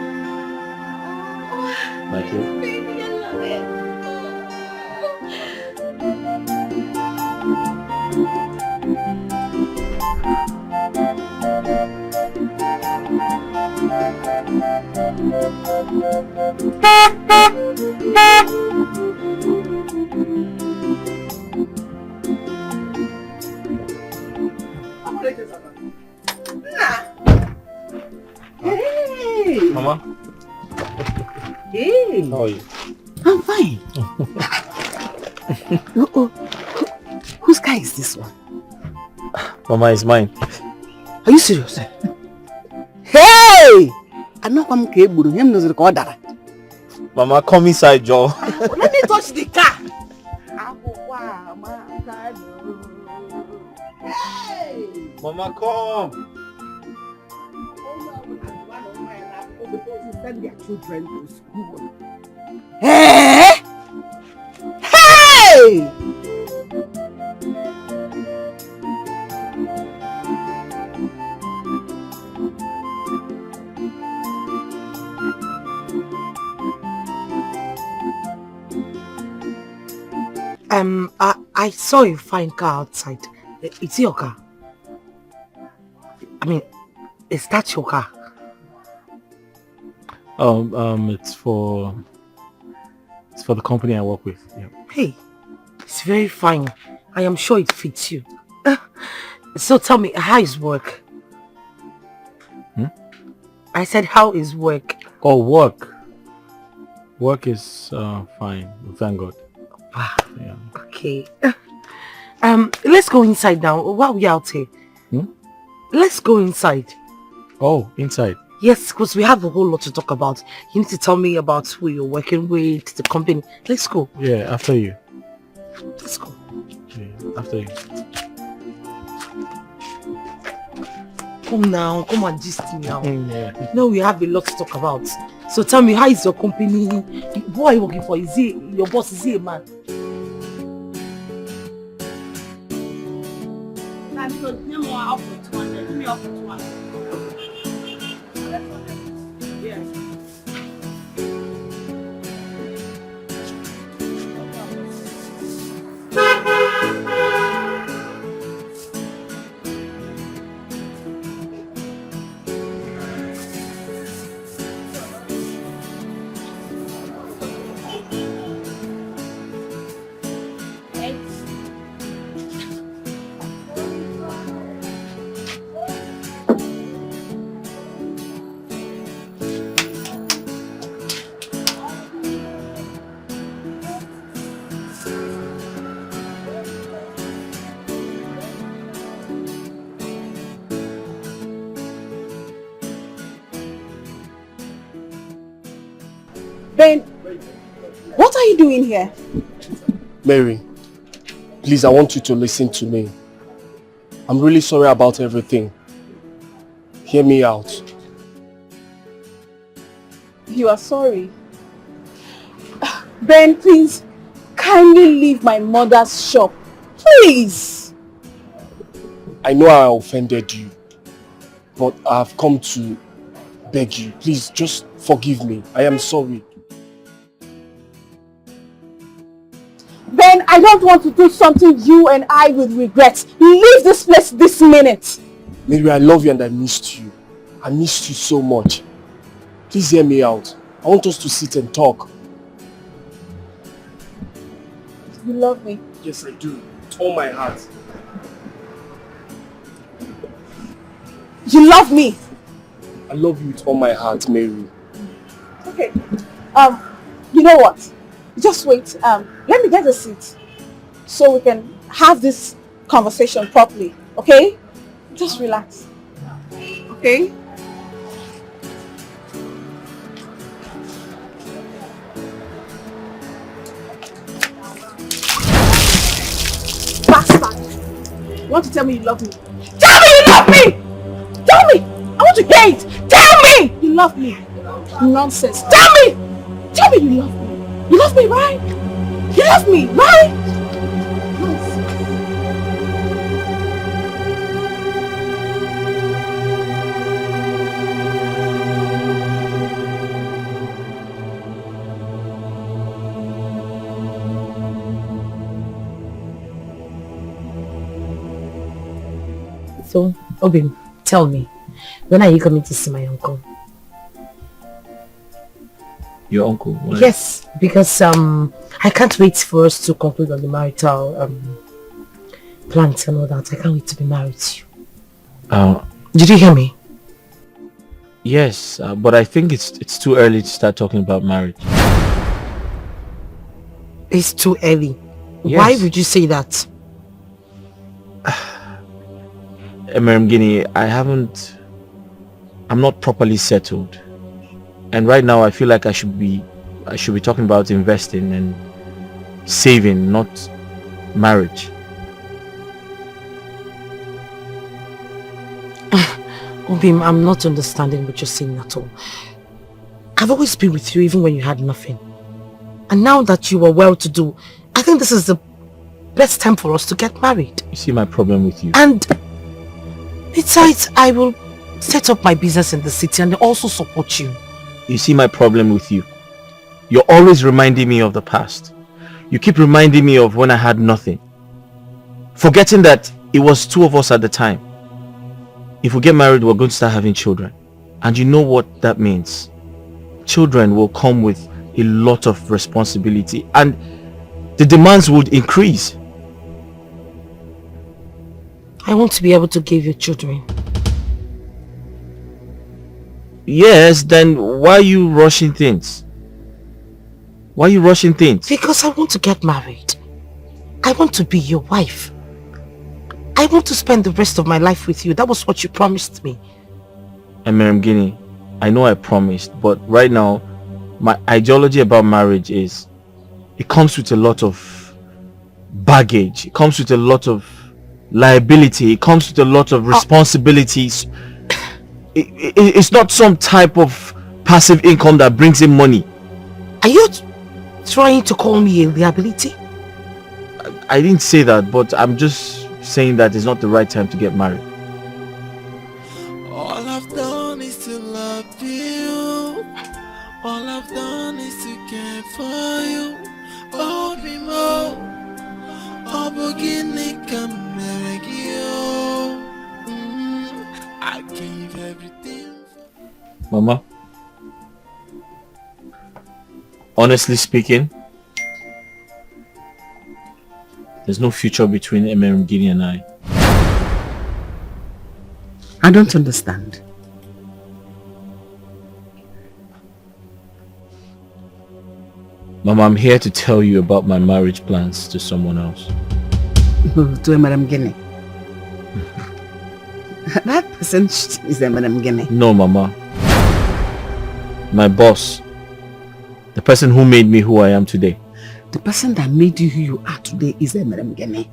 Like it? Baby, I love it. Hey! Mama? Hey! How are you? I'm fine. Whose car is this one? Mama, it's mine. Are you serious? Hey! I know I'm capable. Him knows the order. Mama, come inside, Joe. Let me touch the car. Hey! Mama, come. Send their children to school. Hey! Hey! I saw a fine car outside. It's your car. I mean, is that your car? It's for the company I work with. Yeah. Hey, it's very fine. I am sure it fits you. So tell me, how is work? I said, how is work? Oh, work. Work is fine. Thank God. Yeah. Okay. Let's go inside now. While we're out here. Let's go inside. Oh, inside. Yes, because we have a whole lot to talk about. You need to tell me about who you're working with, the company. Let's go. Yeah, after you. Let's go. Yeah, after you. Come now, come and gist me now. Yeah. Now we have a lot to talk about. So tell me, how is your company? Who are you working for? Is he your boss? Is he a man? Ben, what are you doing here? Mary, please, I want you to listen to me. I'm really sorry about everything. Hear me out. You are sorry? Ben, please, kindly leave my mother's shop. Please! I know I offended you, but I have come to beg you. Please, just forgive me. I am sorry. Ben, I don't want to do something you and I will regret. Leave this place this minute. Mary, I love you and I missed you. I missed you so much. Please hear me out. I want us to sit and talk. You love me? Yes, I do. With all my heart. You love me? I love you with all my heart, Mary. Okay. You know what? Just wait. Let me get a seat so we can have this conversation properly. Okay? Just relax. Okay? Bastard! You want to tell me you love me? Tell me you love me! Tell me! I want to hear it! Tell me! You love me! Nonsense! Tell me! Tell me you love me! You love me, right? You love me, right? So, Obim, tell me, when are you coming to see my uncle? Your uncle? Why? Yes, because I can't wait for us to conclude on the marital plans and all that. I can't wait to be married to you. Did you hear me? Yes, but I think it's too early to start talking about marriage. It's too early. Yes. Why would you say that? Guinea, I'm not properly settled. And right now I feel like I should be talking about investing and saving, not marriage. Obim, I'm not understanding what you're saying at all. I've always been with you even when you had nothing. And now that you are well-to-do, I think this is the best time for us to get married. You see my problem with you? And besides, I will set up my business in the city and also support you. You see my problem with you? You're always reminding me of the past. You keep reminding me of when I had nothing. Forgetting that it was two of us at the time. If we get married, we're going to start having children. And you know what that means. Children will come with a lot of responsibility and the demands would increase. I want to be able to give you children. Yes, then why are you rushing things? Why are you rushing things? Because I want to get married. I want to be your wife. I want to spend the rest of my life with you. That was what you promised me. And Guinea, I know I promised, but right now, my ideology about marriage is it comes with a lot of baggage. It comes with a lot of liability. It comes with a lot of responsibilities. It's not some type of passive income that brings in money. Are you trying to call me a liability? I didn't say that, but I'm just saying that it's not the right time to get married. All I've done is to love you. All I've done is to care for you. Oh, Bimo. Oh, Bogini, come back you. I gave everything. Mama, honestly speaking, there's no future between Guinea and I. I don't understand. Mama, I'm here to tell you about my marriage plans to someone else. To Madam Guinea. That person is Madam Guinea. No, Mama. My boss. The person who made me who I am today. The person that made you who you are today is Madam Guinea.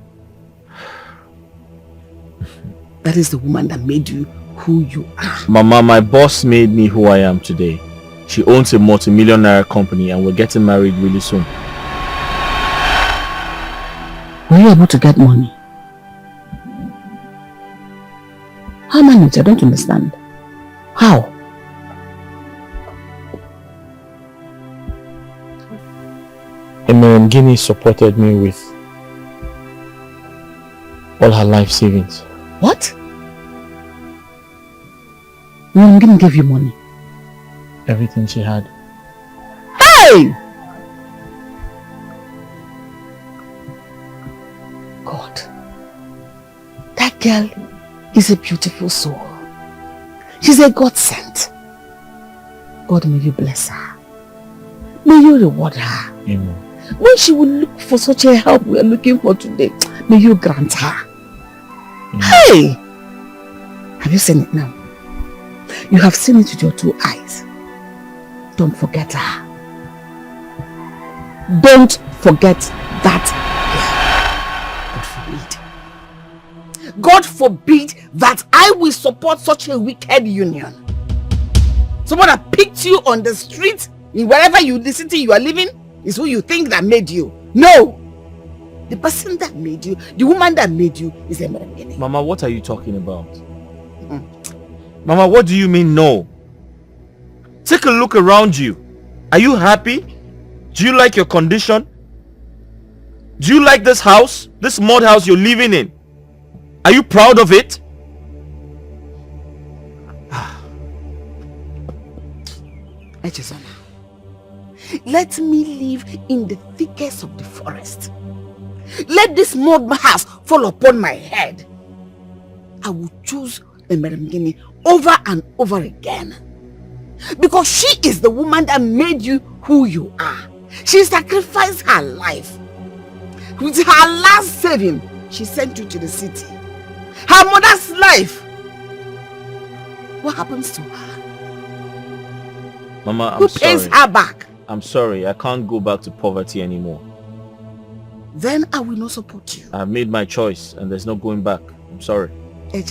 That is the woman that made you who you are. Mama, my boss made me who I am today. She owns a multi-millionaire company and we're getting married really soon. Were you able to get money? How managed? I don't understand. How? Guinea supported me with all her life savings. What? Guinea gave you money? Everything she had. Hey! God, that girl is a beautiful soul. She's a God sent. God, may you bless her. May you reward her. Amen. When she will look for such a help we are looking for today, may you grant her. Amen. Hey! Have you seen it now? You have seen it with your 2 eyes. Don't forget her. Don't forget that girl. God forbid that I will support such a wicked union. Someone that picked you on the street, in wherever the city you are living, is who you think that made you. No! The person that made you, the woman that made you, is a Merengene. Mama, what are you talking about? Mama, what do you mean no? Take a look around you. Are you happy? Do you like your condition? Do you like this house? This mud house you're living in? Are you proud of it? Echezona, let me live in the thickest of the forest. Let this mud house fall upon my head. I will choose a Merengene over and over again. Because she is the woman that made you who you are. She sacrificed her life. With her last saving, she sent you to the city. Her mother's life. What happens to her? Mama, Who pays her back? I'm sorry, I can't go back to poverty anymore. Then I will not support you. I've made my choice and there's no going back. I'm sorry. Hey!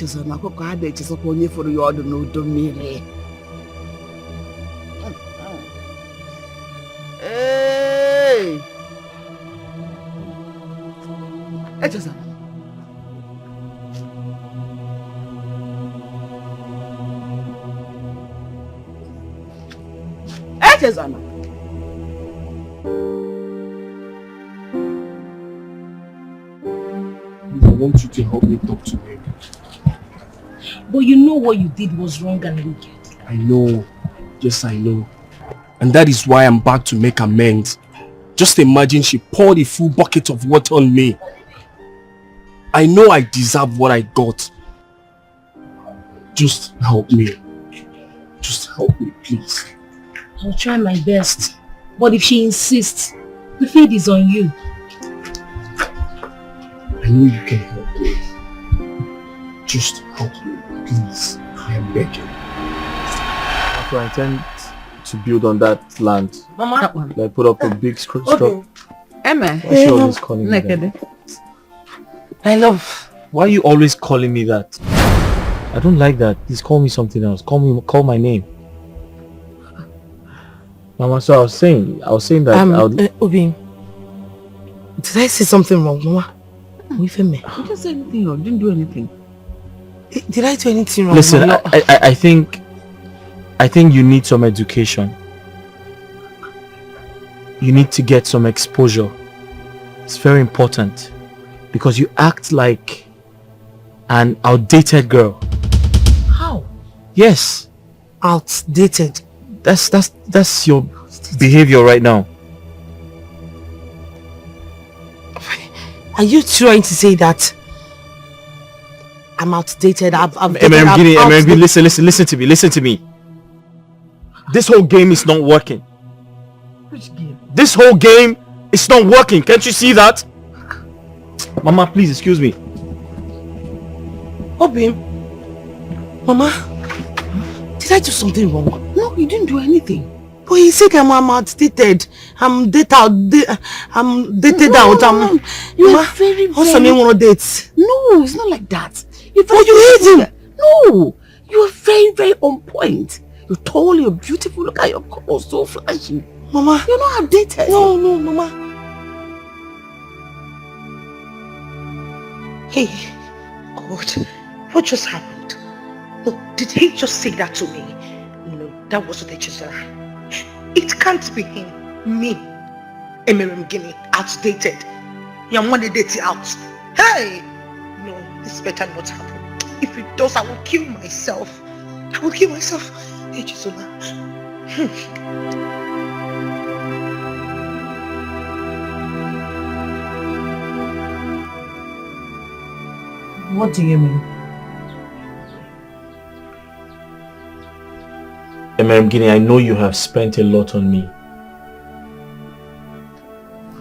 Echezona. Echezona. I want you to help me talk to him. But you know what you did was wrong and wicked. I know. Yes, I know. And that is why I'm back to make amends. Just imagine she poured a full bucket of water on me. I know I deserve what I got. Just help me. Just help me, please. I'll try my best. But if she insists, the fate is on you. I know you can help me. Just help me, please. I am begging. So I intend to build on that land. Mama, that one. Like put up a big structure. Okay. Emma. Why is she always calling me that? I love. Why are you always calling me that? I don't like that. Please call me something else. Call my name. Mama, so I was saying that Obi, did I say something wrong, Mama? You didn't say anything wrong. Didn't do anything. Did I do anything wrong? Listen, I think you need some education. You need to get some exposure. It's very important because you act like an outdated girl. How? Yes. Outdated? That's your behavior right now. Are you trying to say that I'm outdated? Listen to me. This whole game is not working. Which game? This whole game is not working. Can't you see that? Mama, please excuse me. Obi, Mama, did I do something wrong? No, you didn't do anything. But he said I'm outdated. I'm dated out. You are very, No, it's not like that. you hate him? No, you are very, very on point. You're tall, you're beautiful. Look at your clothes, so flashy. Mama. You're not outdated. No, Mama. Hey, God, what just happened? No, did he just say that to me? No, that wasn't a Chisara. It can't be him. Me. Emerim Guinea, outdated. Your money dating out. Hey! No, this better not happen. If it does, I will kill myself. I will kill myself. Hey, Chisola. What do you mean? Emerim Guinea, I know you have spent a lot on me.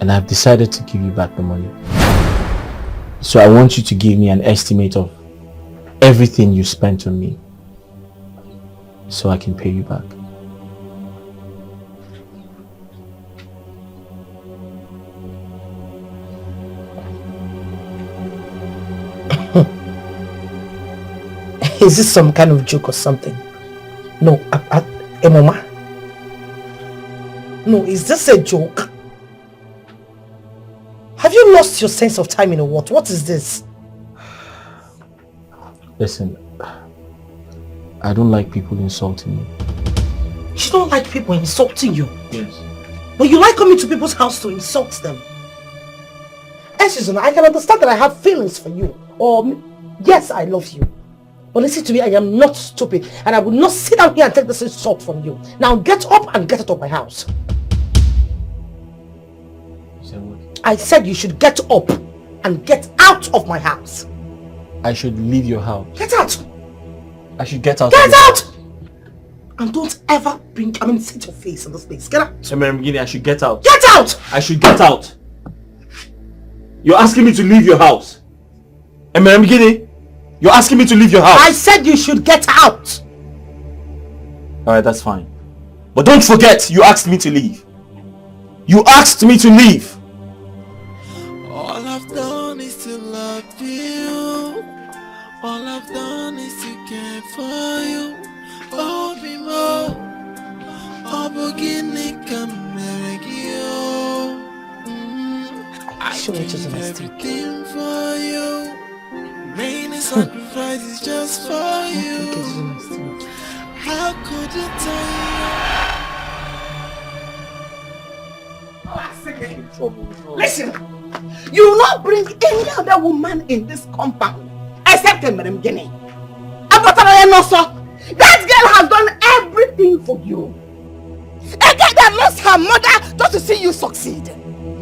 And I've decided to give you back the money. So I want you to give me an estimate of everything you spent on me, so I can pay you back. Is this some kind of joke or something? No, Mama. No, is this a joke? Have you lost your sense of timing or what? What is this? Listen, I don't like people insulting me. You don't like people insulting you? Yes. But you like coming to people's house to insult them. Susan, I can understand that I have feelings for you. Or, yes, I love you. But listen to me, I am not stupid. And I will not sit down here and take this insult from you. Now get up and get out of my house. You said what? I said you should get up and get out of my house. I should leave your house. Get out! I should get out. Get out! And don't ever set your face in this place. Get out! Emerim Guinea, I should get out. Get out! I should get out. You're asking me to leave your house. Emerim Guinea, you're asking me to leave your house. I said you should get out. Alright, that's fine. But don't forget, you asked me to leave. You asked me to leave. All I've done is to love you. All I've done is to care for you. Oh, be more. Oh, beginning come you. I give everything for you. Main sacrifice is just for you. How could you tell? Listen, you will not bring any other woman in this compound except Emerim Guinea. That girl has done everything for you. A girl that lost her mother just to see you succeed.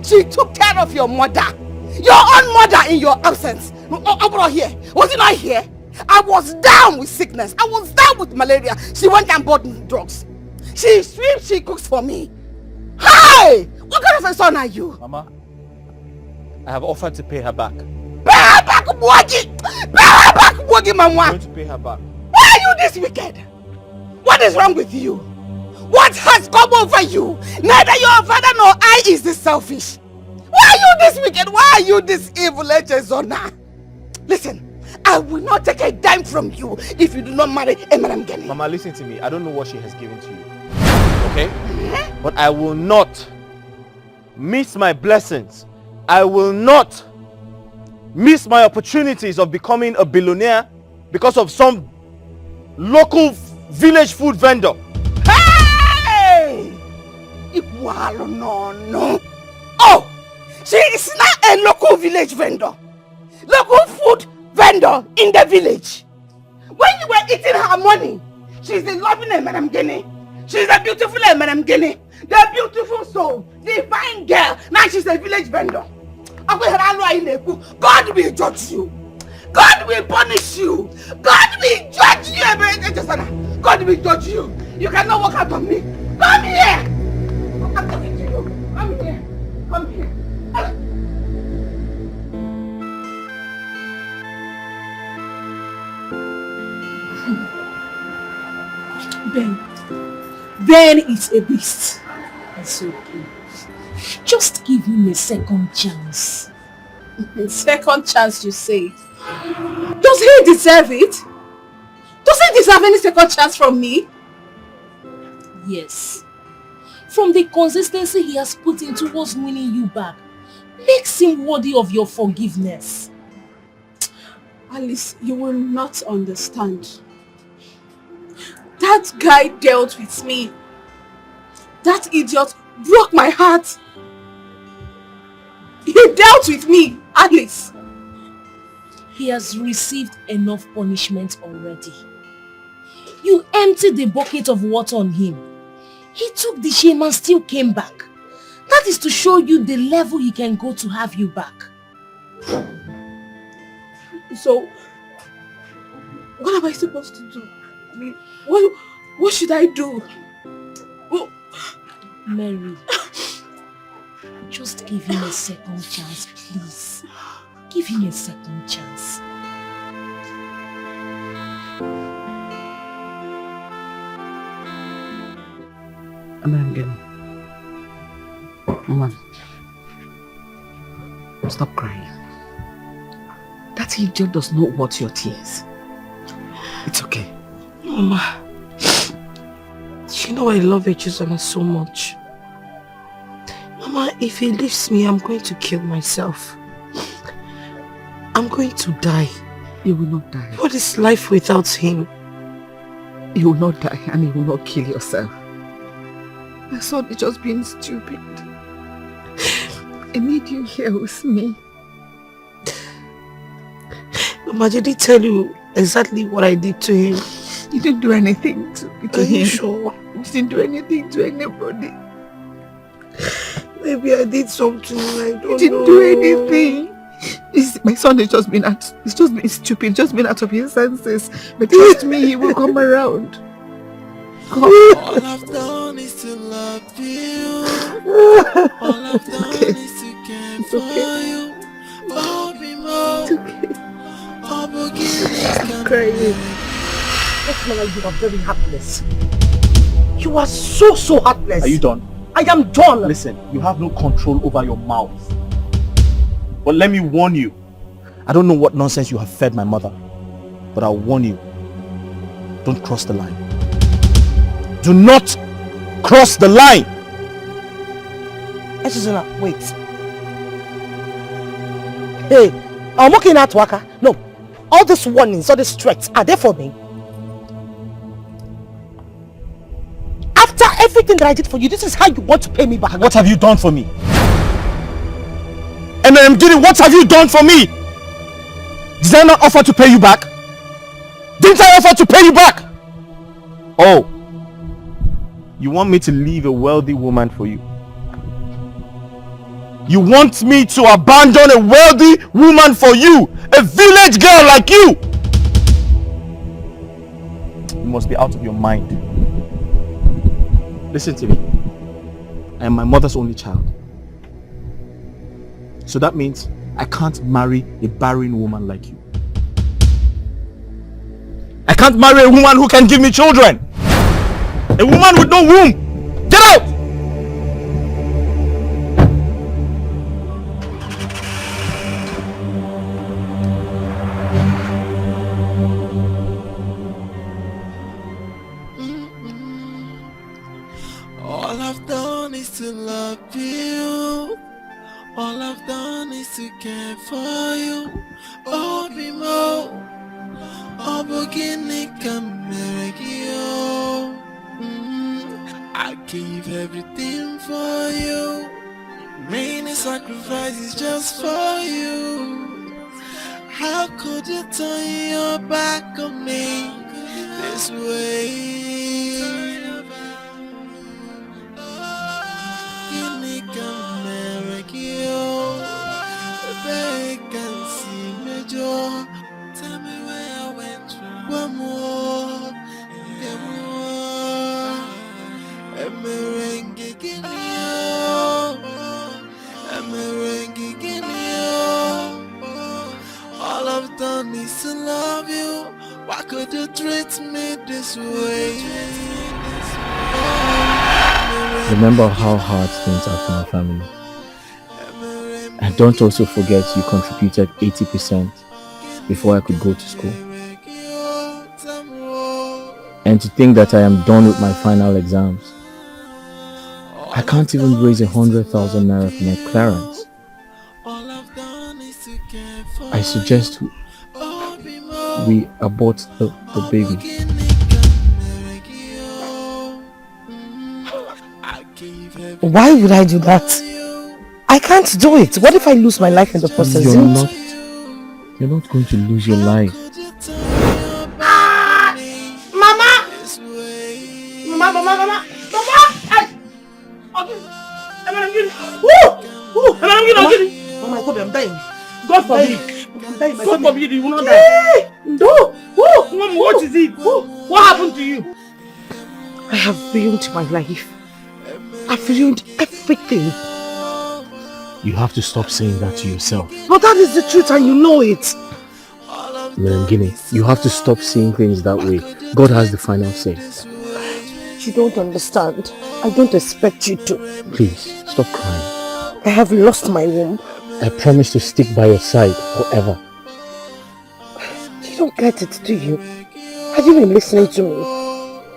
She took care of your mother. Your own mother in your absence. Over here. Was it not here? I was down with sickness. I was down with malaria. She went and bought me drugs. She sweeps, she cooks for me. Hey! What kind of a son are you? Mama, I have offered to pay her back. Pay her back, Bogi! Pay her back, Bogi, Mama! I'm going to pay her back. Why are you this wicked? What is wrong with you? What has come over you? Neither your father nor I is this selfish. Why are you this wicked? Why are you this evil, Zona? Listen, I will not take a dime from you if you do not marry Emerim Guinea. Mama, listen to me. I don't know what she has given to you. Okay? But I will not miss my blessings. I will not miss my opportunities of becoming a billionaire because of some local village food vendor. Hey! No. Oh! She is not a local village vendor. Local food vendor in the village. When you were eating her money, she's a loving Emerim Guinea. She's a beautiful Emerim Guinea. The beautiful soul. The fine girl. Now she's a village vendor. God will judge you. God will punish you. God will judge you. God will judge you. You cannot walk out of me. Come here. I'm talking to you. Come here. Come here. Ben is a beast. It's okay. Just give him a second chance. Second chance, you say? Does he deserve it? Does he deserve any second chance from me? Yes. From the consistency he has put in towards winning you back, makes him worthy of your forgiveness. Alice, you will not understand. That guy dealt with me. That idiot broke my heart. He dealt with me, Alice. He has received enough punishment already. You emptied the bucket of water on him. He took the shame and still came back. That is to show you the level he can go to have you back. So, what am I supposed to do? I mean, what should I do? Mary, just give him a second chance, please. Give him a second chance. Mama, stop crying. That idiot does not want your tears. It's okay. Mama, you know I love Ejizona so much. Mama, if he leaves me, I'm going to kill myself. I'm going to die. You will not die. What is life without him? You will not die and you will not kill yourself. My son is just being stupid. I need you here with me. Mama, did he tell you exactly what I did to him? You didn't do anything to him. Are you sure? You didn't do anything to anybody. Maybe I did something, I don't know. You didn't do anything. My son has just been stupid, just been out of his senses. But trust me, he will come around. All I've done is to love you. All I've done is to care for you. Oh, be more. I'm crying. You are very heartless. You are so heartless. Are you done? I am done. Listen, you have no control over your mouth. But let me warn you. I don't know what nonsense you have fed my mother. But I'll warn you. Don't cross the line. Do not cross the line. Ejizona, wait. Hey, I'm working at Waka. No, all these warnings, all these threats, are they for me? After everything that I did for you, this is how you want to pay me back. What have you done for me? MMD, what have you done for me? Did I not offer to pay you back? Didn't I offer to pay you back? Oh, you want me to leave a wealthy woman for you? You want me to abandon a wealthy woman for you? A village girl like you? You must be out of your mind. Listen to me. I am my mother's only child. So that means I can't marry a barren woman like you. I can't marry a woman who can give me children. A woman with no womb. Get out! All I've done is to love you. All I've done is to care for you. Oh, be more. Oh, Gorgina, come here. I gave everything for you. Many sacrifices just for you. How could you turn your back on me this way? Tell me where I went wrong. One more, get more. A merengue, give me a merengue, give me all I've done is to love you. Why could you treat me this way? Remember how hard things are for my family. And don't also forget you contributed 80% before I could go to school. And to think that I am done with my final exams. I can't even raise 100,000 naira for my clearance. I suggest we abort the baby. Why would I do that? I can't do it. What if I lose my life in the process? You're not going to lose your life. Mama! Oh my God, I'm dying. God forbid. I'm dying. God forbid you will not die. No. Mama, what is it? What happened to you? I have ruined my life. I've ruined everything. You have to stop saying that to yourself. But that is the truth and you know it. Merengini, you have to stop seeing things that way. God has the final say. You don't understand. I don't expect you to. Please, stop crying. I have lost my womb. I promise to stick by your side forever. You don't get it, do you? Have you been listening to me?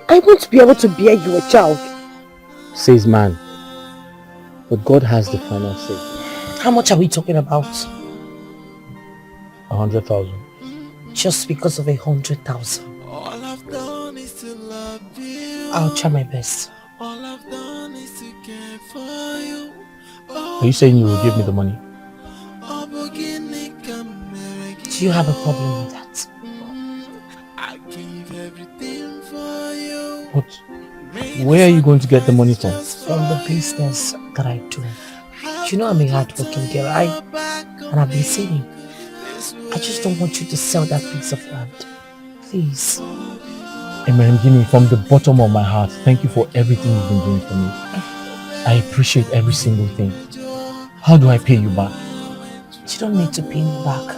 I won't be able to bear you a child. Says man. But God has the final say. How much are we talking about? 100,000. Just because of 100,000. I'll try my best. Are you saying you will give me the money? Do you have a problem with that? But where are you going to get the money from? From the business that I do. You know I'm a hard-working girl, and I've been saving. I just don't want you to sell that piece of land. Please. Merengini, from the bottom of my heart, thank you for everything you've been doing for me. I appreciate every single thing. How do I pay you back? You don't need to pay me back.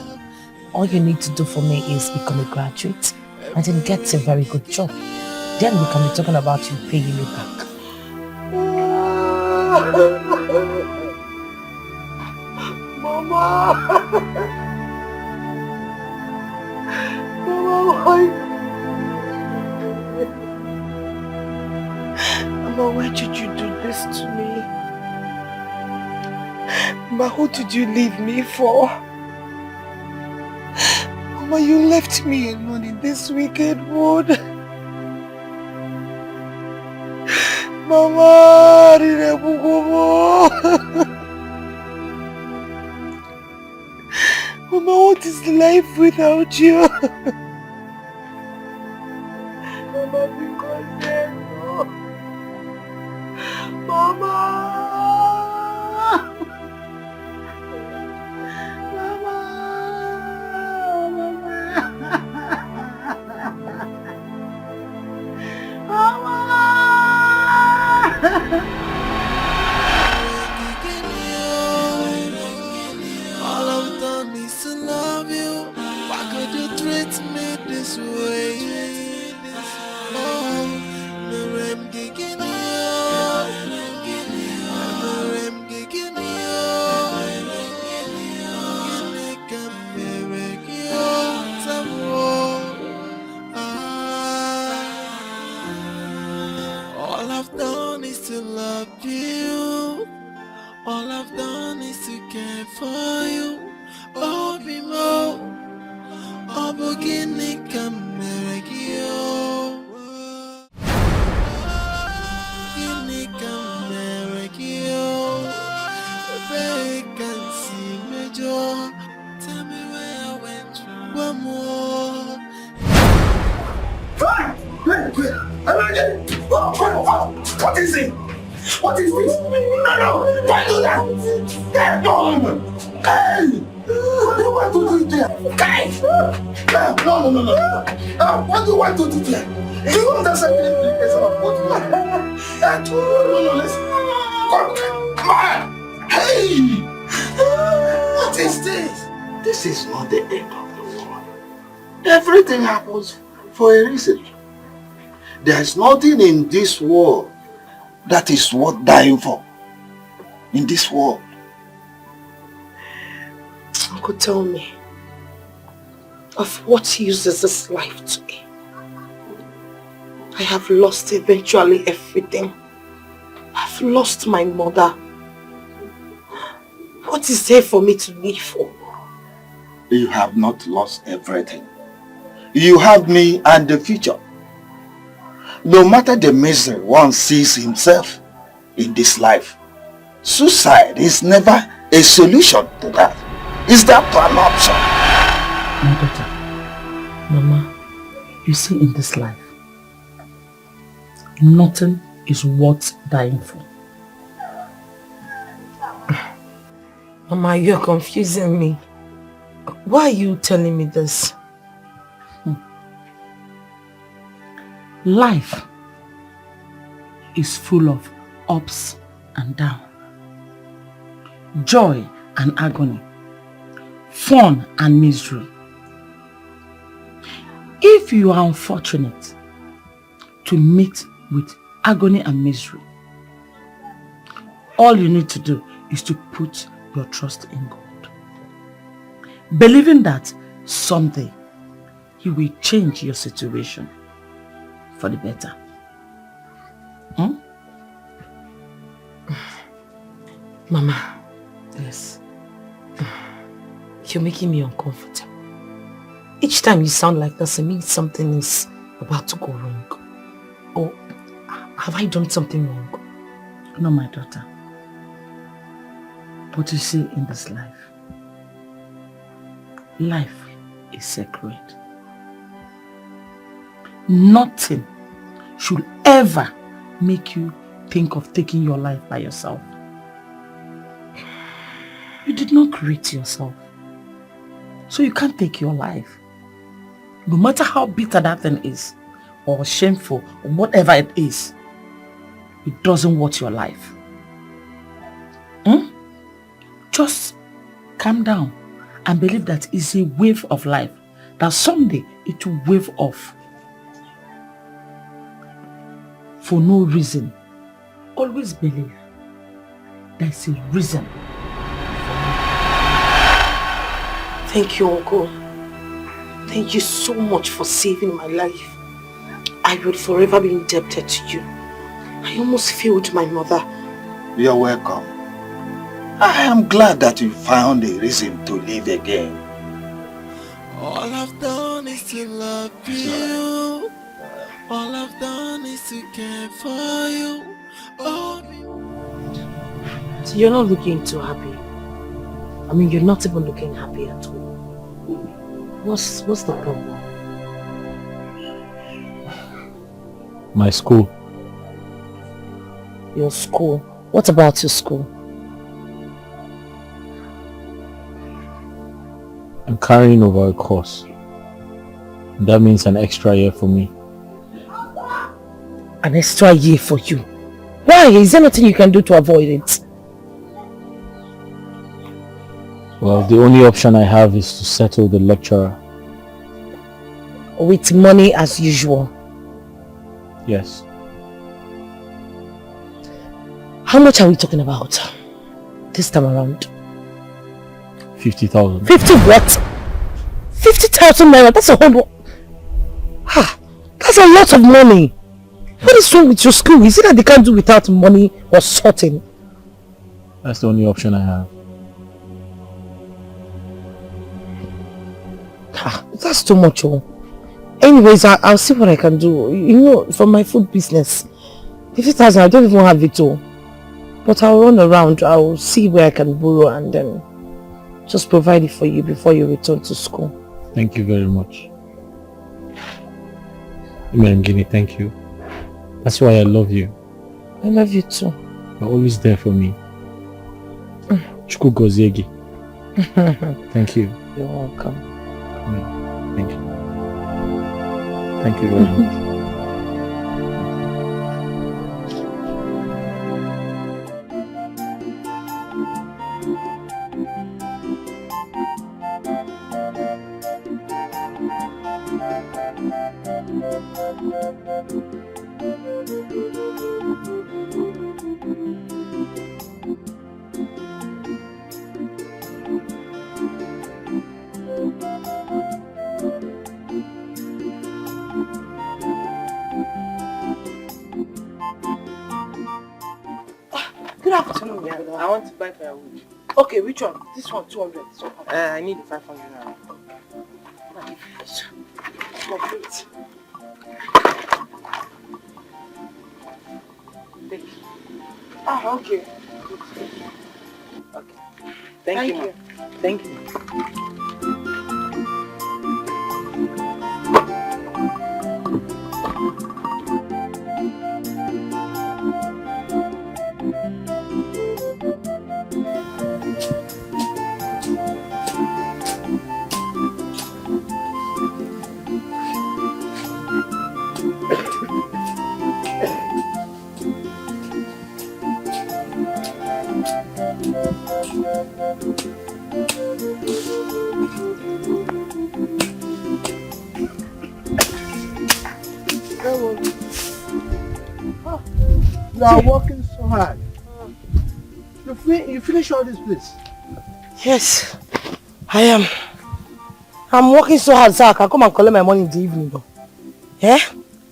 All you need to do for me is become a graduate and then get a very good job. Then we can be talking about you paying me back. Mama! Mama, why? Mama, why did you do this to me? Mama, who did you leave me for? Mama, you left me alone in this wicked mood. Mama, Mama, what is life without you? Mama, because there's no... Mama! All I've done is to love you. Why could you treat me this way? Oh, Merem Gigini, Merem Gigini, all I've done is to love you. All I've done is to care for you. Oh, Bimo, oh, Bogini, Cameregio. Gini, Cameregio. Vacancy, Major. Tell me where I went wrong. One more. What is it? What is this? No, don't do that! No! Hey! What do you want to do there? Hey! No! What do you want to do there? You don't understand the implication of what you want. No, listen. Come on! Hey! What is this? This is not the end of the world. Everything happens for a reason. There's nothing in this world that is worth dying for. In this world. Uncle, tell me. Of what use is this life to me? I have lost eventually everything. I've lost my mother. What is there for me to live for? You have not lost everything. You have me and the future. No matter the misery one sees himself in this life, suicide is never a solution to that. Is that an option? My daughter, Mama, you see, in this life, nothing is worth dying for. Mama, you're confusing me. Why are you telling me this? Life is full of ups and downs, joy and agony, fun and misery. If you are unfortunate to meet with agony and misery, all you need to do is to put your trust in God, believing that someday He will change your situation for the better. Mama. Yes. You're making me uncomfortable. Each time you sound like this, it means something is about to go wrong. Or have I done something wrong? No, my daughter. But you see, in this life is sacred. Nothing should ever make you think of taking your life by yourself. You did not create yourself, so you can't take your life. No matter how bitter that thing is, or shameful, or whatever it is, it doesn't worth your life. Just calm down and believe that it's a wave of life, that someday it will wave off. For no reason. Always believe there's a reason. Thank you, Uncle. Thank you so much for saving my life. I will forever be indebted to you. I almost failed my mother. You're welcome. I am glad that you found a reason to live again. All I've done is to love you. All I've done is to care for you. So you're not looking too happy. I mean, you're not even looking happy at all. What's the problem? My school. Your school? What about your school? I'm carrying over a course. That means an extra year for me. An extra year for you? Why? Is there nothing you can do to avoid it? Well, the only option I have is to settle the lecturer. With money as usual? Yes. How much are we talking about this time around? 50,000. 50 what? 50,000 naira? That's a whole... That's a lot of money. What is wrong with your school? Is it that they can't do without money or sorting? That's the only option I have. That's too much. Oh. Anyways, I'll see what I can do. You know, for my food business, 50,000, I don't even have it all. But I'll run around. I'll see where I can borrow and then just provide it for you before you return to school. Thank you very much. Gini, thank you. That's why I love you. I love you too. You're always there for me. Chukwu gozie. Thank you. You're welcome. Thank you. Thank you very much. I want to buy firewood. Okay, which one? This one, 200. I need the 500 now. Complete. Take it. Ah, okay. Okay. Thank you. Thank you. You are working so hard. You finish all this place? Yes, I am. I'm working so hard so I can come and collect my money in the evening though. Yeah?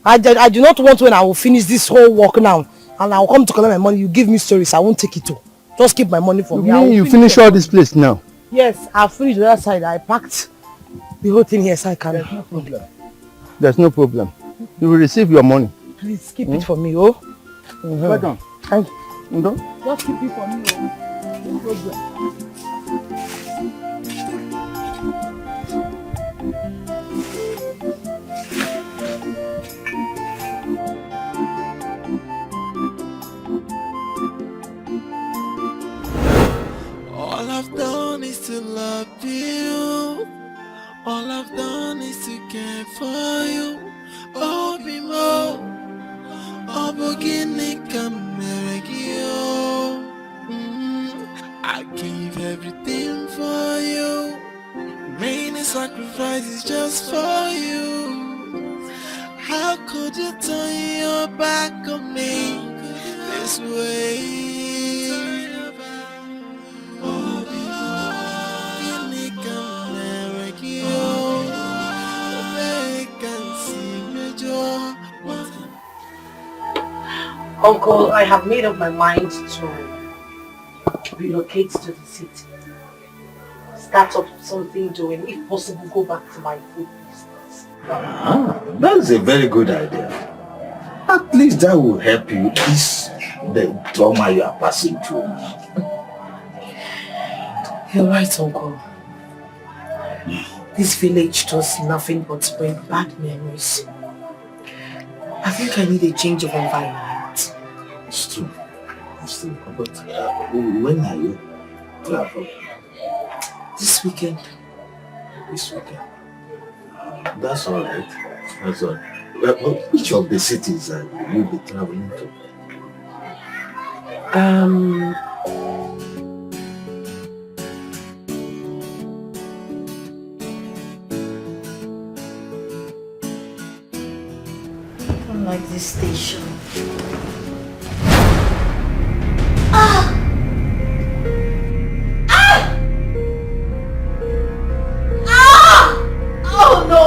I do not want when I will finish this whole work now and I will come to collect my money. You give me stories, I won't take it too. Just keep my money for me. You mean you finish all this place now? Yes, I've finished the other side. I packed the whole thing here so I can. There's no problem. There's no problem. You will receive your money. Please keep it for me, oh. Well done. Thank you. Just keep it for me, oh. No problem. All I've done is to love you. All I've done is to care for you. Oh, be more. Oh, Gorgina, come here. I give everything for you. Many sacrifices just for you. How could you turn your back on me this way? Uncle, I have made up my mind to relocate to the city. Start up something doing, if possible, go back to my food business. That's a very good idea. At least that will help you ease the trauma you are passing through. You're right, Uncle. This village does nothing but bring bad memories. I think I need a change of environment. It's true. It's true. But when are you traveling? This weekend. This weekend. That's all right. That's all. Which of the cities will you be traveling to? Like this station. Oh no!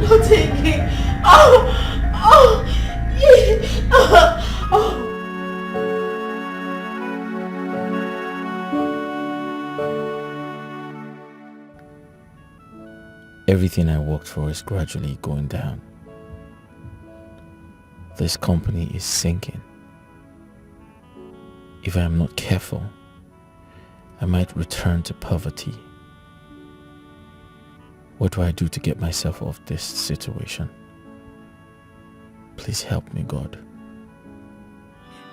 Don't take it. Everything I worked for is gradually going down. This company is sinking. If I am not careful, I might return to poverty. What do I do to get myself off this situation? Please help me, God.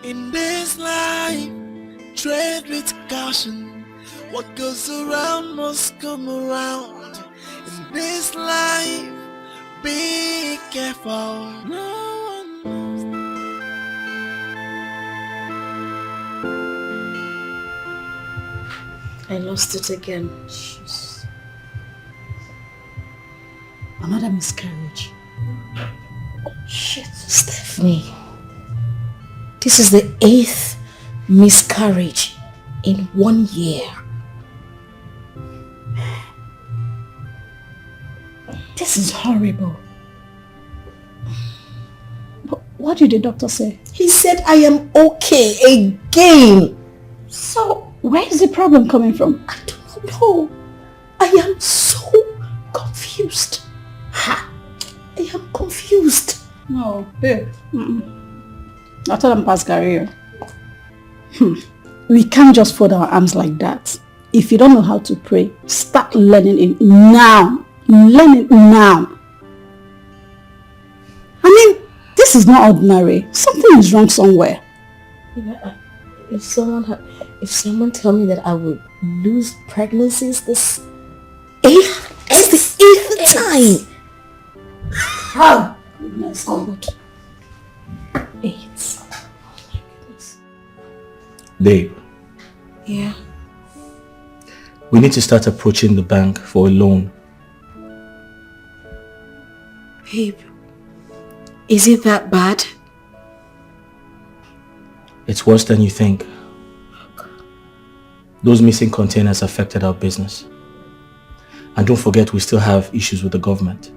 In this life, tread with caution. What goes around must come around. In this life, be careful. No one knows. I lost it again. Jesus. Another miscarriage. Shit. Stephanie. This is the 8th miscarriage in 1 year. This is horrible. But what did the doctor say? He said I am okay again. So, where is the problem coming from? I don't know. I am so confused. I am confused. No, babe. I told him pass career. We can't just fold our arms like that. If you don't know how to pray, start learning it now. Learn it now. I mean, this is not ordinary. Something is wrong somewhere. If someone tell me that I would lose pregnancies this eighth time. Oh, goodness. God. 8. Babe. Yeah. We need to start approaching the bank for a loan. Babe, is it that bad? It's worse than you think. Those missing containers affected our business. And don't forget, we still have issues with the government.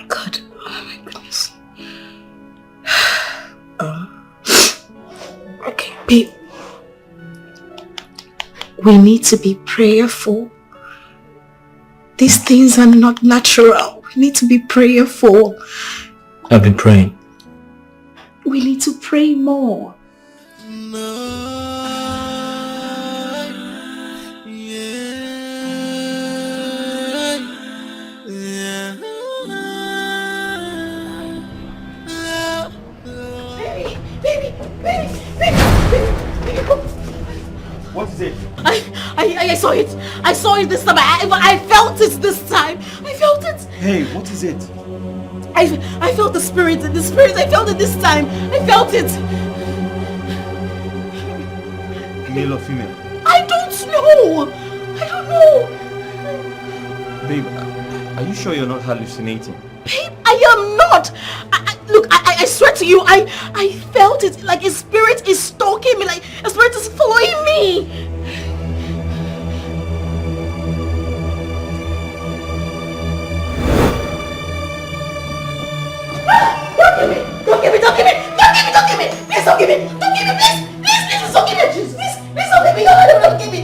God, oh my goodness. Okay, babe. We need to be prayerful. These things are not natural. We need to be prayerful. I've been praying. We need to pray more. What is it? I saw it. I saw it this time. I felt it this time. I felt it. Hey, what is it? I felt the spirit. The spirit. I felt it this time. I felt it. Male or female? I don't know. I don't know. Babe, are you sure you're not hallucinating? Babe, I am not. Look, I swear to you, I felt it. Like a spirit is stalking me. Like a spirit is following me. Don't give me. Please don't give me. Please, don't give me. Please, don't give me. Please don't give me. Don't give me.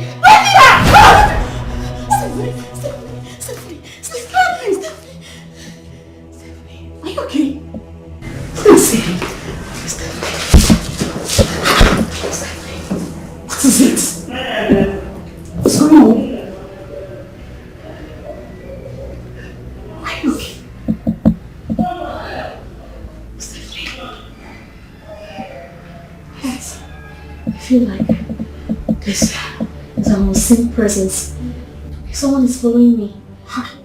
Stephanie. Are you okay? Please, Stephanie. What is it? What's going on? Are you okay? I feel like there's an unseen presence. Someone is following me.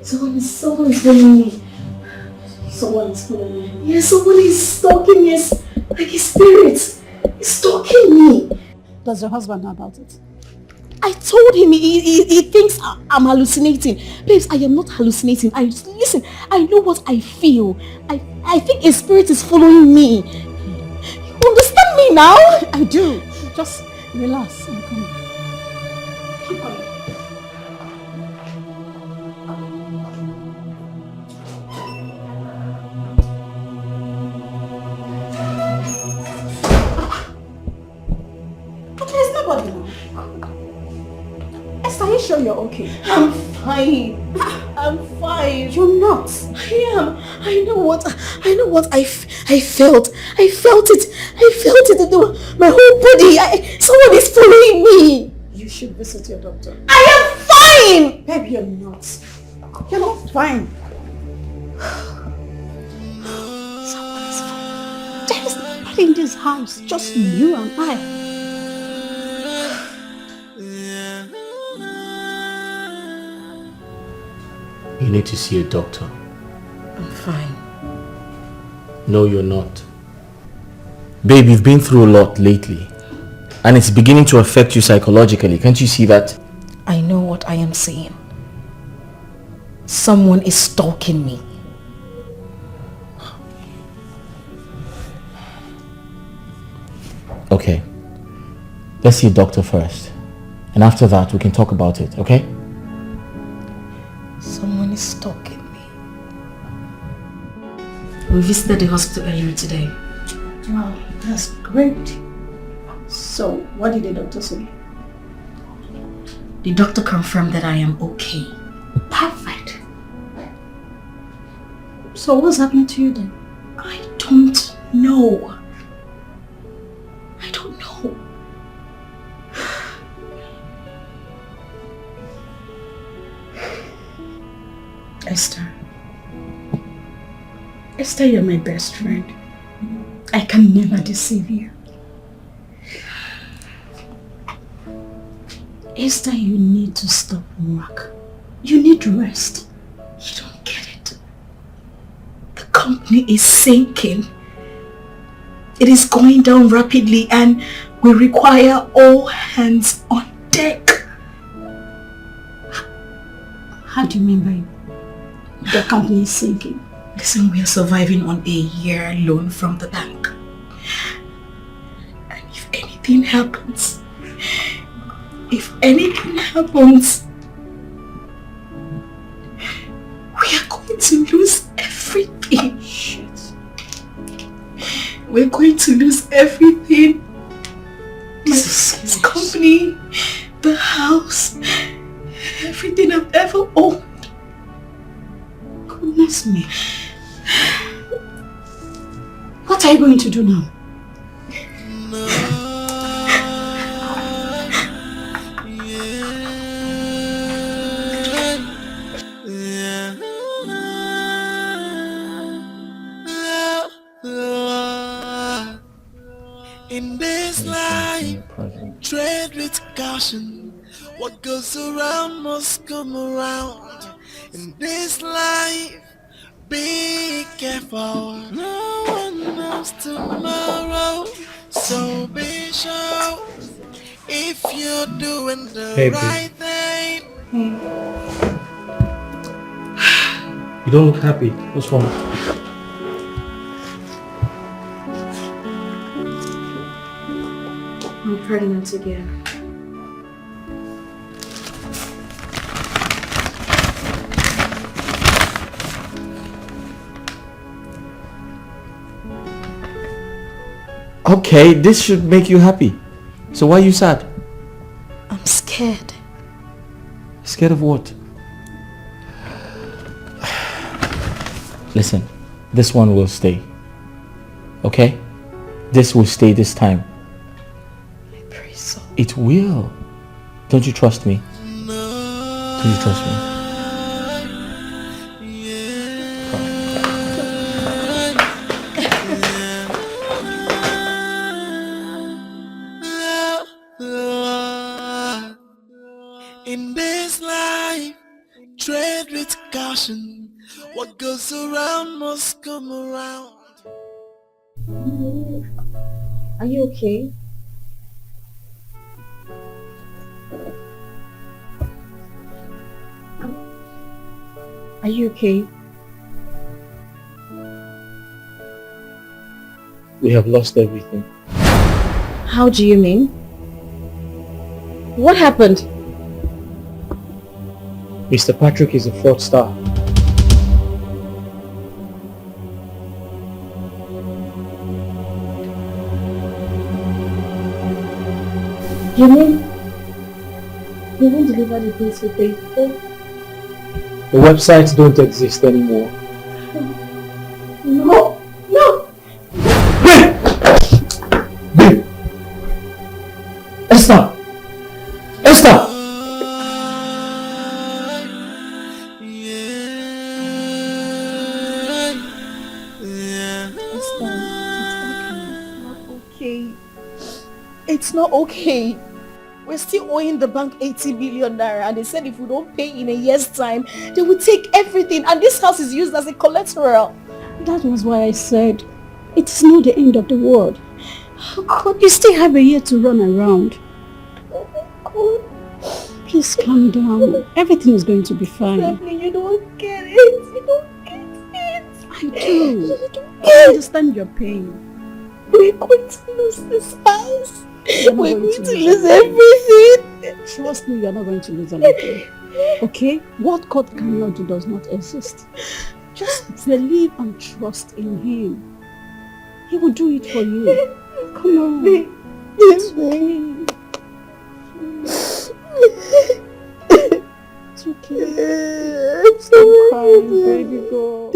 Someone is following me. Someone is following me. Yeah, someone is stalking me. It's like a spirit. It's stalking me. Does your husband know about it? I told him he thinks I'm hallucinating. Babes, I am not hallucinating. Listen, I know what I feel. I think a spirit is following me. You understand me now? I do. Just relax and come. Keep coming. There's nobody now. Esther, are you sure you're okay? I'm fine. I'm fine. You're not. I am. I know what I felt. I felt it. In my whole body. Someone is following me. You should visit your doctor. I am fine. Babe, you're not. You're not fine. Someone is fine. There is nobody in this house. Just you and I. You need to see a doctor. I'm fine. No, you're not. Babe, you've been through a lot lately. And it's beginning to affect you psychologically. Can't you see that? I know what I am saying. Someone is stalking me. Okay. Let's see a doctor first. And after that, we can talk about it, okay? Someone is stalking me. We visited the hospital earlier today. Wow, that's great. So, what did the doctor say? The doctor confirmed that I am okay. Perfect. So what's happening to you then? I don't know. I don't know. Esther. Esther, you're my best friend. I can never deceive you. Esther, you need to stop work. You need rest. You don't get it. The company is sinking. It is going down rapidly and we require all hands on deck. How do you mean by the company is sinking? Listen, we are surviving on a year loan from the bank. And if anything happens, we are going to lose everything. Shit. We're going to lose everything. This company, the house, everything I've ever owned. Goodness me. What are you going to do now? In this life, tread with caution. What goes around must come around. In this life, be careful. No one knows tomorrow, so be sure if you're doing the right thing. You don't look happy. What's wrong? I'm pregnant again. Okay, this should make you happy. So why are you sad? I'm scared. Scared of what? Listen, this one will stay. Okay? This will stay this time. I pray so. It will. Don't you trust me? Don't you trust me? In this life, tread with caution. What goes around must come around. Are you okay? Are you okay? We have lost everything. How do you mean? What happened? Mr. Patrick is a fraudster. You mean he won't deliver the goods we paid for? The websites don't exist anymore. No! No! Babe! Esther! Esther! It's not okay. We're still owing the bank 80 million naira and they said if we don't pay in a year's time, they will take everything and this house is used as a collateral. That was why I said it is not the end of the world. But you still have a year to run around. Please calm down. Everything is going to be fine. Stephanie, you don't get it. You don't get it. I do. I understand your pain. We're going to lose this house. We're going to lose everything. Trust me, you're not going to lose anything. Okay? What God cannot do does not exist. Just believe and trust in Him. He will do it for you. Come on. It's okay. It's okay. Stop crying, baby girl.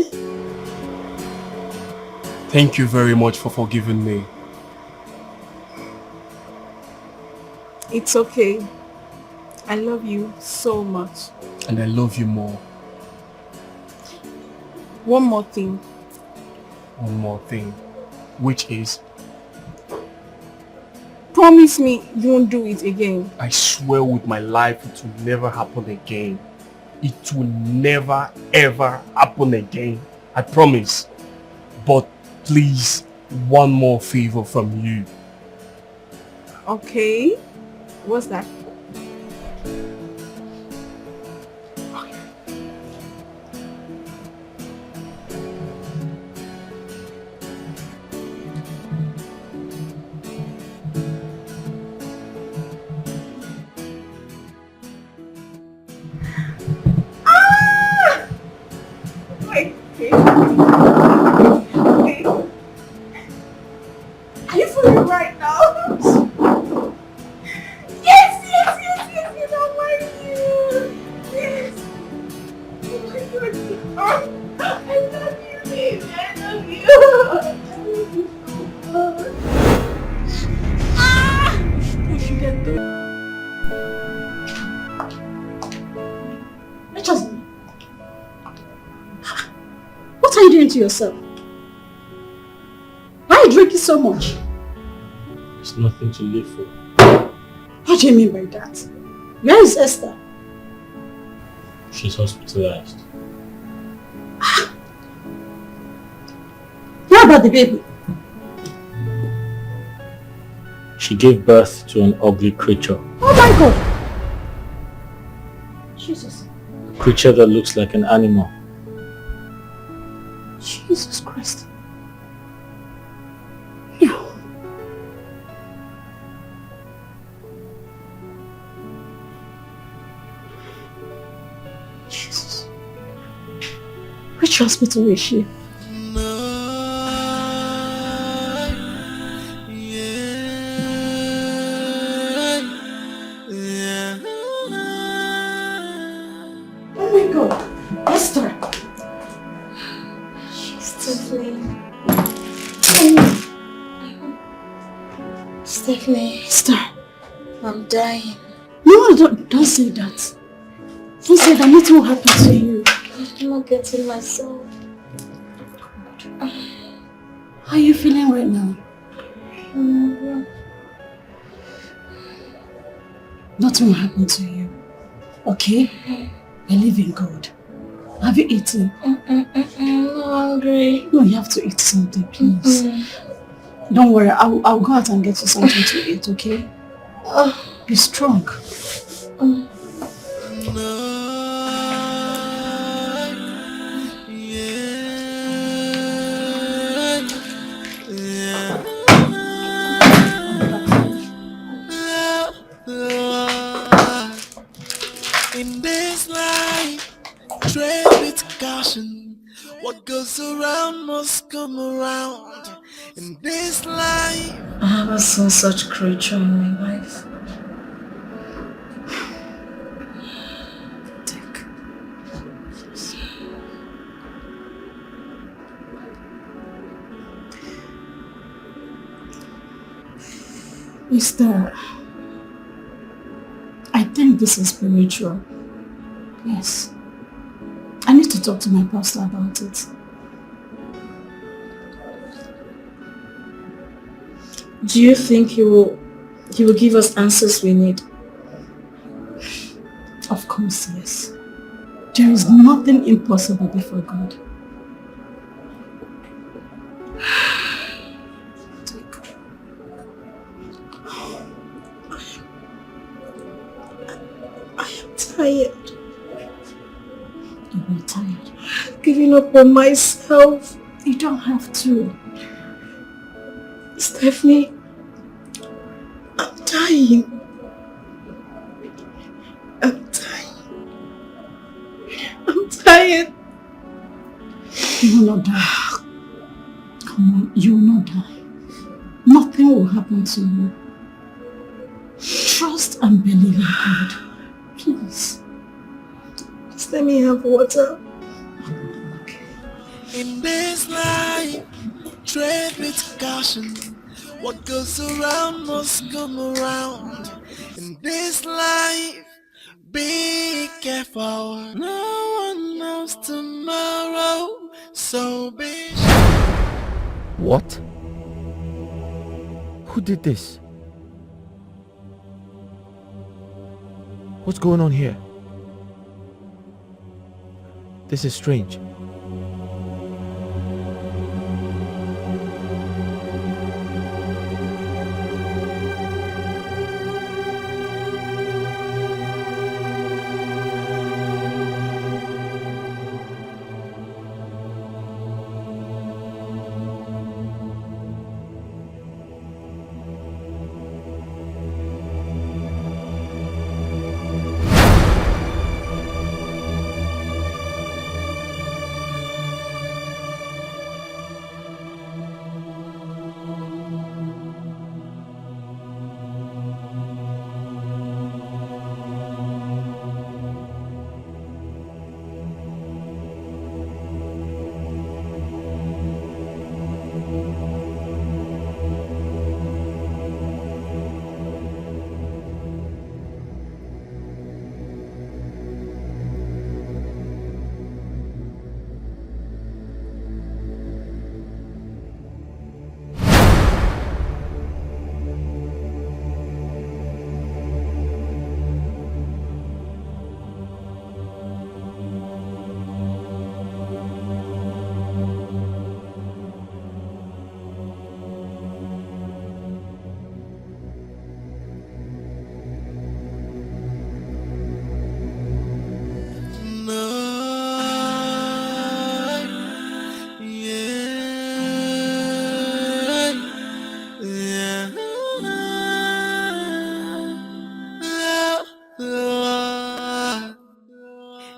Thank you very much for forgiving me. It's okay. I love you so much. And I love you more. One more thing. One more thing. Which is? Promise me you won't do it again. I swear with my life it will never happen again. It will never ever happen again. I promise. But please, one more favor from you. Okay. What's that? To yourself. Why are you drinking so much? There's nothing to live for. What do you mean by that? Where is Esther? She's hospitalized. What about the baby? She gave birth to an ugly creature. Oh my God! Jesus. A creature that looks like an animal. Jesus Christ. No. Jesus. Which hospital is she? Oh my God. Esther. Stephanie. Esther. I'm dying. No, don't say that. Don't say that. Nothing will happen to you. I'm not getting myself. How are you feeling right now? Nothing will happen to you. Okay? Believe in God. Have you eaten? I'm not hungry. No, you have to eat something, please. Don't worry, I'll go out and get you something to eat, okay? Be strong. In this life, tread with caution. What goes around must come around. In this life, I haven't seen such creature in my life. Mister, I think this is spiritual. Yes. I need to talk to my pastor about it. Do you think he will give us answers we need? Of course, yes. There is nothing impossible before God. Tired. You're not tired. Giving up on myself. You don't have to. Stephanie, I'm dying. I'm dying. I'm tired. You will not die. Come on, you will not die. Nothing will happen to you. Trust and believe in God. Please. Just let me have water. In this life, tread with caution. What goes around must come around. In this life, be careful. No one knows tomorrow, so be sure. What? Who did this? What's going on here? This is strange.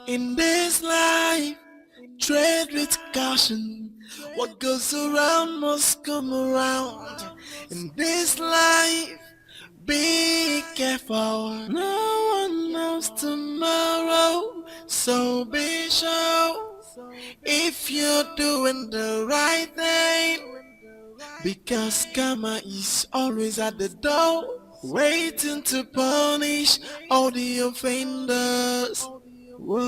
In this life, tread with caution. What goes around must come around. In this life, be careful. No one knows tomorrow, so be sure. If you're doing the right thing, because karma is always at the door, waiting to punish all the offenders. Whoa.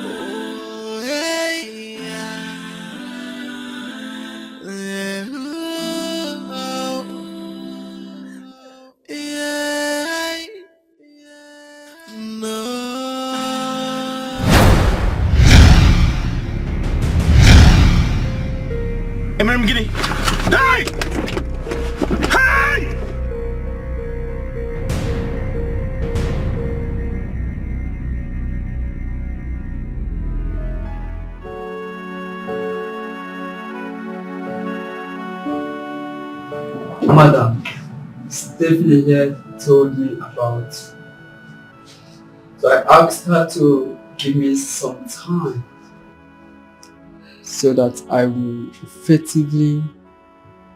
Oh, hey, yeah. Yeah. Oh, yeah. No. Eminem Giddy. Hey! Hey! Madam, Stephanie here told me about. So I asked her to give me some time so that I will effectively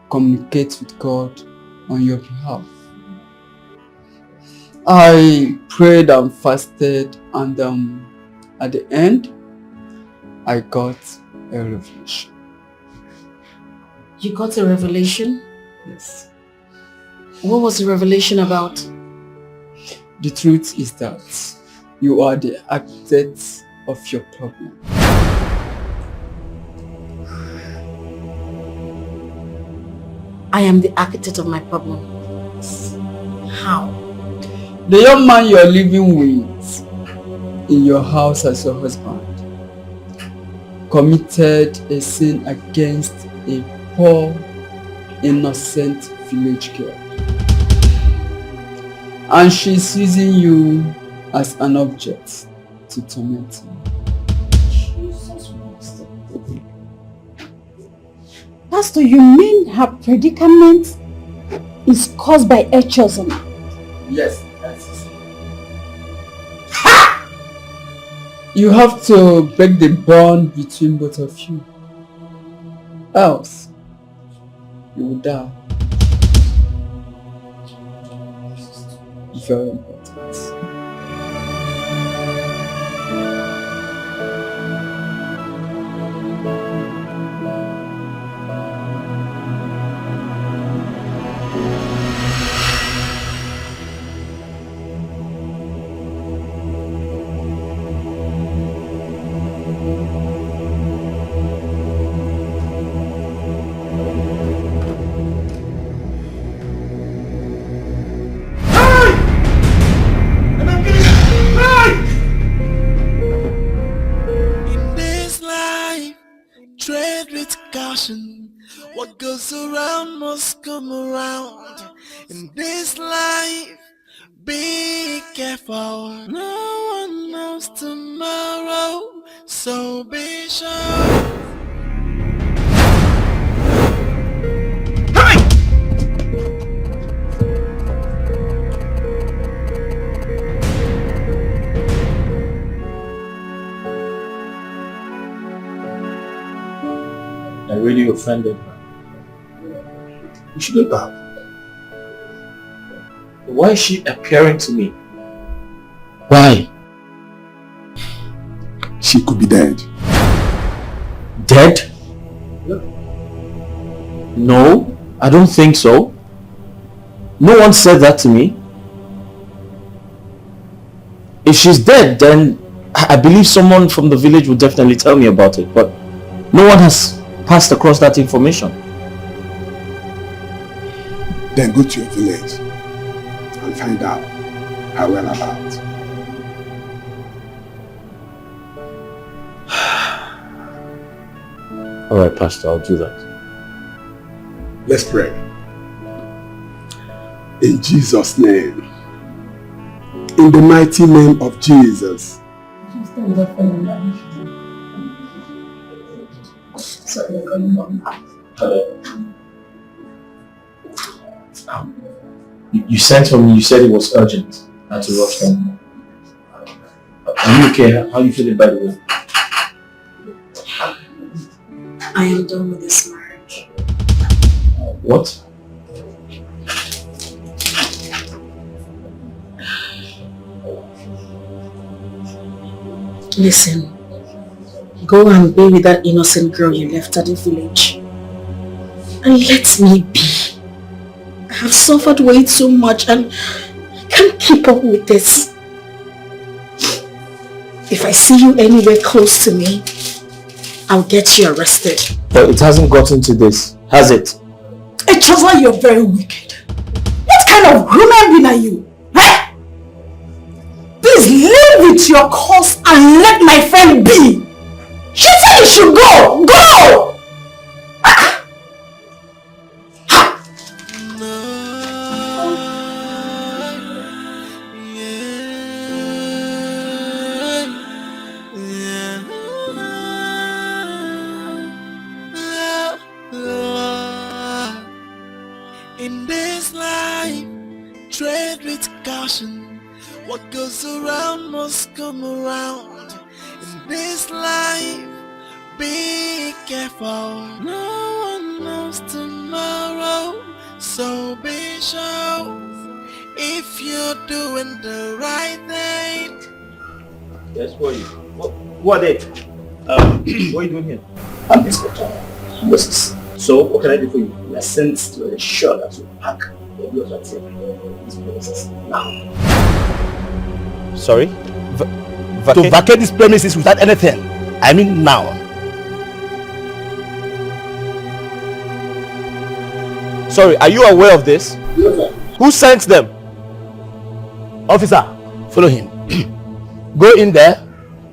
communicate with God on your behalf. I prayed and fasted, and at the end, I got a revelation. You got a revelation? Yes. What was the revelation about? The truth is that you are the architect of your problem. I am the architect of my problem. How? The young man you are living with in your house as your husband committed a sin against a poor, innocent village girl. And she's using you as an object to torment him. Pastor, you mean her predicament is caused by a chosen? Yes, that's it. You have to break the bond between both of you. Else, you will die. Very important. What goes around must come around. In this life, be careful. No one knows tomorrow, so be sure. I really offended her. You shouldn't have. Why is she appearing to me? Why? She could be dead. Dead? No, I don't think so. No one said that to me. If she's dead, then I believe someone from the village will definitely tell me about it, but no one has passed across that information. Then go to your village and find out how well about. Alright, Pastor, I'll do that. Let's pray. In Jesus' name. In the mighty name of Jesus. Sorry, I'm going home. You sent for me, you said it was urgent. I had to rush home. Are you okay? How are you feeling, by the way? I am done with this marriage. What? Listen, go and be with that innocent girl you left at the village. And let me be. I have suffered way too much and I can't keep up with this. If I see you anywhere close to me, I'll get you arrested. But it hasn't gotten to this, has it? It's just like you're very wicked. What kind of human being are you? Eh? Please live with your cause and let my friend be. She said you should go. Go! In this life, tread with caution. What goes around must come around. In this life, be careful. No one knows tomorrow, so be sure. If you're doing the right thing. Yes, who are you? Who are they? What are you doing here? I'm Inspector Moses. So, what can I do for you? We are sent to ensure that you pack the wheels at these premises now. Sorry? To vacate these premises without anything. I mean now. Sorry, are you aware of this? Yes, who sent them? Officer, follow him. Go in there,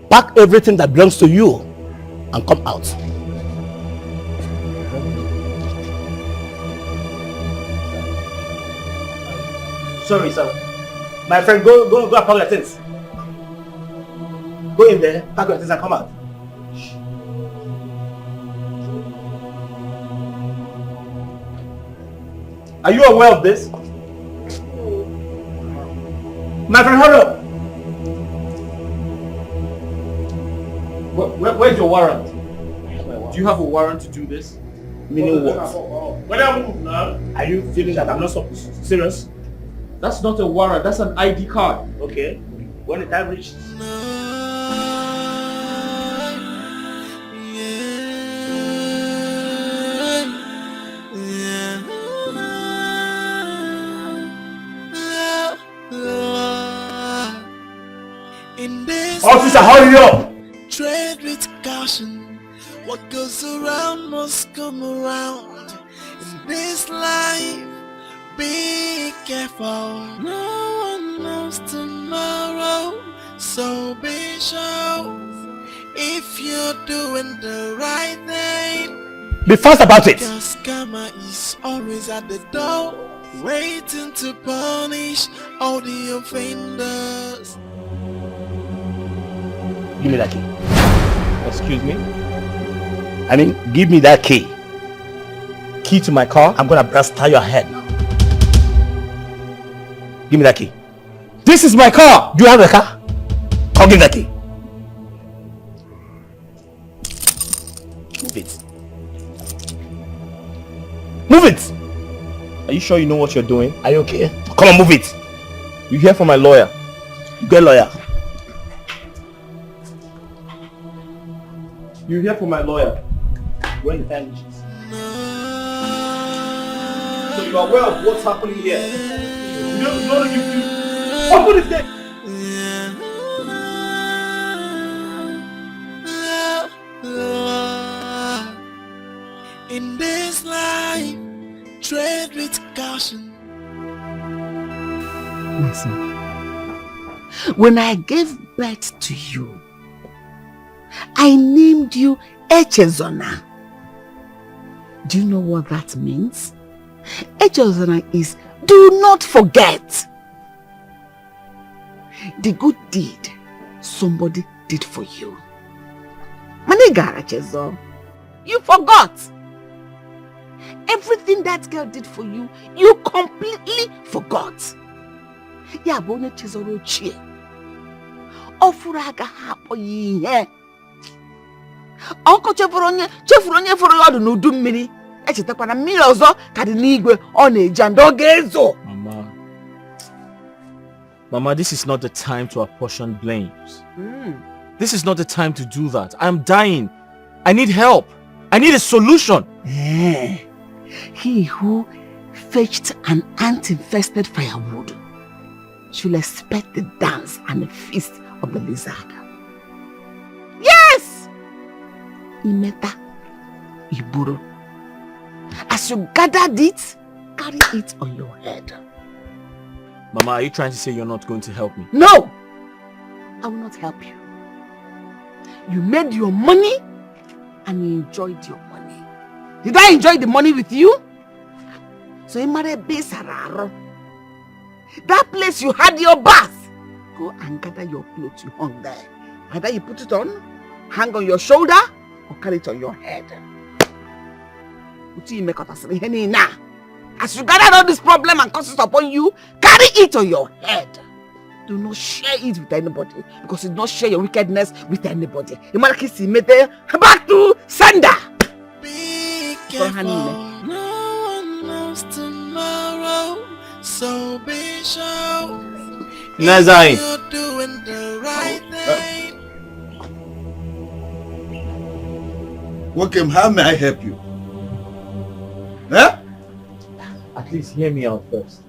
pack everything that belongs to you, and come out. Sorry, sir. My friend, go and pack your things. Go in there, pack your things and come out. Are you aware of this? My friend, hold up. Where's your warrant? Do you have a warrant to do this? Meaning what? When I move now. Are you feeling that I'm not so serious? That's not a warrant, that's an ID card. Okay. When the time reaches. Officer, hurry up! Tread with caution. What goes around must come around. In this life, be careful. No one knows tomorrow, so be sure. If you're doing the right thing, be fast about it. Because karma is always at the door, waiting to punish all the offenders. Give me that key. Excuse me? I mean, give me that key. Key to my car? I'm gonna blast your head now. Give me that key. This is my car! Do you have a car? Come give that key. Move it. Move it! Are you sure you know what you're doing? Are you okay? Come on, move it. You hear from my lawyer. Get a lawyer. You hear from my lawyer. When the time reaches. So you are aware of what's happening here. You open this gate. In this life, tread with caution. Listen, when I gave birth to you, I named you Echezona. Do you know what that means? Echezona is do not forget. The good deed somebody did for you. Manigara Chezo, you forgot. Everything that girl did for you, you completely forgot. Yabone Chezoro Chie. Ofuraga hapo yihe. Uncle Chefuronye for you no do mini. Echitakwana mmiri ọzọ ka dị n'igwe ọ na-eji ndị oge ezo. Mama, this is not the time to apportion blames. This is not the time to do that. I'm dying. I need help. I need a solution. He who fetched an ant-infested firewood should expect the dance and the feast of the lizard. Yes! Imeta, Iburo. As you gathered it, carry it on your head. Mama, are you trying to say you're not going to help me? No! I will not help you. You made your money and you enjoyed your money. Did I enjoy the money with you? So that place you had your bath, go and gather your clothes you hung there. Either you put it on, hang on your shoulder, or carry it on your head. As you gather all this problem and causes upon you, carry it on your head. Do not share it with anybody, because you do not share your wickedness with anybody. Back to sender. Be careful. No one knows tomorrow, so be sure. Nazai. You're doing the right thing. Welcome, how may I help you? Huh? At least hear me out first.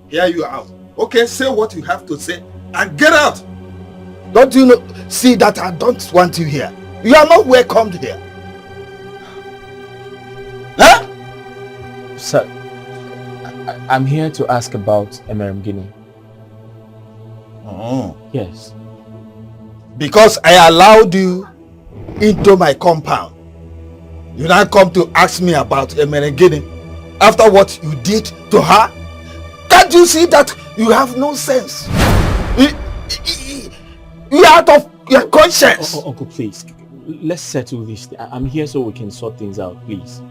Hear you out. Okay, say what you have to say and get out. Don't you know? See that I don't want you here. You are not welcomed here. Huh? Sir, I'm here to ask about Emerem. Oh. Yes. Because I allowed you into my compound. You now come to ask me about Emerem after what you did to her? Can't you see that you have no sense? You are out of your conscience. Oh, Uncle, please. Let's settle this. I'm here so we can sort things out, please.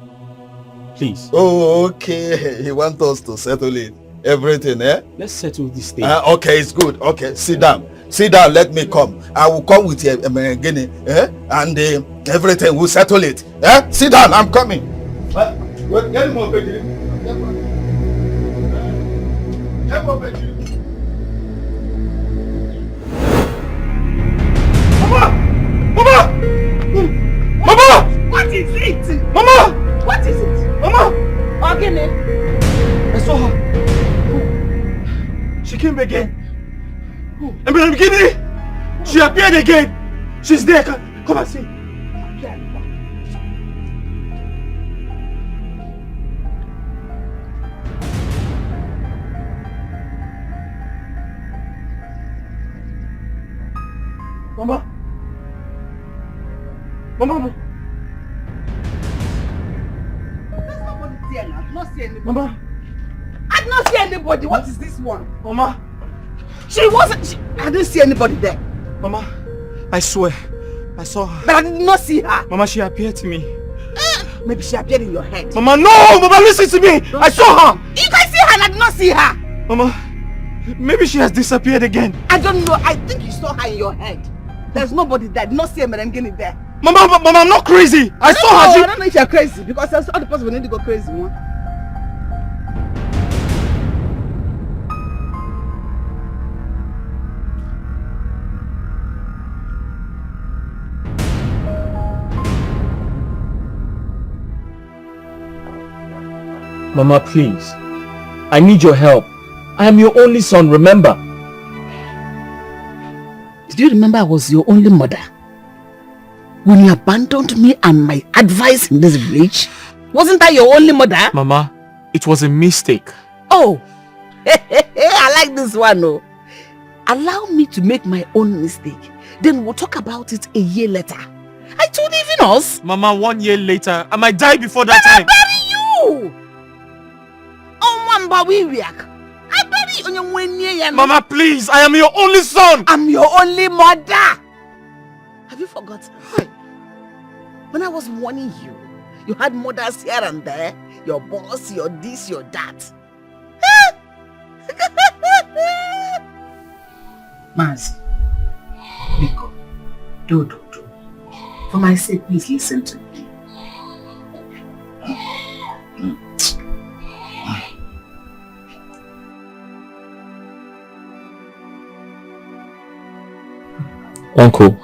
Please. Oh, okay. He wants us to settle it. Everything, eh? Let's settle this thing. Okay, it's good. Okay, sit down. Sit down, let me come. I will come with you, Guinea, eh? And everything, will settle it. Eh? Sit down, I'm coming. Wait, get him over here. Get him over here. Mama! Mama! Mama! What is it? Mama! What is it? Mama! Ogene. I saw her. She came again. In the beginning, she appeared again. She's there. Come and see. Mama. Mama. There's nobody there now. I do not see anybody. Mama. I did not see anybody. What is this one? Mama. She wasn't. I didn't see anybody there. Mama, I swear, I saw her. But I did not see her. Mama, she appeared to me. Maybe she appeared in your head. Mama, no! Mama, listen to me! I saw her! You can see her and I did not see her. Mama, maybe she has disappeared again. I don't know. I think you saw her in your head. There's nobody there. I did not see a Merengeni there. Mama, I'm not crazy. I saw her. I don't know if you're crazy because there's other person need to go crazy. One. Mama, please. I need your help. I am your only son, remember? Did you remember I was your only mother? When you abandoned me and my advice in this village? Wasn't I your only mother? Mama, it was a mistake. Oh, I like this one. Oh. Allow me to make my own mistake. Then we'll talk about it a year later. I told even us. Mama, 1 year later, I might die before that time. I bury you! Mama, please, I am your only son. I'm your only mother. Have you forgotten? When I was warning you, you had mothers here and there. Your boss, your this, your that. Maz, Biko, do. For my sake, please listen to me. Uncle,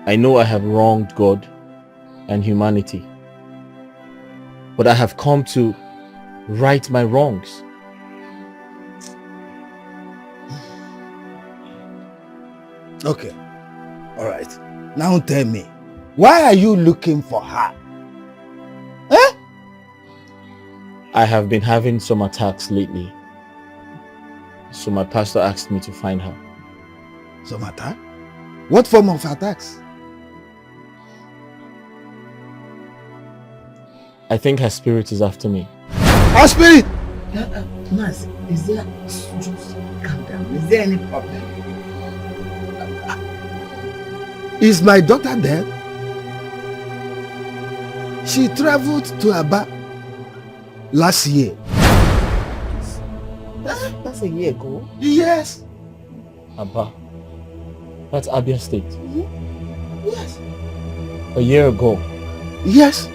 I know I have wronged God and humanity, but I have come to right my wrongs. Okay, all right. Now tell me, why are you looking for her? Eh? I have been having some attacks lately, so my pastor asked me to find her. Some attack? What form of attacks? I think her spirit is after me. Her spirit? Mas, is there... Just calm down. Is there any problem? Is my daughter dead? She traveled to Aba last year. That's a year ago. Yes. Abba. That's Abia State. Yes. A year ago. Yes.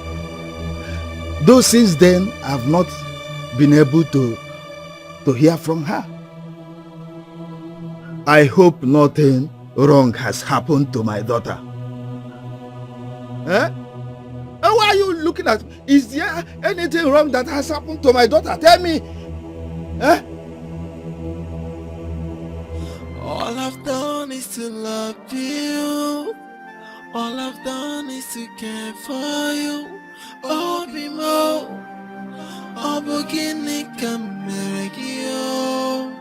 Though since then, I've not been able to hear from her. I hope nothing wrong has happened to my daughter. Eh? Why are you looking at me? Is there anything wrong that has happened to my daughter? Tell me. Eh? All I've done is to love you. All I've done is to care for you. Oh, Bimo. Oh, Gorgina can make you.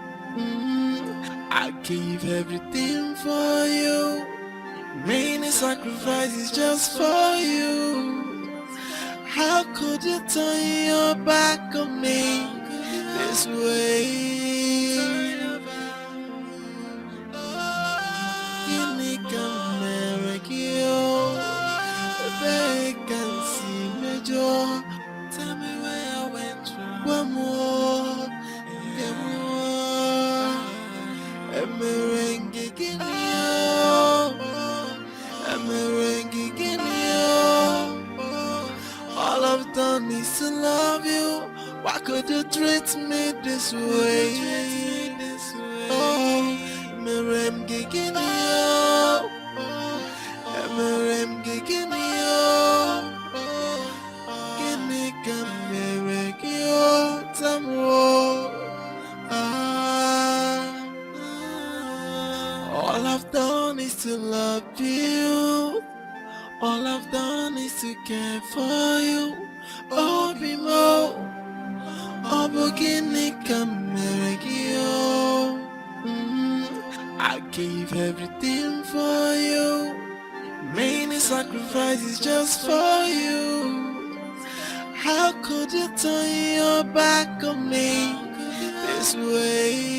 I give everything for you. Many sacrifices just for you. How could you turn your back on me this way? Can make you. They can see me joy. All I've done is to love you. Why could you treat me this way? Oh, Merem Giginio, Merem Giginio, Ginika Meregio Tamwo. All I've done is to love you. All I've done is to care for you. Oh, Bimo, oh, Boginika Meregio. I gave everything for you. Many sacrifices just for you. How could you turn your back on me this way?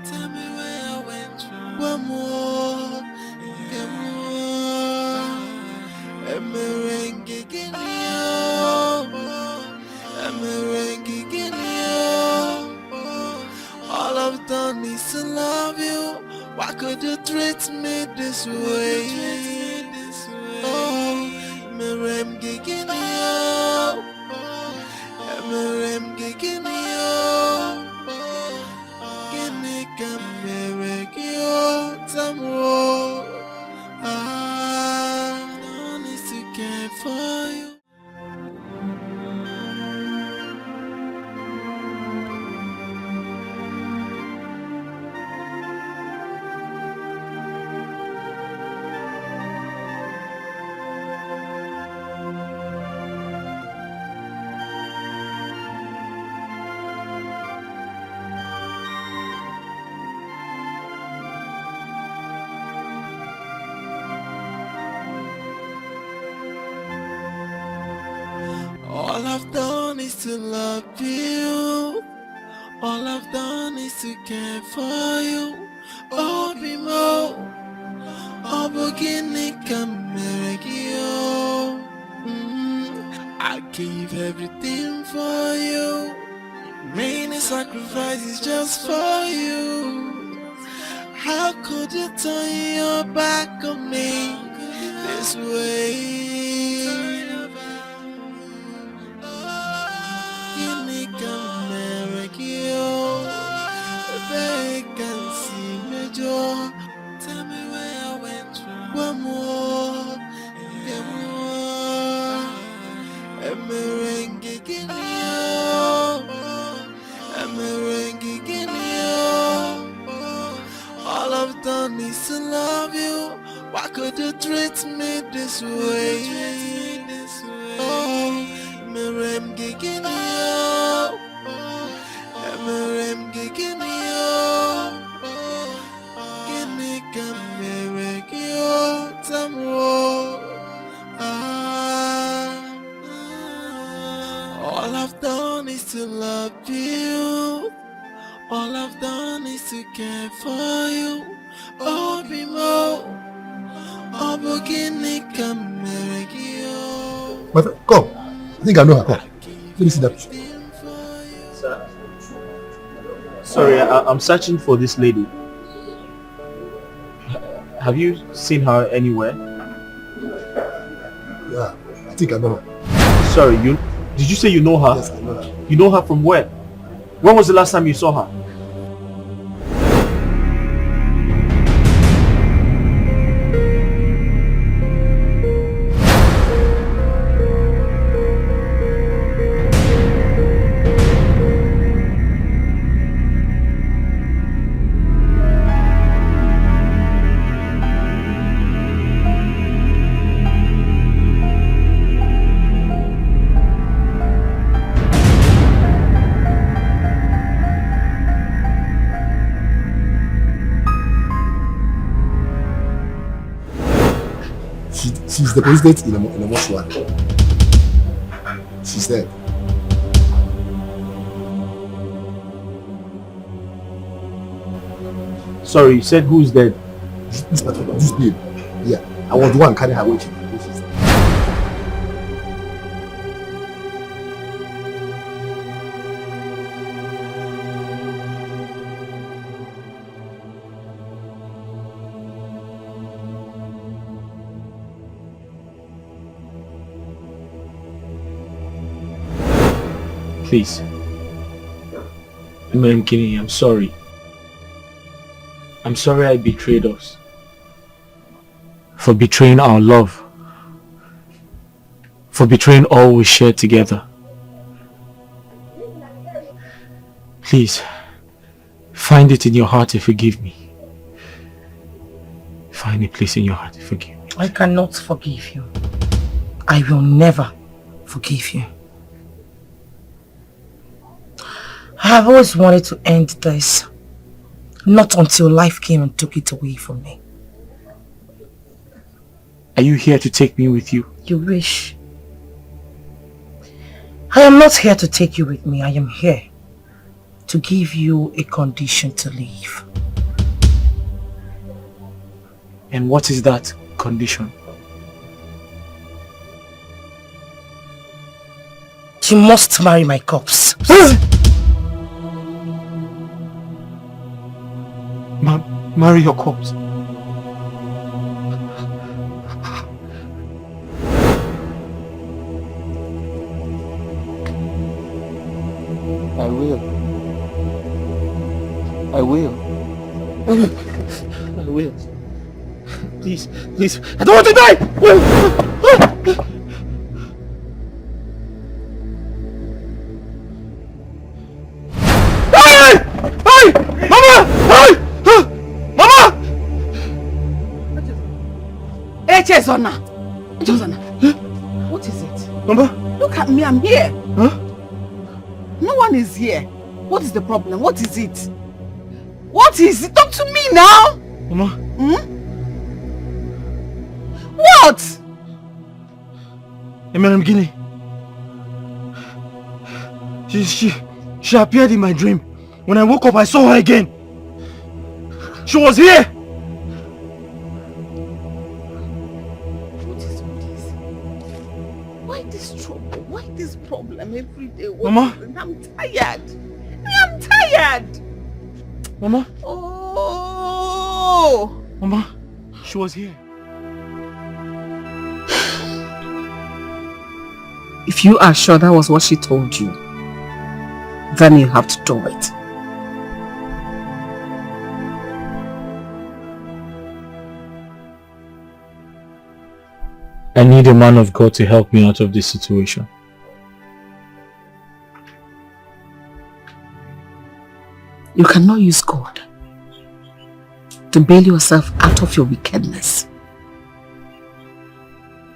Tell me where I went wrong. One more, get more. A merengue all I've done is to love you. Why could you treat me this way? Oh, merengue to care for you. All I've done is to love you. All I've done is to care for you. Oh, Bimo, oh, Boginika Meregio. I gave everything for you. Many sacrifices just for you. How could you turn your back on me this way? Tell me where I went wrong. One more, get more. A merengue all I've done is to love you. Why could you treat me this way? Oh, merengue all I've done is to love you. All I've done is to care for you. Oh, Bimo, oh, Boginika Meregio. But come, I think I know her. Come, let me see that picture. Sir. Sorry, I'm searching for this lady. Have you seen her anywhere? Yeah, I think I know her. Sorry, did you say you know her? Yes, I know her. You know her from where? When was the last time you saw her? She's deposited in a mortuary. She's dead. Sorry, you said who's dead? This babe. Yeah, I was the one carrying her away. She's dead. Please. Madam Kinney, I'm sorry. I'm sorry I betrayed us. For betraying our love. For betraying all we shared together. Please, find it in your heart to forgive me. Find a place in your heart to forgive me. I cannot forgive you. I will never forgive you. I have always wanted to end this. Not until life came and took it away from me. Are you here to take me with you? You wish. I am not here to take you with me. I am here to give you a condition to leave. And what is that condition? You must marry my corpse. Marry your corpse. I will. I will. I will. Please, please. I don't want to die! Hey! Hey! Mama! Hey! Mama! Echezona! What is it? Mama? Look at me, I'm here. Huh? No one is here. What is the problem? What is it? What is it? Talk to me now! Mama? Hmm? What? Hey, Madam Guinea. She appeared in my dream. When I woke up, I saw her again. She was here. What is all this? Why this trouble? Why this problem every day? Mama? I'm tired. I'm tired. Mama? Oh! Mama, she was here. If you are sure that was what she told you, then you have to do it. I need a man of God to help me out of this situation. You cannot use God to bail yourself out of your wickedness.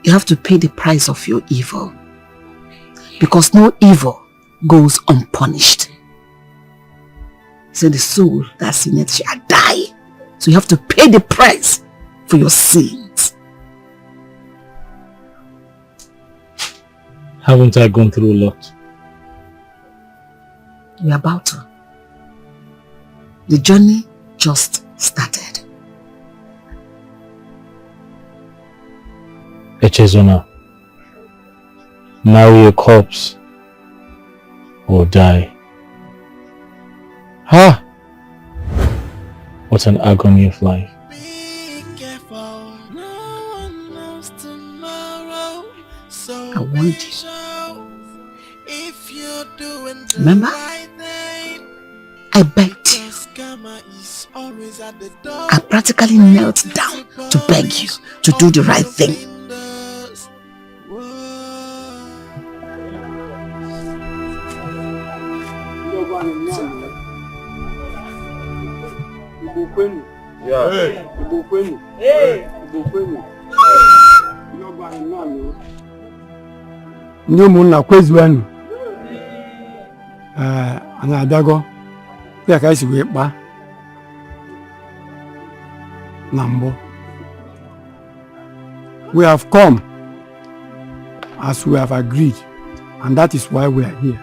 You have to pay the price of your evil. Because no evil goes unpunished. So the soul that sinneth shall die. So you have to pay the price for your sins. Haven't I gone through a lot? We're about to. The journey just started. Echezona, marry a corpse or die. Ha! What an agony of life. I want you. Remember? I begged you. I practically knelt down to beg you to do the right thing. Ndị ụmụnna kwezuenu anyị abịago ya ka esi wee kpaa na mbụ. We have come as we have agreed, and that is why we are here.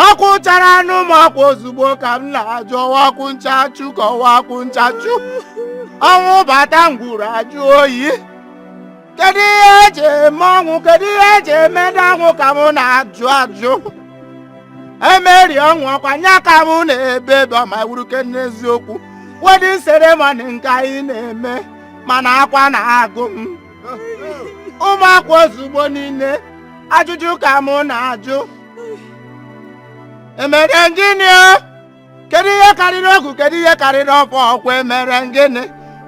Akwụchara anụ m akwa ozugbo ka m na-ajụ ọwakwụ nchachu ka ọwakwụ nchachu. Ọnwụ bata ngwuru ajụ oyi. Kedu ihe eji eme ọnwụ? Kedu ihe eji emeda ọnwụ ka m na-ajụ ajụ? Emeri ọnwụ ọkwa nya ka m na-ebe ba ma wuruke n'eziokwu. Wedding ceremony nke anyị na-eme mana akwa na-agụ m. Ụmụ akwa ozugbo niile ajụjụ ka m na-ajụ. Emere gịnị? Kedu ihe karịrị ogu? Kedu ihe karịrị ọfọ ọkwa? Emere gịnị?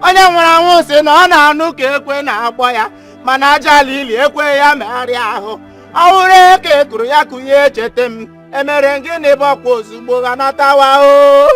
Onye nwere anwụ sị na ọ na-anụ ka ekwe na-agbọ ya mana aja ili ekwe ya megharịa ahụ. Ọ hụrụ eke ekuru ya kụnye echete m. Emere gịnị bụ ọkwa ozugbo ga natawa o.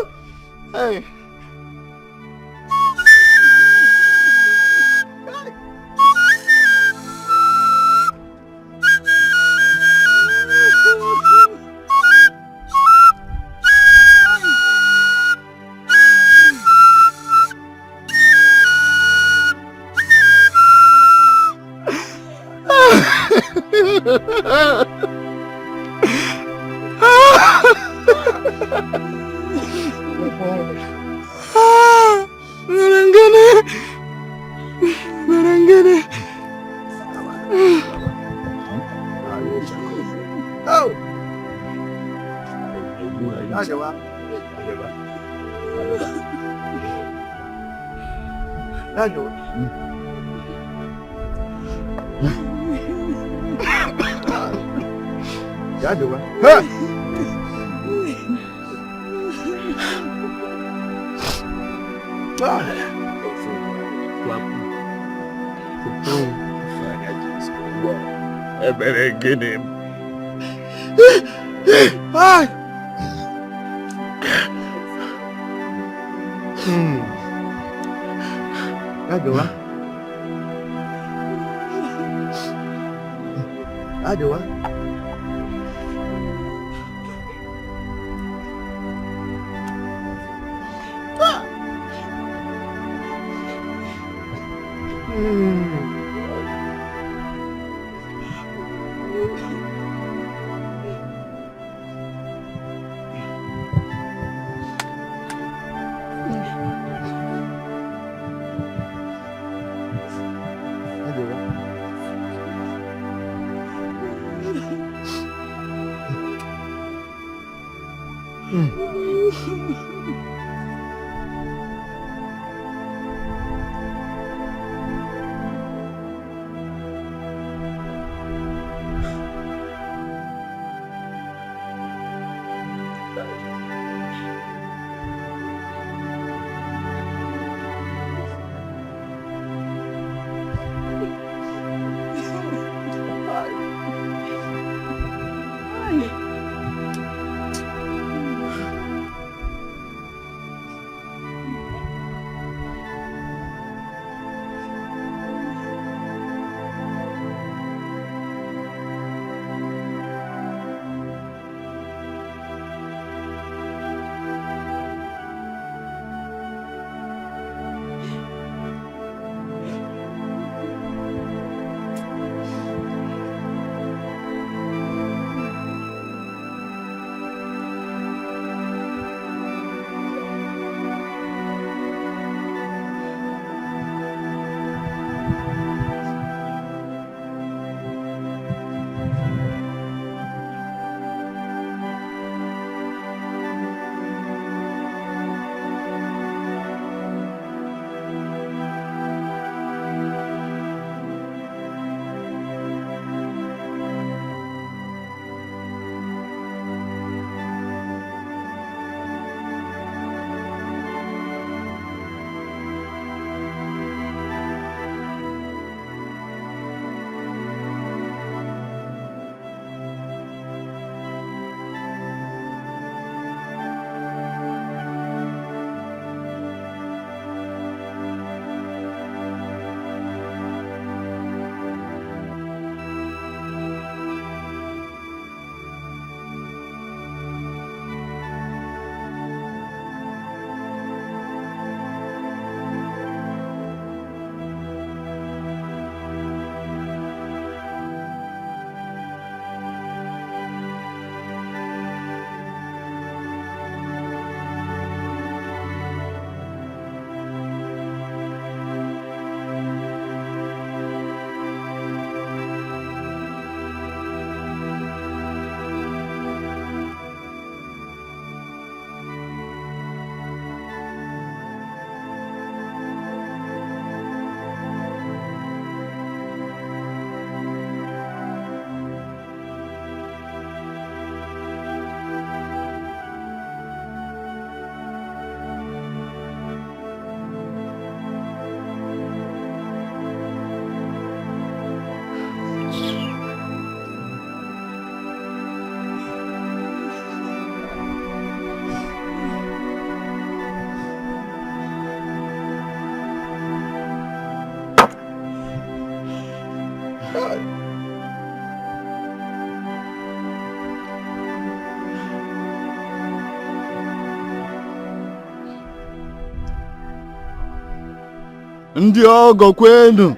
Ndị ọgọ kwenu.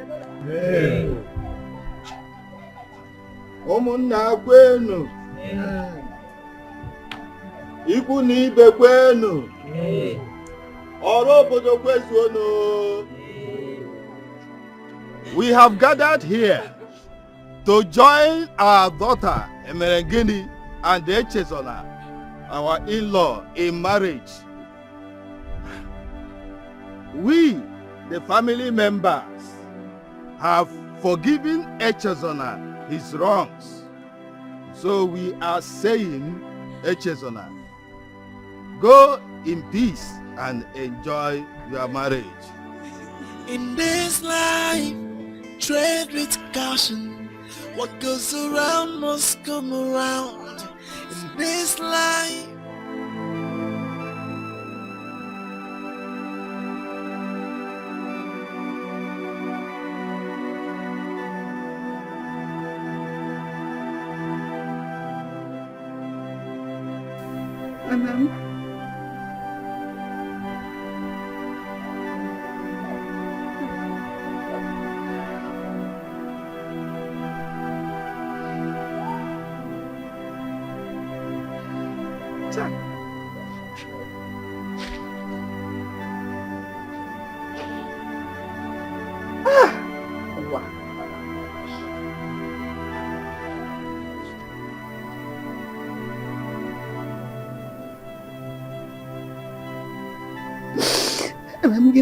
Ụmụnna kwenu. Ikwu na ibe kwenu. Ọrụ obodo kwezuonu. We have gathered here to join our daughter Emerengini and Echezona, our in-law, in marriage. We, the family members, have forgiven Echezona his wrongs. So we are saying, Echezona, go in peace and enjoy your marriage. In this life, tread with caution. What goes around must come around. In this life,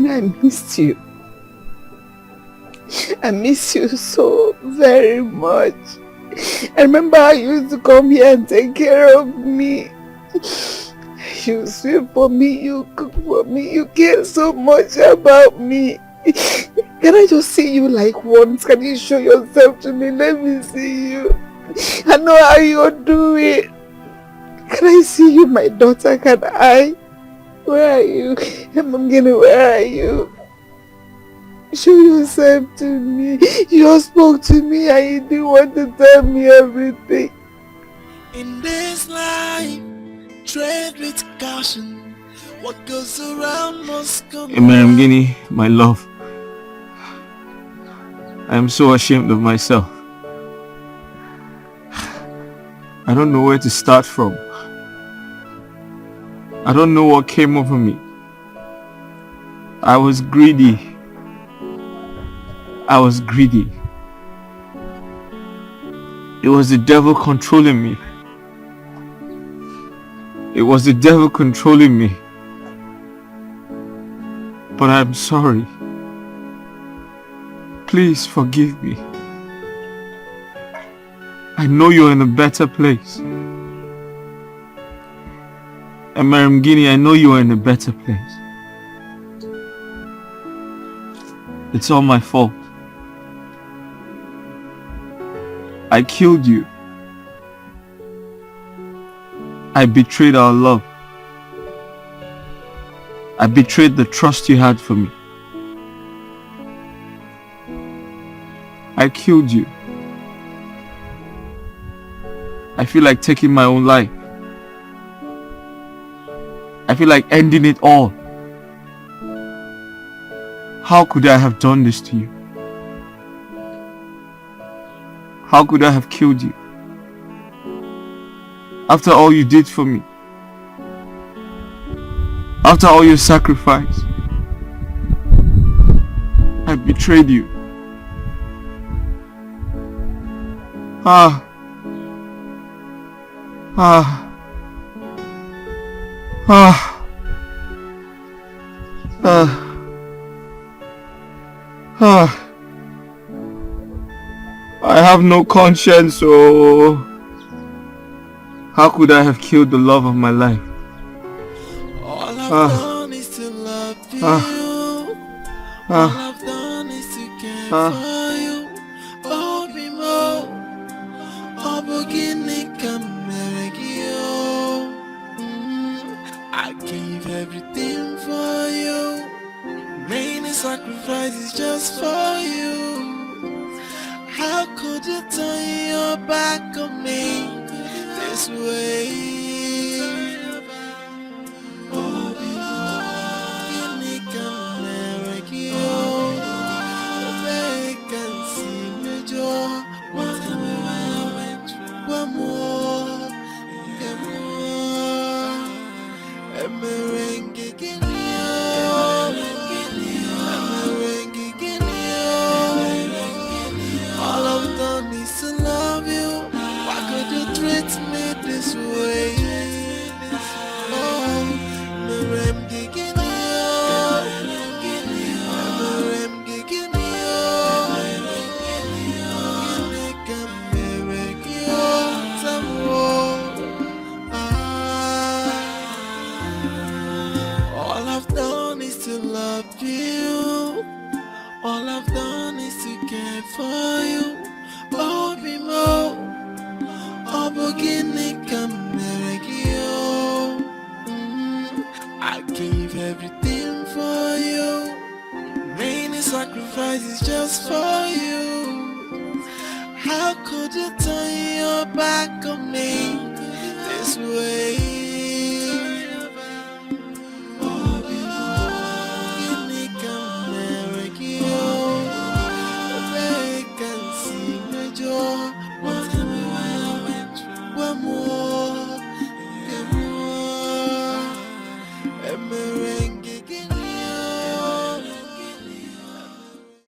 I missed you. I miss you so very much. I remember how you used to come here and take care of me. You sweep for me, you cook for me, you care so much about me. Can I just see you like once? Can you show yourself to me? Let me see you. I know how you do it. Can I see you, my daughter? Can I? Where are you? Mamgini, where are you? Show yourself to me. You just spoke to me and you didn't want to tell me everything. in this life, tread with caution. What goes around must come around. Emerengini, my love, I am so ashamed of myself. I don't know where to start from. I don't know what came over me. I was greedy. I was greedy. It was the devil controlling me. It was the devil controlling me. But I'm sorry. Please forgive me. I know you're in a better place. Emerengini, I know you are in a better place. It's all my fault. I killed you. I betrayed our love. I betrayed the trust you had for me. I killed you. I feel like taking my own life. I feel like ending it all. How could I have done this to you? How could I have killed you? After all you did for me. After all your sacrifice. I betrayed you. I have no conscience, oh. How could I have killed the love of my life? All I've done is to love you. All I've done is to care for you. Oh, Bimo. Oh, Gorgina, come back you. I give everything for you. Many sacrifices just for you. How could you turn your back on me this way? Oh, Gorgina, come back you. All I've done is to love you. Why could you treat me this way? Oh, Merem Gigini, Merem Gigini, all I've done is to love you. All I've done is to care for you. Oh, Bimo, oh, Bogini, I gave everything for you. Many sacrifices just for you. How could you turn your back on me?